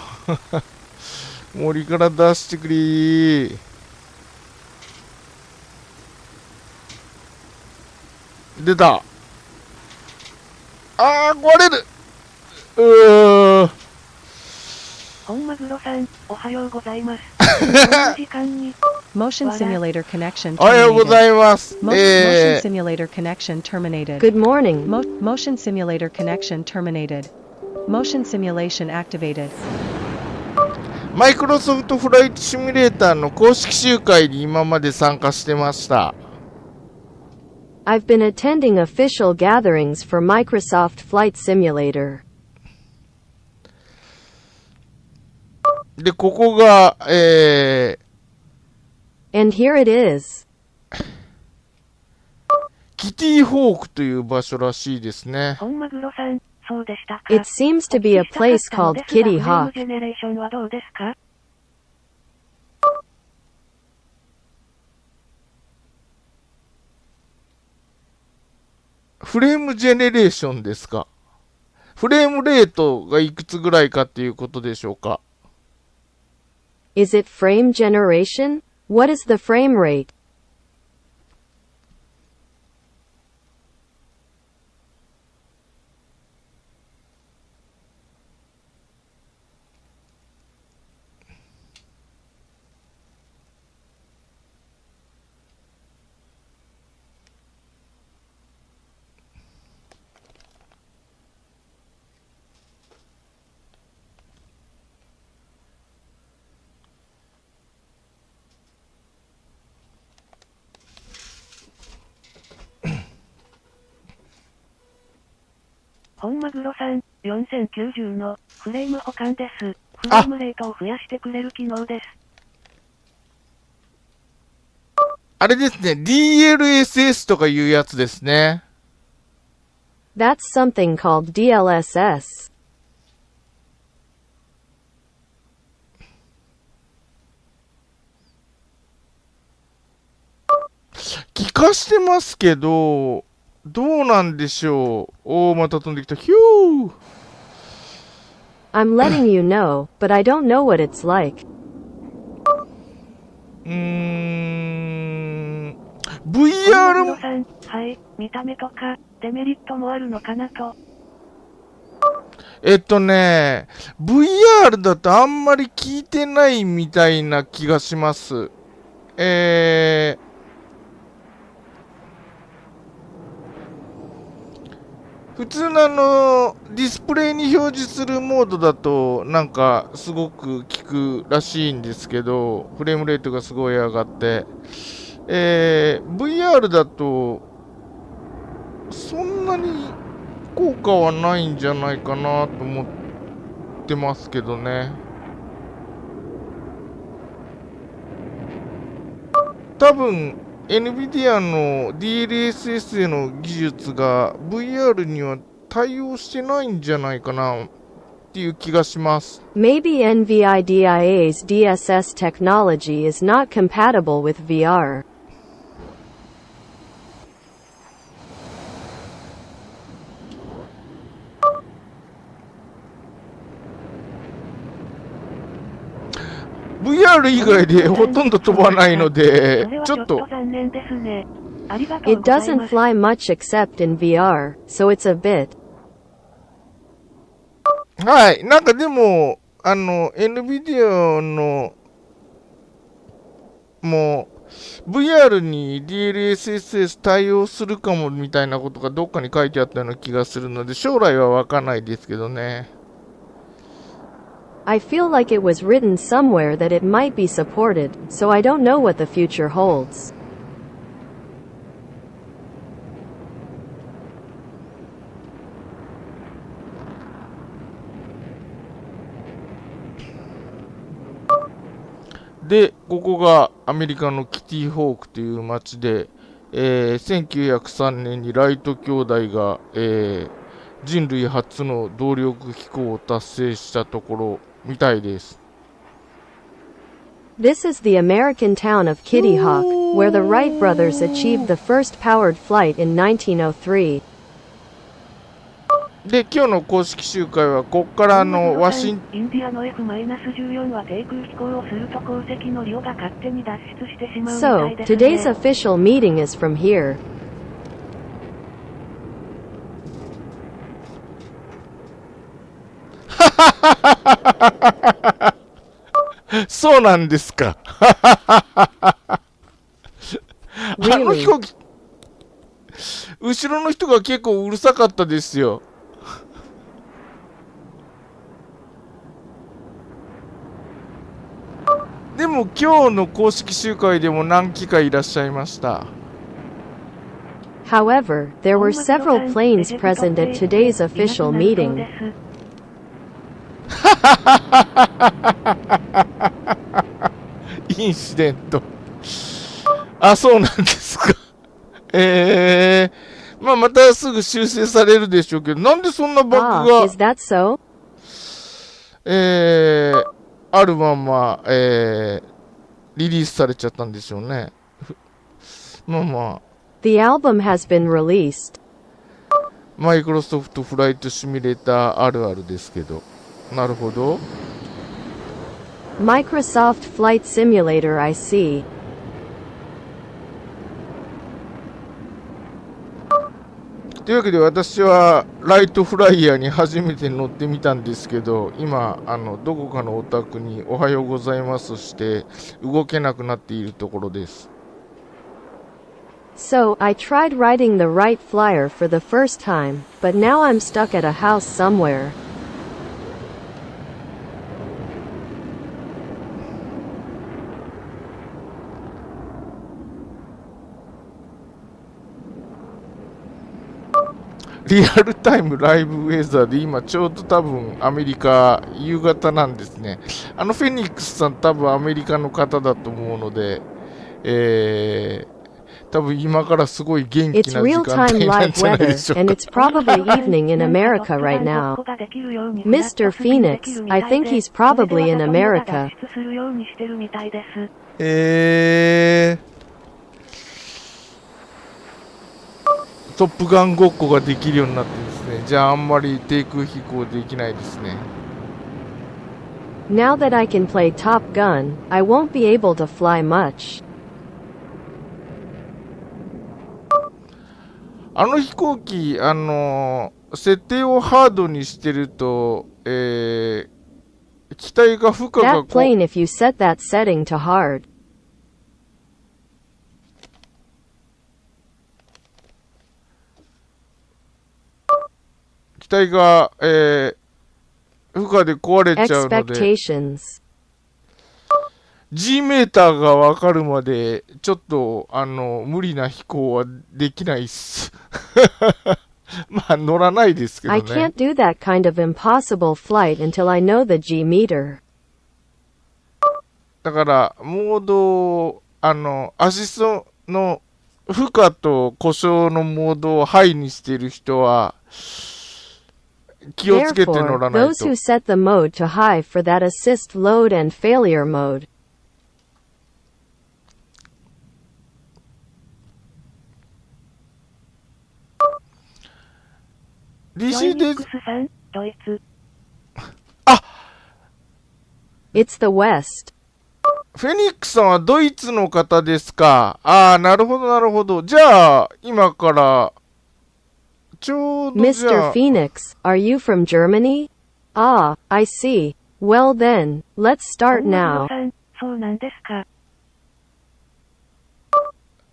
森から出してくれー。出た。あー、壊れる。本マグロさん、おはようございます。この時間に Motion simulator connection terminated. おはようございます。Motion simulator connection terminated. Good morning. Motion simulator connection terminated. Motion simulation activated. マイクロソフトフライトシミュレーターの公式集会に今まで参加してました。I've been attending official gatherings for Microsoft Flight Simulator. で、ここが、And here it is. キティホークという場所らしいですね。本マグロさん、そうでしたか。It seems to be a place called Kitty Hawk. ジェネレーションはどうですか？フレームジェネレーションですか。フレームレートがいくつぐらいかっていうことでしょうか。Is it frame generation? What is the frame rate? 本マグロさん、4090のフレーム保管です。フレームレートを増やしてくれる機能です。あれですね、DLSS とかいうやつですね。That's something called DLSS. 聞かしてますけど、どうなんでしょう。おー、また飛んできた。ヒュー I'm letting you know, but I don't know what it's like. VR さん、はい、見た目とか、デメリットもあるのかなと。VR だとあんまり効いてないみたいな気がします。普通のディスプレイに表示するモードだとなんかすごく効くらしいんですけど、フレームレートがすごい上がって、VR だとそんなに効果はないんじゃないかなと思ってますけどね。多分NVIDIA の DLSS への技術が VR には対応してないんじゃないかなっていう気がします。Maybe NVIDIA's DSS technology is not compatible with VR. VR 以外でほとんど飛ばないので、ちょっと。It doesn't fly much except in VR, so it's a bit. はい。なんかでも、NVIDIA の、もう、VR に DLSS 対応するかもみたいなことがどっかに書いてあったような気がするので、将来はわかんないですけどね。I feel like it was written somewhere that it might be supported, so I don't know what the future holds. で、ここがアメリカのキティホークという町で、1903年にライト兄弟が、人類初の動力飛行を達成したところみたいです。This is the American town of Kitty Hawk, where the Wright brothers achieved the first powered flight in 1903. で、今日の公式集会はここからワシンインディアの F-14 は低空飛行をすると航跡の量が勝手に脱出してしまうみた So, いですね。 today's official meeting is from here. そうなんですか。Really? 飛行機、後ろの人が結構うるさかったですよ。でも今日の公式集会でも何機かいらっしゃいました。However, there were several planes present at today's official meeting. インシデント。あ、そうなんですか。まあまたすぐ修正されるでしょうけど、なんでそんなバグ Ah, が、is that so? あるまま、リリースされちゃったんでしょうね。まあまあ。The album has been released. マイクロソフトフライトシミュレーターあるあるですけど。なるほど。Microsoft Flight Simulator, I see. というわけで私はライトフライヤーに初めて乗ってみたんですけど、今どこかのお宅におはようございますして動けなくなっているところです。So, I tried riding the right flyer for the first time, but now I'm stuck at a house somewhere. リアルタイムライブウェザーで今ちょうど多分アメリカ夕方なんですね。フェニックスさん多分アメリカの方だと思うので、多分今からすごい元気 It's な時間 real-time 帯なん live じゃないで weather, しょう and か。 it's probably evening in America right now. Mr. Phoenix, I think he's probably in America. トップガンごっこができるようになってですね。じゃああんまり低空飛行できないですね。Now that I can play Top Gun, I won't be able to fly much. 飛行機、設定をハードにしてると、機体が負荷が That plane if you set that setting to hard. 機体が、負荷で壊れちゃうので Expectations. G メーターがわかるまでちょっと無理な飛行はできないっす。まあ乗らないですけど I ね。 can't do that kind of impossible flight until I know the G meter. だからモードアシストの負荷と故障のモードをハイにしている人は気をつけて乗ら Therefore, ない those と。 who set the mode to high for that assist load and failure mode. リシーです。ドイツ。It's the West. フェニックスさんはドイツの方ですか。ああ、なるほどなるほど。じゃあ今からちょうどじゃ Mr. あ Phoenix, are you from Germany? Ah, I see. Well then, let's start now. そうなんですか。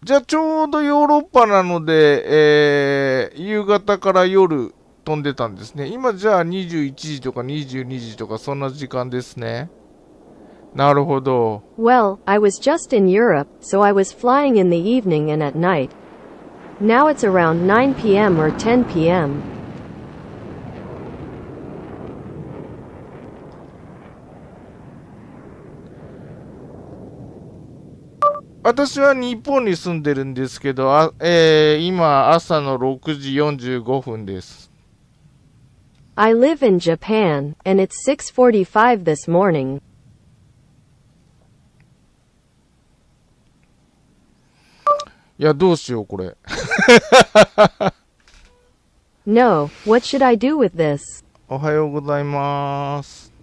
じゃあちょうどヨーロッパなので、夕方から夜飛んでたんですね。今じゃあ21時とか22時とかそんな時間ですね。なるほど。Well, I was just in Europe, so I was flying in the evening and at night. Now it's around 9 p.m. or 10 p.m. 私は日本に住んでるんですけど、今朝の6時45分です。I live in Japan, and it's 6:45 this morning. いや、どうしよう、これ。No, what should I do with this? おはようございます。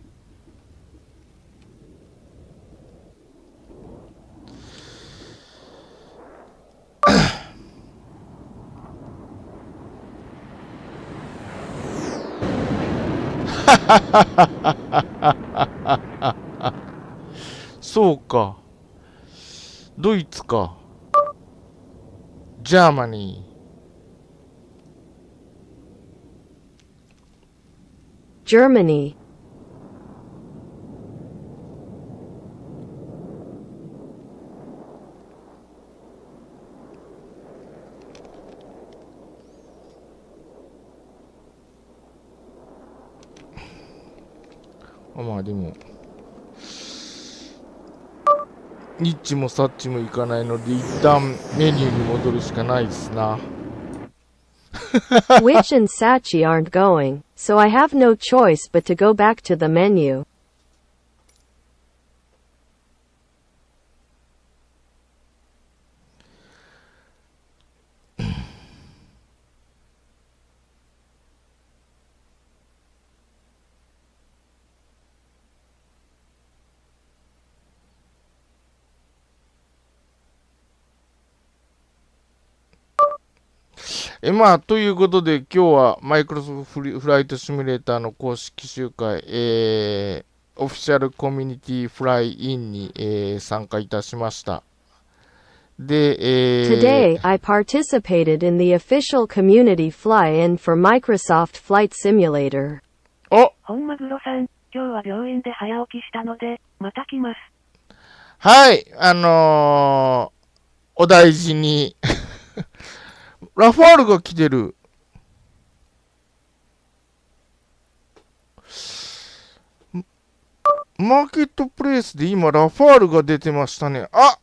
そうか。ドイツか。ジャーマニー。Germany. ニッチもサッチもいかないので、一旦メニューに戻るしかないですな。Witch and Sachi aren't going, so I have no choice but to go back to the menu. まあ、ということで、今日はマイクロソフトフライトシミュレーターの公式集会、オフィシャルコミュニティフライインに、参加いたしました。で、Today, I participated in the official community fly-in for Microsoft Flight Simulator. 本マグロさん、今日は病院で早起きしたので、また来ます。はい、お大事に。ラファールが来てる。マーケットプレイスで今ラファールが出てましたね。あ、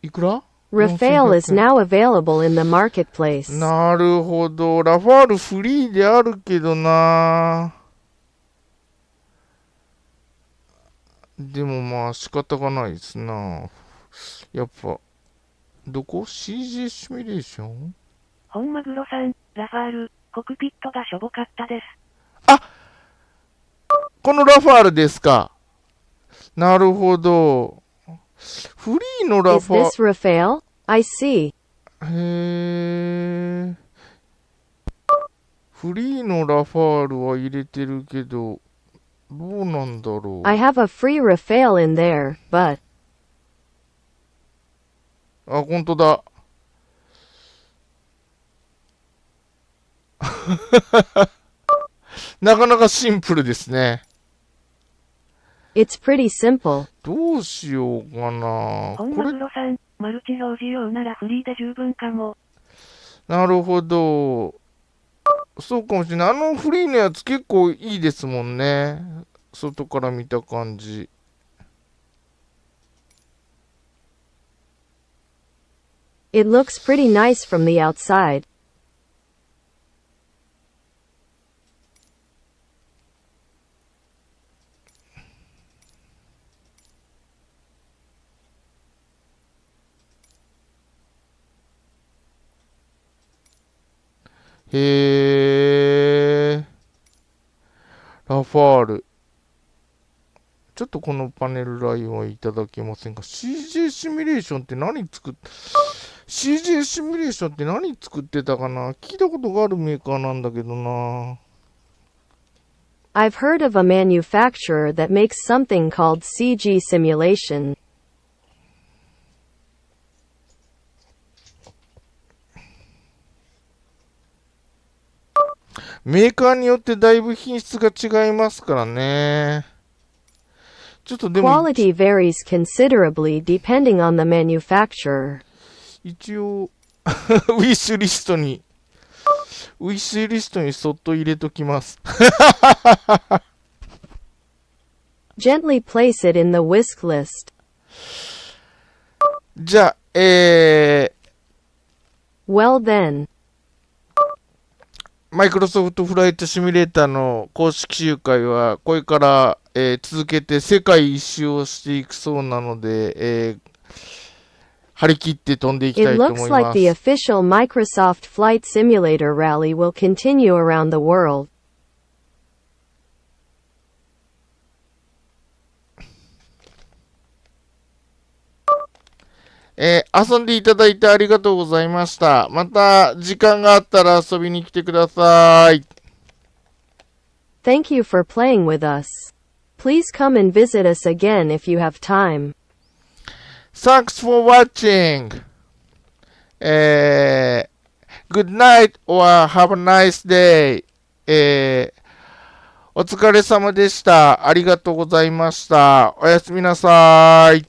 いくら？ Rafale is now available in the marketplace. なるほど。ラファールフリーであるけどな。でもまあ仕方がないですな。やっぱ、どこ？ CG シミュレーション？本マグロさん、ラファール、コクピットがしょぼかったです。このラファールですか。なるほど。フリーのラ Is ファー this Rafale? I see. へー。フリーのラファールは入れてるけど、どうなんだろう。I have a free Rafale in there, but... あ、ほんとだ。なかなかシンプルですね。It's pretty simple. どうしようかな。本マグロさん、マルチ表示用ならフリーで十分かも。なるほど。そうかもしれない。フリーのやつ結構いいですもんね。外から見た感じ。It looks pretty nice from the outside. へー。ラファール。ちょっとこのパネルラインはいただけませんか。CJ シミュレーションって何作っ、CJ シミュレーションって何作ってたかな。聞いたことがあるメーカーなんだけどな。I've heard of a manufacturer that makes something called CG simulation. メーカーによってだいぶ品質が違いますからね。ちょっとでも Quality varies considerably depending on the manufacturer. 一応ウィッシュリストにそっと入れときます。Gently place it in the whisk list. じゃあ、Well then. マイクロソフトフライトシミュレーターの公式集会はこれから、続けて世界一周をしていくそうなので、張り切って飛んでいきたい It と思 looks いま like the す。 official Microsoft Flight Simulator rally will continue around the world. 遊んでいただいてありがとうございました。また時間があったら遊びに来てください。Thank you for playing with us. Please come and visit us again if you have time. Thanks for watching. Good night or have a nice day. お疲れ様でした。ありがとうございました。おやすみなさい。